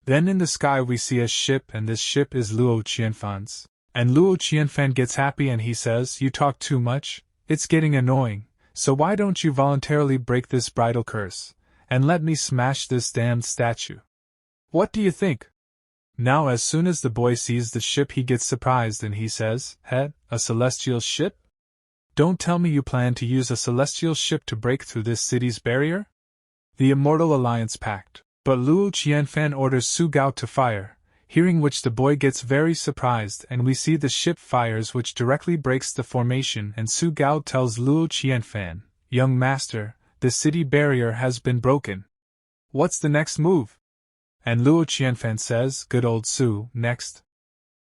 Then in the sky we see a ship, and this ship is Luo Qianfan's. And Luo Qianfan gets happy, and he says, "You talk too much, it's getting annoying, so why don't you voluntarily break this bridal curse, and let me smash this damned statue? What do you think?" Now as soon as the boy sees the ship he gets surprised, and he says, "A celestial ship? Don't tell me you plan to use a celestial ship to break through this city's barrier?" The Immortal Alliance Pact. But Luo Qianfan orders Su Gao to fire, hearing which the boy gets very surprised, and we see the ship fires, which directly breaks the formation, and Su Gao tells Luo Qianfan, "Young master, the city barrier has been broken. What's the next move?" And Luo Qianfan says, good old Su, next.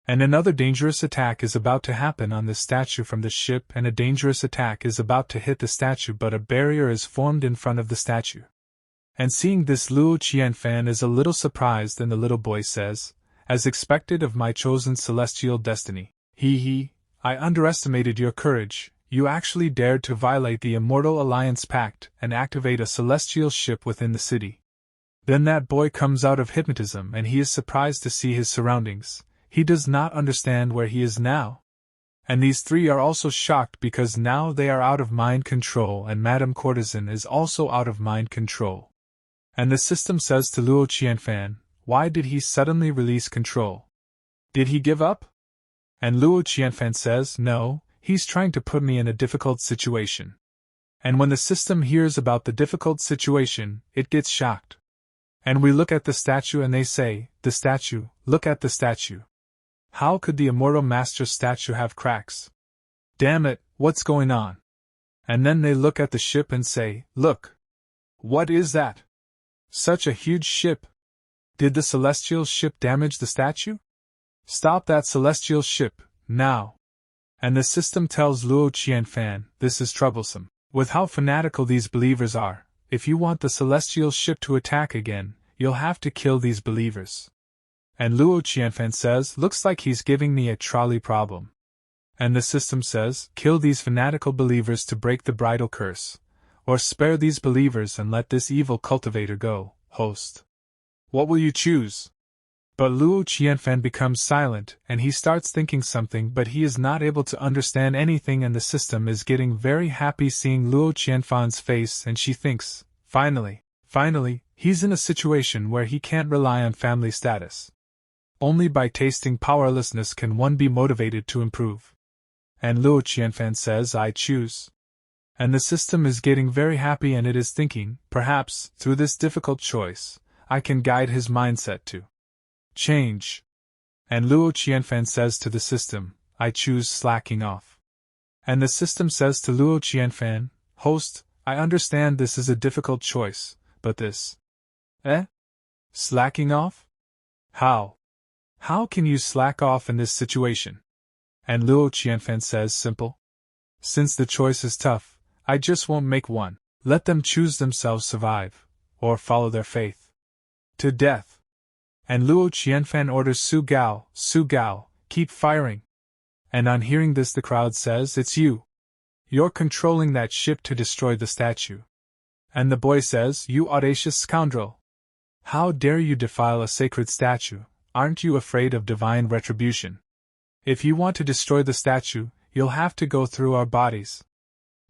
And another dangerous attack is about to happen on the statue from the ship, and a dangerous attack is about to hit the statue, but a barrier is formed in front of the statue. And seeing this, Luo Qianfan is a little surprised, and the little boy says, as expected of my chosen celestial destiny, I underestimated your courage. You actually dared to violate the Immortal Alliance Pact and activate a celestial ship within the city. Then that boy comes out of hypnotism and he is surprised to see his surroundings. He does not understand where he is now. And these three are also shocked because now they are out of mind control, and Madame Courtesan is also out of mind control. And the system says to Luo Qianfan, why did he suddenly release control? Did he give up? And Luo Qianfan says, no, he's trying to put me in a difficult situation. And when the system hears about the difficult situation, it gets shocked. And we look at the statue and they say, the statue, look at the statue. How could the Immortal Master's statue have cracks? Damn it, what's going on? And then they look at the ship and say, look. What is that? Such a huge ship. Did the celestial ship damage the statue? Stop that celestial ship, now. And the system tells Luo Qianfan, this is troublesome. With how fanatical these believers are, if you want the celestial ship to attack again, you'll have to kill these believers. And Luo Qianfan says, looks like he's giving me a trolley problem. And the system says, kill these fanatical believers to break the bridal curse, or spare these believers and let this evil cultivator go, host. What will you choose? But Luo Qianfan becomes silent, and he starts thinking something, but he is not able to understand anything, and the system is getting very happy seeing Luo Qianfan's face, and she thinks, finally, he's in a situation where he can't rely on family status. Only by tasting powerlessness can one be motivated to improve. And Luo Qianfan says, I choose. And the system is getting very happy, and it is thinking, perhaps, through this difficult choice, I can guide his mindset to change. And Luo Qianfan says to the system, I choose slacking off. And the system says to Luo Qianfan, host, I understand this is a difficult choice, but this… Slacking off? How? How can you slack off in this situation? And Luo Qianfan says, simple. Since the choice is tough, I just won't make one. Let them choose themselves, survive, or follow their faith to death. And Luo Qianfan orders Su Gao, keep firing. And on hearing this, the crowd says, it's you. You're controlling that ship to destroy the statue. And the boy says, you audacious scoundrel. How dare you defile a sacred statue? Aren't you afraid of divine retribution? If you want to destroy the statue, you'll have to go through our bodies.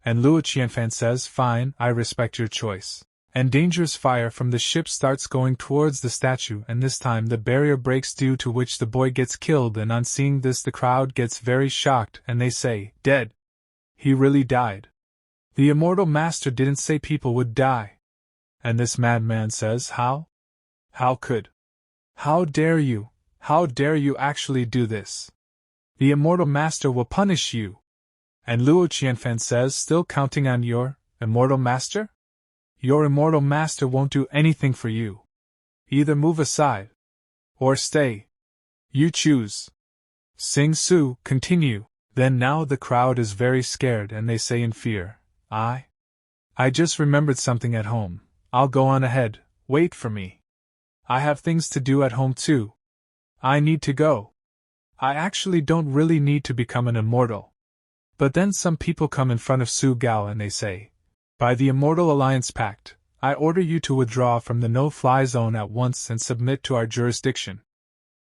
And Luo Qianfan says, fine, I respect your choice. And dangerous fire from the ship starts going towards the statue, and this time the barrier breaks, due to which the boy gets killed, and on seeing this the crowd gets very shocked, and they say, dead. He really died. The Immortal Master didn't say people would die. And this madman says, how? How could? How dare you? How dare you actually do this? The Immortal Master will punish you. And Luo Qianfan says, still counting on your Immortal Master? Your Immortal Master won't do anything for you. Either move aside, or stay. You choose. Sing Su, continue. Then now the crowd is very scared, and they say in fear, I just remembered something at home. I'll go on ahead, wait for me. I have things to do at home too. I need to go. I actually don't really need to become an immortal. But then some people come in front of Su Gao and they say, by the Immortal Alliance Pact, I order you to withdraw from the no-fly zone at once and submit to our jurisdiction.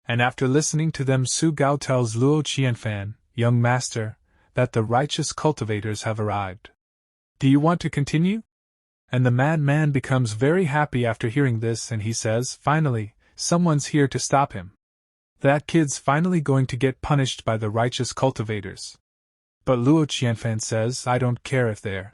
And after listening to them, Su Gao tells Luo Qianfan, young master, that the righteous cultivators have arrived. Do you want to continue? And the madman becomes very happy after hearing this, and he says, finally, someone's here to stop him. That kid's finally going to get punished by the righteous cultivators. But Luo Qianfan says, I don't care if they're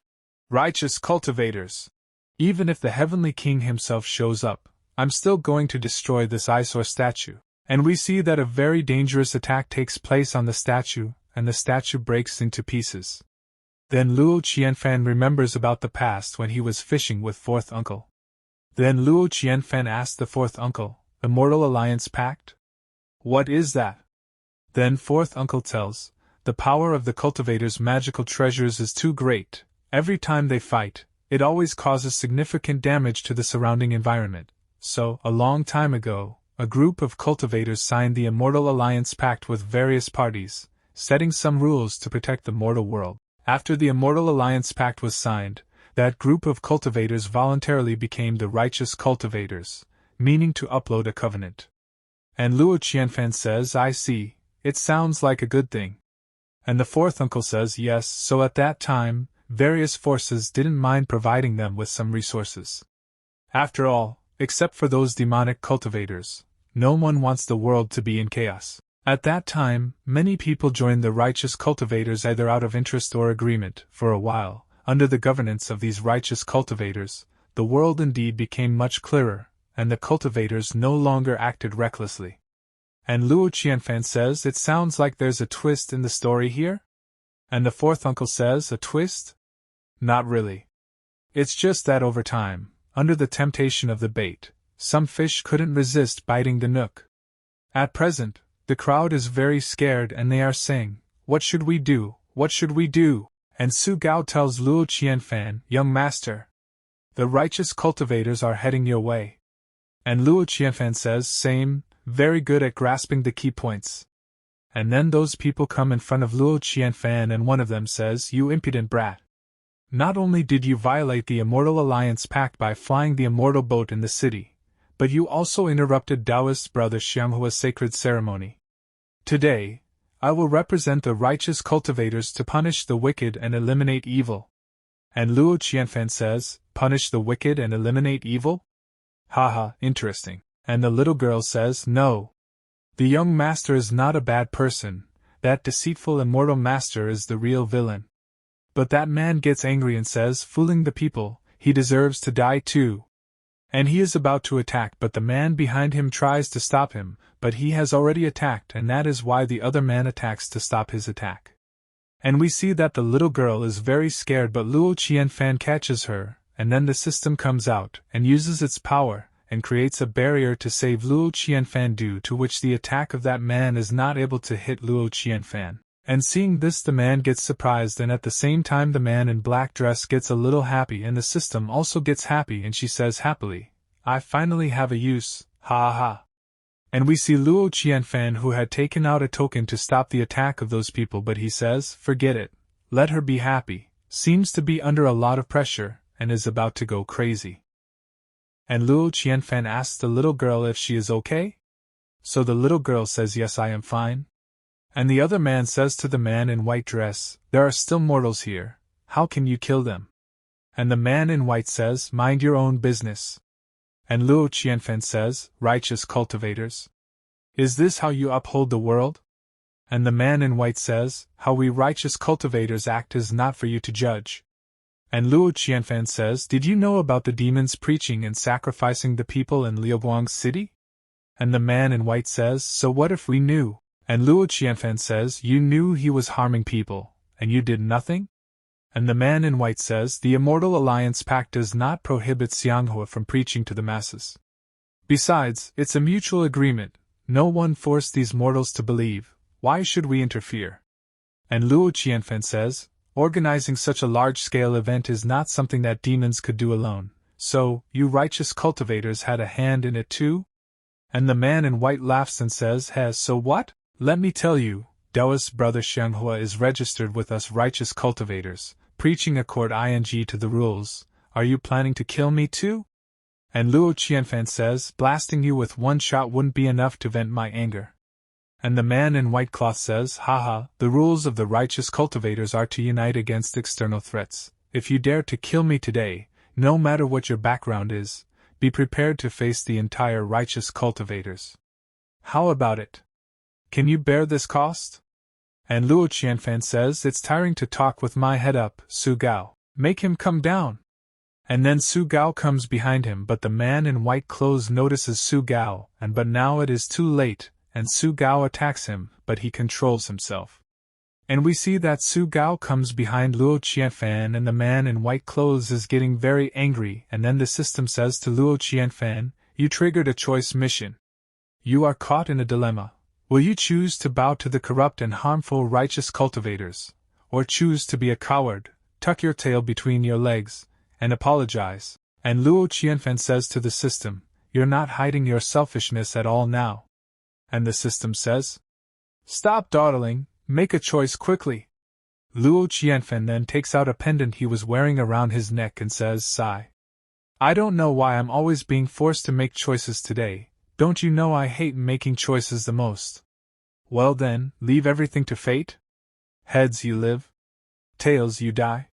righteous cultivators. Even if the Heavenly King himself shows up, I'm still going to destroy this eyesore statue. And we see that a very dangerous attack takes place on the statue, and the statue breaks into pieces. Then Luo Qianfan remembers about the past when he was fishing with fourth uncle. Then Luo Qianfan asked the fourth uncle, Immortal Alliance Pact? What is that? Then fourth uncle tells, the power of the cultivator's magical treasures is too great. Every time they fight, it always causes significant damage to the surrounding environment. So, a long time ago, a group of cultivators signed the Immortal Alliance Pact with various parties, setting some rules to protect the mortal world. After the Immortal Alliance Pact was signed, that group of cultivators voluntarily became the Righteous Cultivators, meaning to upload a covenant. And Luo Qianfan says, I see, it sounds like a good thing. And the fourth uncle says yes, so at that time, various forces didn't mind providing them with some resources. After all, except for those demonic cultivators, no one wants the world to be in chaos. At that time, many people joined the Righteous Cultivators either out of interest or agreement. For a while, under the governance of these Righteous Cultivators, the world indeed became much clearer, and the cultivators no longer acted recklessly. And Luo Qianfan says it sounds like there's a twist in the story here? And the fourth uncle says, a twist? Not really. It's just that over time, under the temptation of the bait, some fish couldn't resist biting the nook. At present, the crowd is very scared and they are saying, what should we do, what should we do? And Su Gao tells Luo Qianfan, young master, the Righteous Cultivators are heading your way. And Luo Qianfan says, same, very good at grasping the key points. And then those people come in front of Luo Qianfan and one of them says, you impudent brat. Not only did you violate the Immortal Alliance Pact by flying the immortal boat in the city, but you also interrupted Taoist brother Xianghua's sacred ceremony. Today, I will represent the Righteous Cultivators to punish the wicked and eliminate evil. And Luo Qianfan says, punish the wicked and eliminate evil? Haha, interesting. And the little girl says, no. The young master is not a bad person, that deceitful immortal master is the real villain. But that man gets angry and says, fooling the people, he deserves to die too. And he is about to attack, but the man behind him tries to stop him, but he has already attacked, and that is why the other man attacks to stop his attack. And we see that the little girl is very scared, but Luo Qianfan catches her, and then the system comes out and uses its power and creates a barrier to save Luo Qianfan, due to which the attack of that man is not able to hit Luo Qianfan. And seeing this, the man gets surprised, and at the same time the man in black dress gets a little happy, and the system also gets happy, and she says happily, I finally have a use, ha ha. And we see Luo Qianfan, who had taken out a token to stop the attack of those people, but he says, forget it, let her be happy, seems to be under a lot of pressure, and is about to go crazy. And Luo Qianfan asks the little girl if she is okay? So the little girl says, yes, I am fine. And the other man says to the man in white dress, there are still mortals here, how can you kill them? And the man in white says, mind your own business. And Luo Qianfan says, Righteous Cultivators? Is this how you uphold the world? And the man in white says, how we Righteous Cultivators act is not for you to judge. And Luo Qianfan says, did you know about the demons preaching and sacrificing the people in Liaoguang's city? And the man in white says, so what if we knew? And Luo Qianfan says, you knew he was harming people, and you did nothing? And the man in white says, the Immortal Alliance Pact does not prohibit Xianghua from preaching to the masses. Besides, it's a mutual agreement, no one forced these mortals to believe, why should we interfere? And Luo Qianfan says, organizing such a large-scale event is not something that demons could do alone, so, you Righteous Cultivators had a hand in it too? And the man in white laughs and says, so what? Let me tell you, Taoist brother Xianghua is registered with us Righteous Cultivators, preaching accord to the rules. Are you planning to kill me too? And Luo Qianfan says, blasting you with one shot wouldn't be enough to vent my anger. And the man in white cloth says, haha, the rules of the Righteous Cultivators are to unite against external threats. If you dare to kill me today, no matter what your background is, be prepared to face the entire Righteous Cultivators. How about it? Can you bear this cost? And Luo Qianfan says, it's tiring to talk with my head up, Su Gao. Make him come down. And then Su Gao comes behind him, but the man in white clothes notices Su Gao, but now it is too late, and Su Gao attacks him, but he controls himself. And we see that Su Gao comes behind Luo Qianfan, and the man in white clothes is getting very angry, and then the system says to Luo Qianfan, you triggered a choice mission. You are caught in a dilemma. Will you choose to bow to the corrupt and harmful righteous cultivators, or choose to be a coward, tuck your tail between your legs, and apologize? And Luo Qianfan says to the system, you're not hiding your selfishness at all now. And the system says, stop dawdling, make a choice quickly. Luo Qianfan then takes out a pendant he was wearing around his neck and says, sigh. I don't know why I'm always being forced to make choices today. Don't you know I hate making choices the most? Well then, leave everything to fate? Heads you live, tails you die.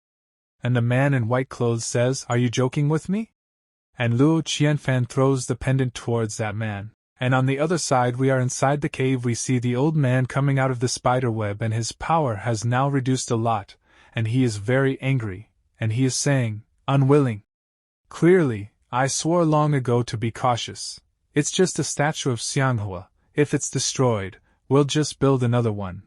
And the man in white clothes says, are you joking with me? And Luo Qianfan throws the pendant towards that man. And on the other side we are inside the cave. We see the old man coming out of the spider web, and his power has now reduced a lot, and he is very angry, and he is saying, unwilling. Clearly, I swore long ago to be cautious. It's just a statue of Xianghua. If it's destroyed, we'll just build another one.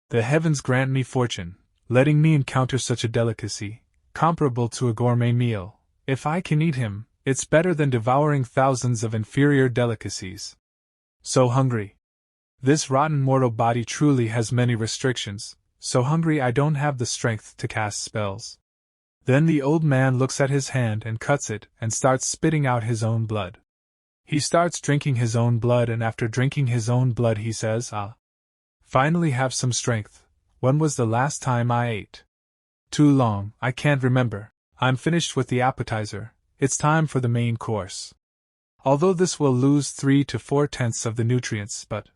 The heavens grant me fortune, letting me encounter such a delicacy, comparable to a gourmet meal. If I can eat him, it's better than devouring thousands of inferior delicacies. So hungry. This rotten mortal body truly has many restrictions, so hungry I don't have the strength to cast spells. Then the old man looks at his hand and cuts it and starts spitting out his own blood. He starts drinking his own blood, and after drinking his own blood he says, finally have some strength. When was the last time I ate? Too long, I can't remember. I'm finished with the appetizer. It's time for the main course. Although this will lose 3 to 4/10 of the nutrients, but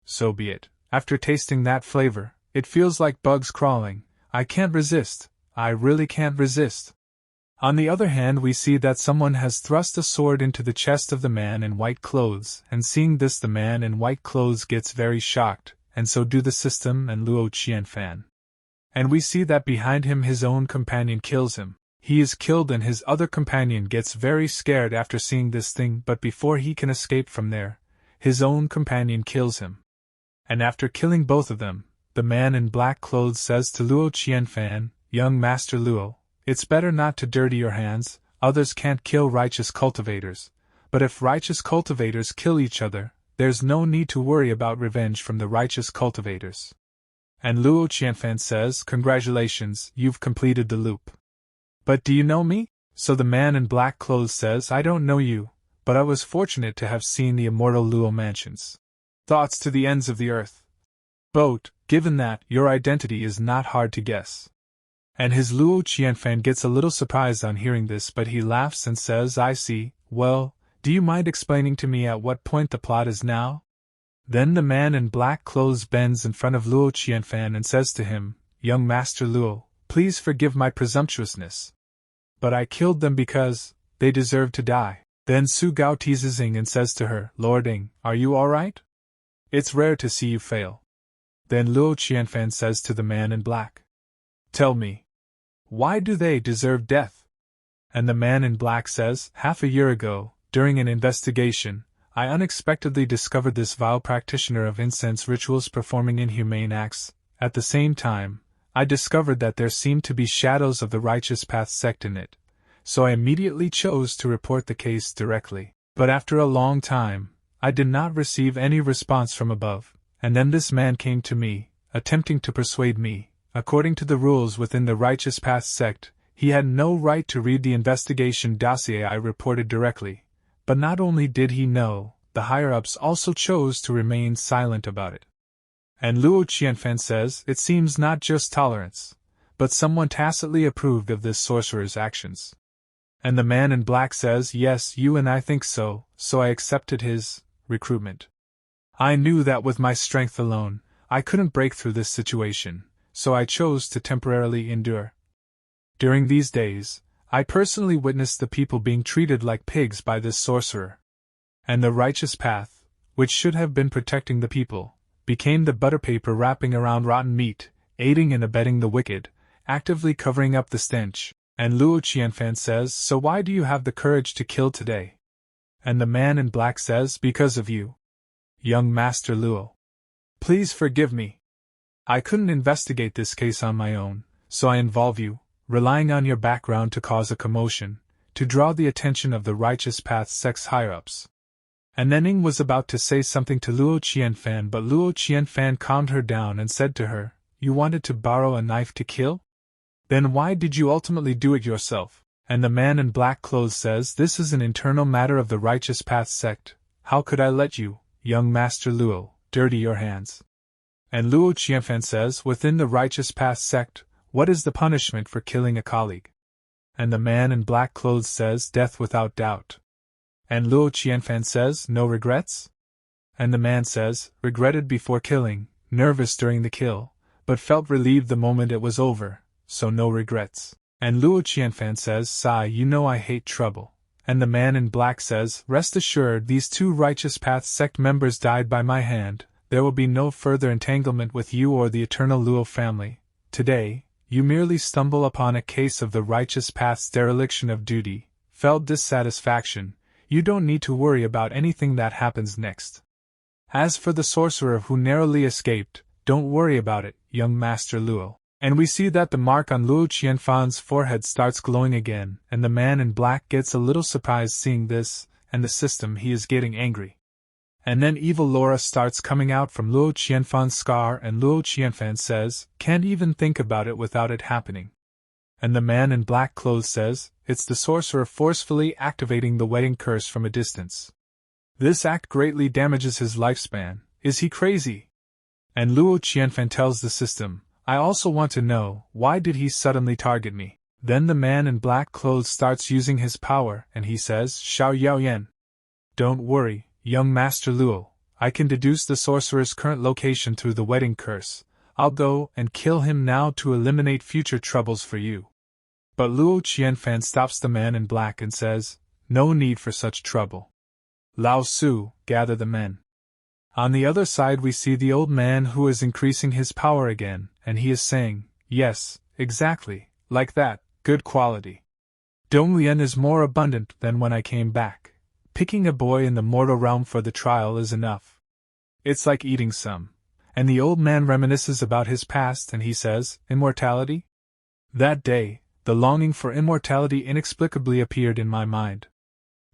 so be it. After tasting that flavor, it feels like bugs crawling. I can't resist. I really can't resist. On the other hand, we see that someone has thrust a sword into the chest of the man in white clothes, and seeing this the man in white clothes gets very shocked, and so do the system and Luo Qianfan. And we see that behind him his own companion kills him. He is killed and his other companion gets very scared after seeing this thing, but before he can escape from there, his own companion kills him. And after killing both of them, the man in black clothes says to Luo Qianfan, young Master Luo, it's better not to dirty your hands. Others can't kill righteous cultivators, but if righteous cultivators kill each other, there's no need to worry about revenge from the righteous cultivators. And Luo Qianfan says, congratulations, you've completed the loop. But do you know me? So the man in black clothes says, I don't know you, but I was fortunate to have seen the immortal Luo mansions. Thoughts to the ends of the earth. Boat, given that, your identity is not hard to guess. And his Luo Qianfan gets a little surprised on hearing this, but he laughs and says, I see. Well, do you mind explaining to me at what point the plot is now? Then the man in black clothes bends in front of Luo Qianfan and says to him, young Master Luo, please forgive my presumptuousness. But I killed them because they deserve to die. Then Su Gao teases Ing and says to her, Lord Ing, are you alright? It's rare to see you fail. Then Luo Qianfan says to the man in black, tell me, why do they deserve death? And the man in black says, half a year ago, during an investigation, I unexpectedly discovered this vile practitioner of incense rituals performing inhumane acts. At the same time, I discovered that there seemed to be shadows of the Righteous Path sect in it, so I immediately chose to report the case directly. But after a long time, I did not receive any response from above, and then this man came to me, attempting to persuade me. According to the rules within the Righteous Path sect, he had no right to read the investigation dossier I reported directly. But not only did he know, the higher-ups also chose to remain silent about it. And Luo Qianfan says, it seems not just tolerance, but someone tacitly approved of this sorcerer's actions. And the man in black says, yes, you and I think so, so I accepted his recruitment. I knew that with my strength alone, I couldn't break through this situation, so I chose to temporarily endure. During these days, I personally witnessed the people being treated like pigs by this sorcerer. And the Righteous Path, which should have been protecting the people, became the butterpaper wrapping around rotten meat, aiding and abetting the wicked, actively covering up the stench. And Luo Qianfan says, so why do you have the courage to kill today? And the man in black says, because of you, young Master Luo. Please forgive me. I couldn't investigate this case on my own, so I involve you, relying on your background to cause a commotion, to draw the attention of the Righteous Path sect's higher-ups. And Ning was about to say something to Luo Qianfan, but Luo Qianfan calmed her down and said to her, "You wanted to borrow a knife to kill? Then why did you ultimately do it yourself?" And the man in black clothes says, "This is an internal matter of the Righteous Path sect. How could I let you, young Master Luo, dirty your hands?" And Luo Qianfan says, "Within the Righteous Path sect, what is the punishment for killing a colleague?" And the man in black clothes says, "Death without doubt." And Luo Qianfan says, "No regrets?" And the man says, "Regretted before killing, nervous during the kill, but felt relieved the moment it was over, so no regrets." And Luo Qianfan says, "Sigh, you know I hate trouble." And the man in black says, "Rest assured, these 2 Righteous Path sect members died by my hand. There will be no further entanglement with you or the eternal Luo family. Today, you merely stumble upon a case of the Righteous Path's dereliction of duty, felt dissatisfaction. You don't need to worry about anything that happens next. As for the sorcerer who narrowly escaped, don't worry about it, young Master Luo." And we see that the mark on Luo Qianfan's forehead starts glowing again, and the man in black gets a little surprised seeing this, and the system he is getting angry. And then evil Laura starts coming out from Luo Qianfan's scar, and Luo Qianfan says, "Can't even think about it without it happening." And the man in black clothes says, "It's the sorcerer forcefully activating the wedding curse from a distance. This act greatly damages his lifespan. Is he crazy?" And Luo Qianfan tells the system, "I also want to know, why did he suddenly target me?" Then the man in black clothes starts using his power, and he says, "Xiao Yaoyan. Don't worry, young Master Luo, I can deduce the sorcerer's current location through the wedding curse. I'll go and kill him now to eliminate future troubles for you." But Luo Qianfan stops the man in black and says, "No need for such trouble. Lao Su, gather the men." On the other side we see the old man who is increasing his power again, and he is saying, "Yes, exactly, like that, good quality. Donglien is more abundant than when I came back. Picking a boy in the mortal realm for the trial is enough. It's like eating some." And the old man reminisces about his past and he says, "Immortality? That day, the longing for immortality inexplicably appeared in my mind.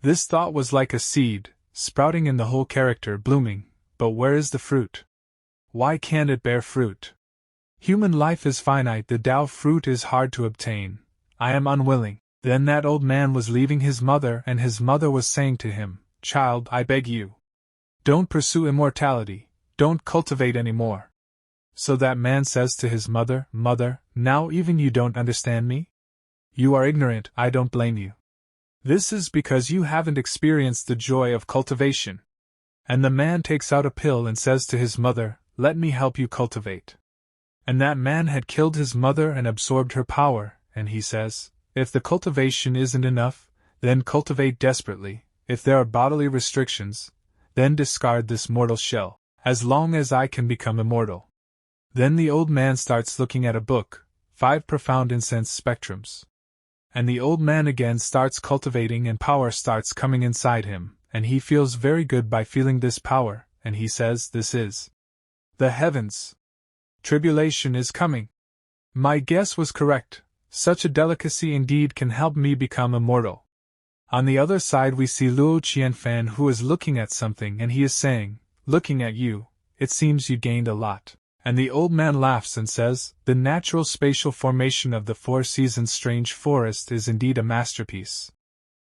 This thought was like a seed, sprouting in the whole character, blooming, but where is the fruit? Why can't it bear fruit? Human life is finite, the Tao fruit is hard to obtain. I am unwilling." Then that old man was leaving his mother, and his mother was saying to him, "Child, I beg you. Don't pursue immortality, don't cultivate any more." So that man says to his mother, "Mother, now even you don't understand me? You are ignorant, I don't blame you. This is because you haven't experienced the joy of cultivation." And the man takes out a pill and says to his mother, "Let me help you cultivate." And that man had killed his mother and absorbed her power, and he says, "If the cultivation isn't enough, then cultivate desperately. If there are bodily restrictions, then discard this mortal shell, as long as I can become immortal." Then the old man starts looking at a book, 5 Profound Incense Spectrums. And the old man again starts cultivating and power starts coming inside him, and he feels very good by feeling this power, and he says, "This is the heavens. Tribulation is coming. My guess was correct. Such a delicacy indeed can help me become immortal." On the other side we see Luo Qianfan who is looking at something and he is saying, "Looking at you, it seems you gained a lot." And the old man laughs and says, "The natural spatial formation of the 4 seasons strange forest is indeed a masterpiece.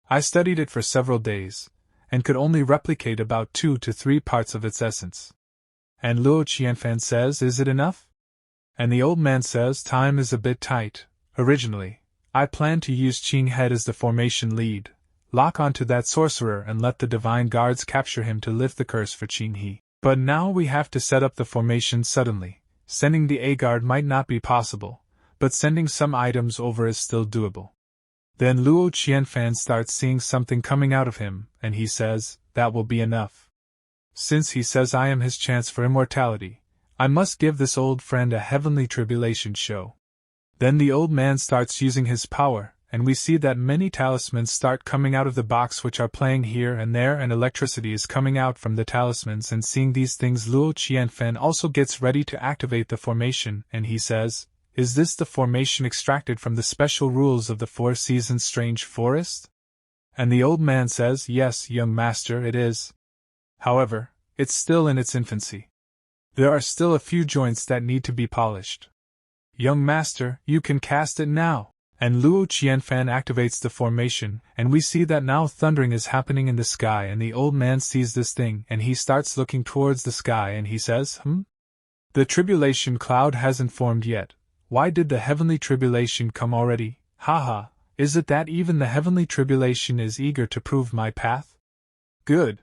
I studied it for several days, and could only replicate about 2 to 3 parts of its essence." And Luo Qianfan says, "Is it enough?" And the old man says, "Time is a bit tight. Originally, I planned to use Qing Head as the formation lead, lock onto that sorcerer and let the divine guards capture him to lift the curse for Qing He. But now we have to set up the formation suddenly. Sending the A-guard might not be possible, but sending some items over is still doable." Then Luo Qianfan starts seeing something coming out of him, and he says, "That will be enough. Since he says I am his chance for immortality, I must give this old friend a heavenly tribulation show." Then the old man starts using his power, and we see that many talismans start coming out of the box which are playing here and there, and electricity is coming out from the talismans, and seeing these things Luo Qianfan also gets ready to activate the formation, and he says, "Is this the formation extracted from the special rules of the 4 seasons strange forest?" And the old man says, "Yes, young master, it is." However, it's still in its infancy. There are still a few joints that need to be polished. Young master, you can cast it now. And Luo Qianfan activates the formation, and we see that now thundering is happening in the sky, and the old man sees this thing and he starts looking towards the sky and he says, The tribulation cloud hasn't formed yet. Why did the heavenly tribulation come already? Haha, is it that even the heavenly tribulation is eager to prove my path? Good.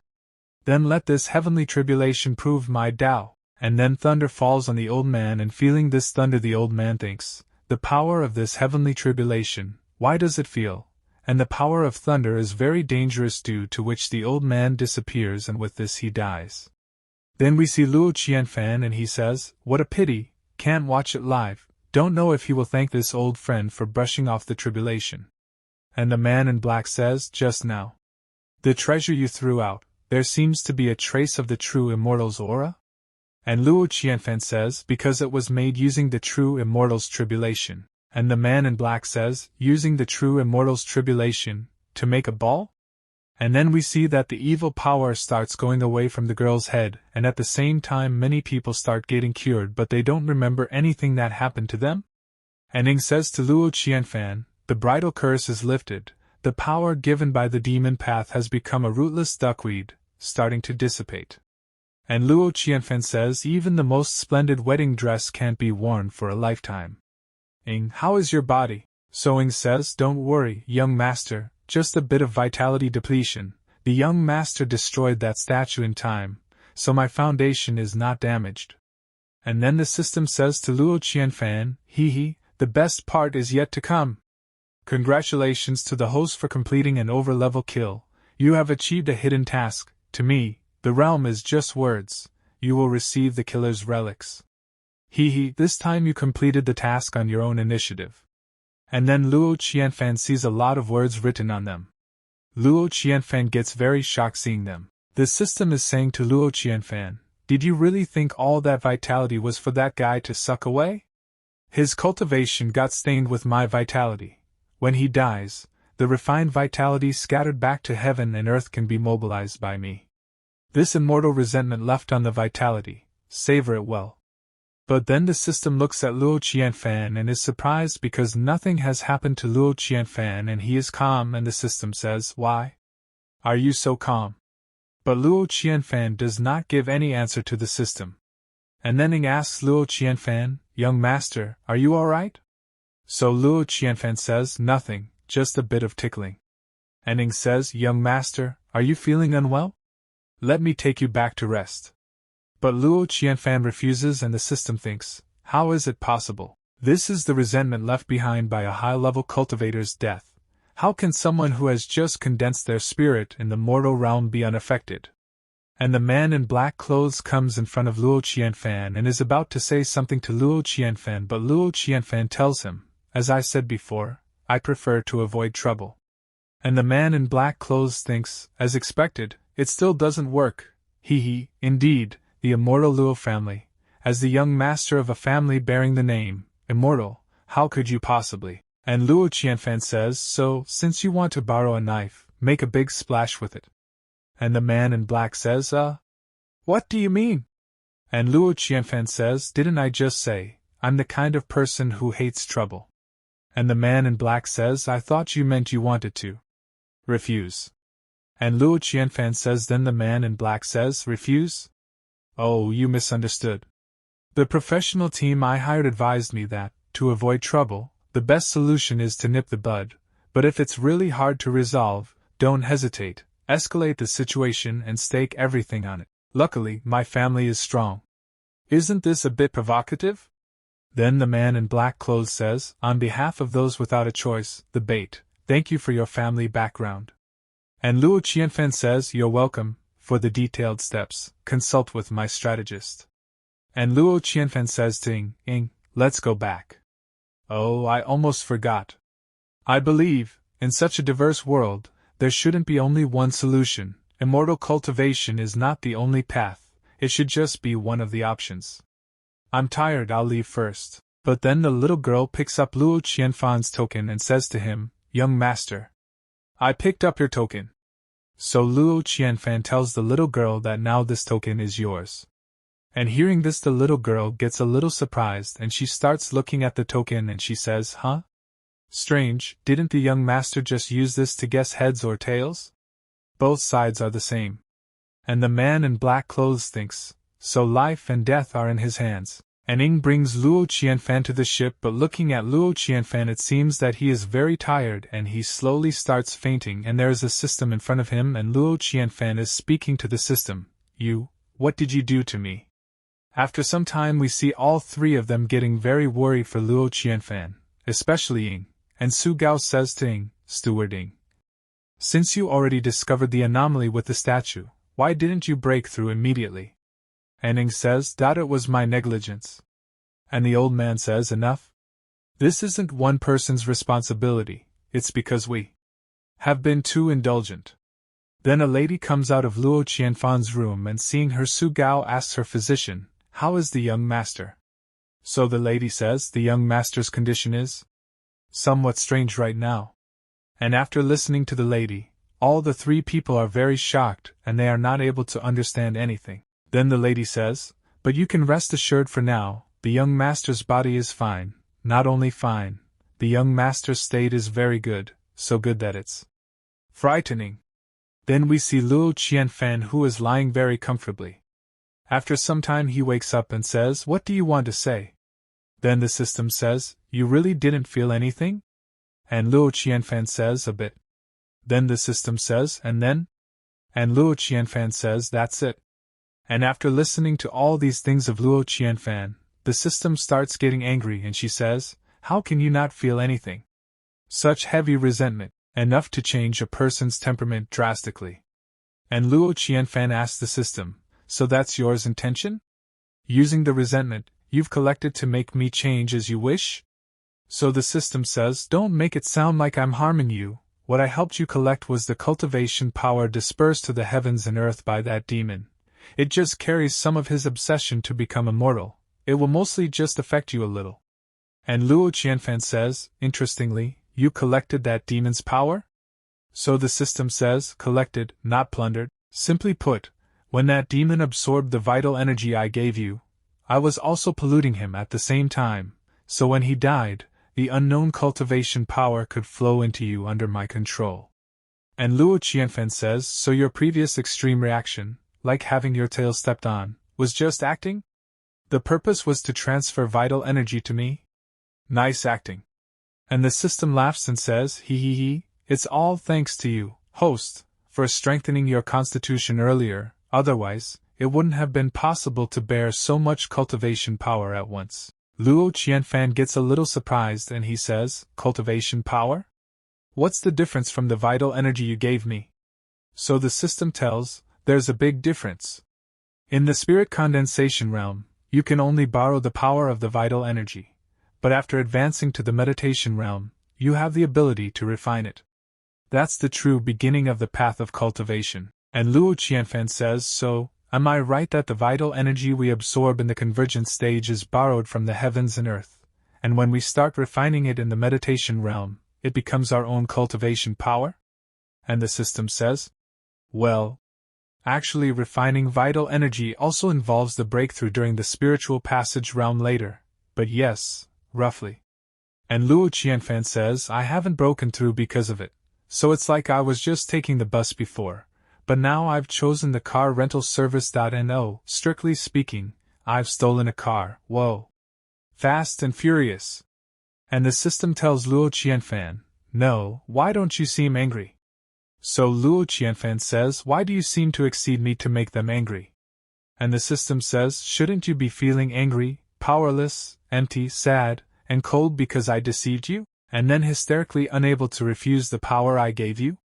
Then let this heavenly tribulation prove my Tao. And then thunder falls on the old man, and feeling this thunder the old man thinks, the power of this heavenly tribulation, why does it feel? And the power of thunder is very dangerous, due to which the old man disappears, and with this he dies. Then we see Luo Qianfan and he says, what a pity, can't watch it live, don't know if he will thank this old friend for brushing off the tribulation. And the man in black says, just now. The treasure you threw out, there seems to be a trace of the true immortal's aura? And Luo Qianfan says, because it was made using the true immortal's tribulation. And the man in black says, using the true immortal's tribulation, to make a ball? And then we see that the evil power starts going away from the girl's head, and at the same time many people start getting cured, but they don't remember anything that happened to them? And Ing says to Luo Qianfan, the bridal curse is lifted, the power given by the demon path has become a rootless duckweed, starting to dissipate. And Luo Qianfan says even the most splendid wedding dress can't be worn for a lifetime. Ing, how is your body? So Ing says, don't worry, young master, just a bit of vitality depletion. The young master destroyed that statue in time, so my foundation is not damaged. And then the system says to Luo Qianfan, the best part is yet to come. Congratulations to the host for completing an over-level kill. You have achieved a hidden task. To me, the realm is just words. You will receive the killer's relics. This time you completed the task on your own initiative. And then Luo Qianfan sees a lot of words written on them. Luo Qianfan gets very shocked seeing them. The system is saying to Luo Qianfan, did you really think all that vitality was for that guy to suck away? His cultivation got stained with my vitality. When he dies, the refined vitality scattered back to heaven and earth can be mobilized by me. This immortal resentment left on the vitality, savor it well. But then the system looks at Luo Qianfan and is surprised because nothing has happened to Luo Qianfan and he is calm, and the system says, why? Are you so calm? But Luo Qianfan does not give any answer to the system. And then Ing asks Luo Qianfan, young master, are you alright? So Luo Qianfan says, nothing, just a bit of tickling. And Ing says, young master, are you feeling unwell? Let me take you back to rest. But Luo Qianfan refuses and the system thinks, how is it possible? This is the resentment left behind by a high-level cultivator's death. How can someone who has just condensed their spirit in the mortal realm be unaffected? And the man in black clothes comes in front of Luo Qianfan and is about to say something to Luo Qianfan, but Luo Qianfan tells him, as I said before, I prefer to avoid trouble. And the man in black clothes thinks, as expected, it still doesn't work. Indeed, the immortal Luo family, as the young master of a family bearing the name, Immortal, how could you possibly? And Luo Qianfan says, so, since you want to borrow a knife, make a big splash with it. And the man in black says, what do you mean? And Luo Qianfan says, didn't I just say, I'm the kind of person who hates trouble. And the man in black says, I thought you meant you wanted to refuse. And Luo Qianfan says, then the man in black says, refuse? Oh, you misunderstood. The professional team I hired advised me that, to avoid trouble, the best solution is to nip the bud, but if it's really hard to resolve, don't hesitate, escalate the situation and stake everything on it. Luckily, my family is strong. Isn't this a bit provocative? Then the man in black clothes says, on behalf of those without a choice, the bait, thank you for your family background. And Luo Qianfan says, you're welcome, for the detailed steps, consult with my strategist. And Luo Qianfan says to Ing, let's go back. Oh, I almost forgot. I believe, in such a diverse world, there shouldn't be only one solution. Immortal cultivation is not the only path, it should just be one of the options. I'm tired, I'll leave first. But then the little girl picks up Luo Qianfan's token and says to him, young master, I picked up your token. So Luo Qianfan tells the little girl that now this token is yours. And hearing this, the little girl gets a little surprised and she starts looking at the token and she says, "Huh? Strange, didn't the young master just use this to guess heads or tails? Both sides are the same." And the man in black clothes thinks, so life and death are in his hands. And Ing brings Luo Qianfan to the ship, but looking at Luo Qianfan it seems that he is very tired and he slowly starts fainting, and there is a system in front of him and Luo Qianfan is speaking to the system. "You, what did you do to me?" After some time we see all three of them getting very worried for Luo Qianfan, especially Ing, and Su Gao says to Ing, "Steward Ing, since you already discovered the anomaly with the statue, why didn't you break through immediately?" And Ing says that it was my negligence. And the old man says, "Enough. This isn't one person's responsibility, it's because we have been too indulgent." Then a lady comes out of Luo Qianfan's room and seeing her, Su Gao asks her physician, "How is the young master?" So the lady says the young master's condition is somewhat strange right now. And after listening to the lady, all the three people are very shocked and they are not able to understand anything. Then the lady says, "But you can rest assured for now, the young master's body is fine, not only fine, the young master's state is very good, so good that it's frightening." Then we see Luo Qianfan, who is lying very comfortably. After some time he wakes up and says, "What do you want to say?" Then the system says, "You really didn't feel anything?" And Luo Qianfan says, "A bit." Then the system says, "And then?" And Luo Qianfan says, "That's it." And after listening to all these things of Luo Qianfan, the system starts getting angry and she says, "How can you not feel anything? Such heavy resentment, enough to change a person's temperament drastically." And Luo Qianfan asks the system, "So that's yours intention? Using the resentment you've collected to make me change as you wish?" So the system says, "Don't make it sound like I'm harming you. What I helped you collect was the cultivation power dispersed to the heavens and earth by that demon. It just carries some of his obsession to become immortal. It will mostly just affect you a little." And Luo Qianfan says, "Interestingly, you collected that demon's power?" So the system says, "Collected, not plundered. Simply put, when that demon absorbed the vital energy I gave you, I was also polluting him at the same time, so when he died, the unknown cultivation power could flow into you under my control." And Luo Qianfan says, "So your previous extreme reaction, like having your tail stepped on, was just acting? The purpose was to transfer vital energy to me? Nice acting." And the system laughs and says, "He, it's all thanks to you, host, for strengthening your constitution earlier, otherwise, it wouldn't have been possible to bear so much cultivation power at once." Luo Qianfan gets a little surprised and he says, "Cultivation power? What's the difference from the vital energy you gave me?" So the system tells, "There's a big difference. In the spirit condensation realm, you can only borrow the power of the vital energy, but after advancing to the meditation realm, you have the ability to refine it. That's the true beginning of the path of cultivation." And Luo Qianfan says, "So, am I right that the vital energy we absorb in the convergent stage is borrowed from the heavens and earth, and when we start refining it in the meditation realm, it becomes our own cultivation power?" And the system says, "Well, actually refining vital energy also involves the breakthrough during the spiritual passage realm later, but yes, roughly." And Luo Qianfan says, "I haven't broken through because of it, so it's like I was just taking the bus before, but now I've chosen the car rental service. And oh, strictly speaking, I've stolen a car, whoa. Fast and furious." And the system tells Luo Qianfan, "No, why don't you seem angry?" So Luo Qianfan says, "Why do you seem to exceed me to make them angry?" And the system says, "Shouldn't you be feeling angry, powerless, empty, sad, and cold because I deceived you, and then hysterically unable to refuse the power I gave you?"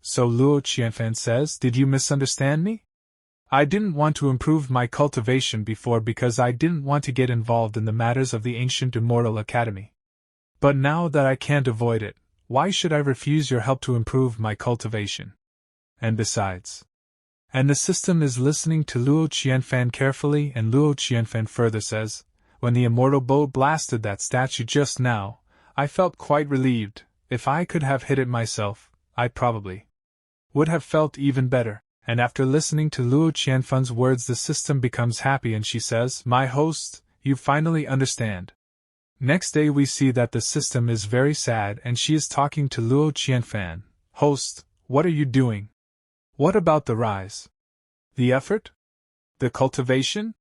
So Luo Qianfan says, "Did you misunderstand me? I didn't want to improve my cultivation before because I didn't want to get involved in the matters of the Ancient Immortal Academy. But now that I can't avoid it, why should I refuse your help to improve my cultivation? And besides..." And the system is listening to Luo Qianfan carefully, and Luo Qianfan further says, "When the immortal bow blasted that statue just now, I felt quite relieved. If I could have hit it myself, I'd probably would have felt even better. And after listening to Luo Qianfan's words, the system becomes happy and she says, "My host, you finally understand." Next day we see that the system is very sad and she is talking to Luo Qianfan. "Host, what are you doing? What about the rise? The effort? The cultivation?"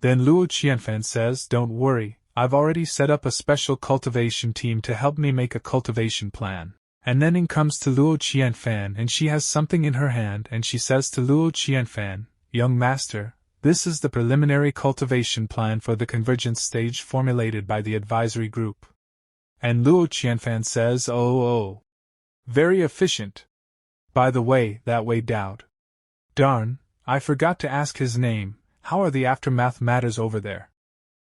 Then Luo Qianfan says, "Don't worry, I've already set up a special cultivation team to help me make a cultivation plan." And then in comes to Luo Qianfan and she has something in her hand and she says to Luo Qianfan, "Young master, this is the preliminary cultivation plan for the convergence stage formulated by the advisory group." And Luo Qianfan says, "Oh. Very efficient. By the way, that Wei Daoed. Darn, I forgot to ask his name. How are the aftermath matters over there?"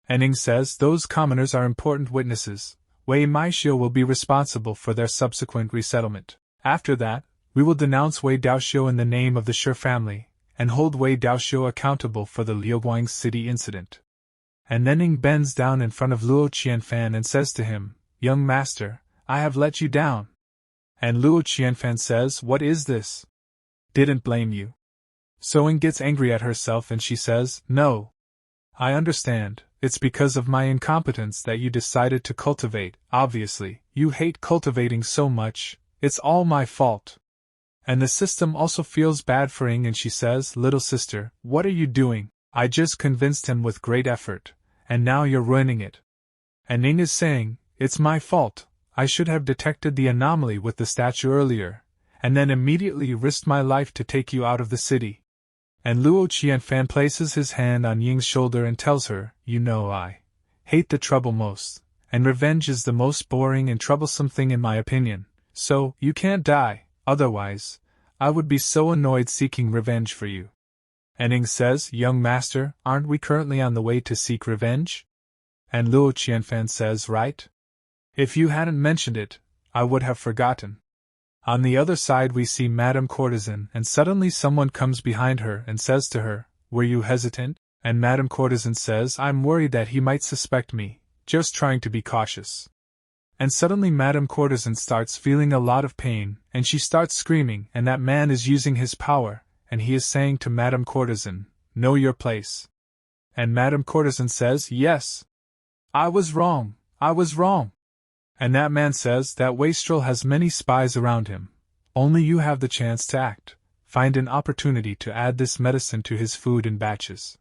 And Ning says, "Those commoners are important witnesses. Wei Maishio will be responsible for their subsequent resettlement. After that, we will denounce Wei Daoxiu in the name of the Shi family, and hold Wei Daoxiu accountable for the Liuguang city incident." And then Ning bends down in front of Luo Qianfan and says to him, "Young master, I have let you down." And Luo Qianfan says, "What is this? Didn't blame you." So Ning gets angry at herself and she says, "No. I understand. It's because of my incompetence that you decided to cultivate. Obviously, you hate cultivating so much. It's all my fault." And the system also feels bad for Ing and she says, "Little sister, what are you doing? I just convinced him with great effort, and now you're ruining it." And Ing is saying, "It's my fault. I should have detected the anomaly with the statue earlier, and then immediately risked my life to take you out of the city." And Luo Qianfan places his hand on Ying's shoulder and tells her, "You know I hate the trouble most, and revenge is the most boring and troublesome thing in my opinion, so you can't die, otherwise, I would be so annoyed seeking revenge for you." And Ying says, "Young master, aren't we currently on the way to seek revenge?" And Luo Qianfan says, "Right? If you hadn't mentioned it, I would have forgotten." On the other side we see Madame Courtesan and suddenly someone comes behind her and says to her, "Were you hesitant?" And Madame Courtesan says, "I'm worried that he might suspect me, just trying to be cautious." And suddenly Madame Courtesan starts feeling a lot of pain, and she starts screaming, and that man is using his power, and he is saying to Madame Courtesan, "Know your place." And Madame Courtesan says, "Yes. I was wrong. And that man says that Wastrel has many spies around him. Only you have the chance to act. Find an opportunity to add this medicine to his food in batches."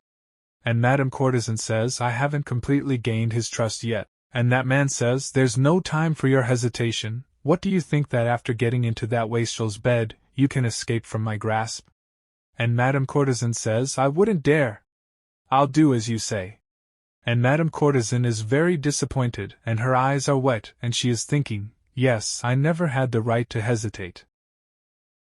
And Madame Courtesan says, "I haven't completely gained his trust yet." And that man says, "There's no time for your hesitation. What do you think that after getting into that Wastrel's bed, you can escape from my grasp?" And Madame Courtesan says, "I wouldn't dare. I'll do as you say." And Madame Courtesan is very disappointed, and her eyes are wet, and she is thinking, "Yes, I never had the right to hesitate.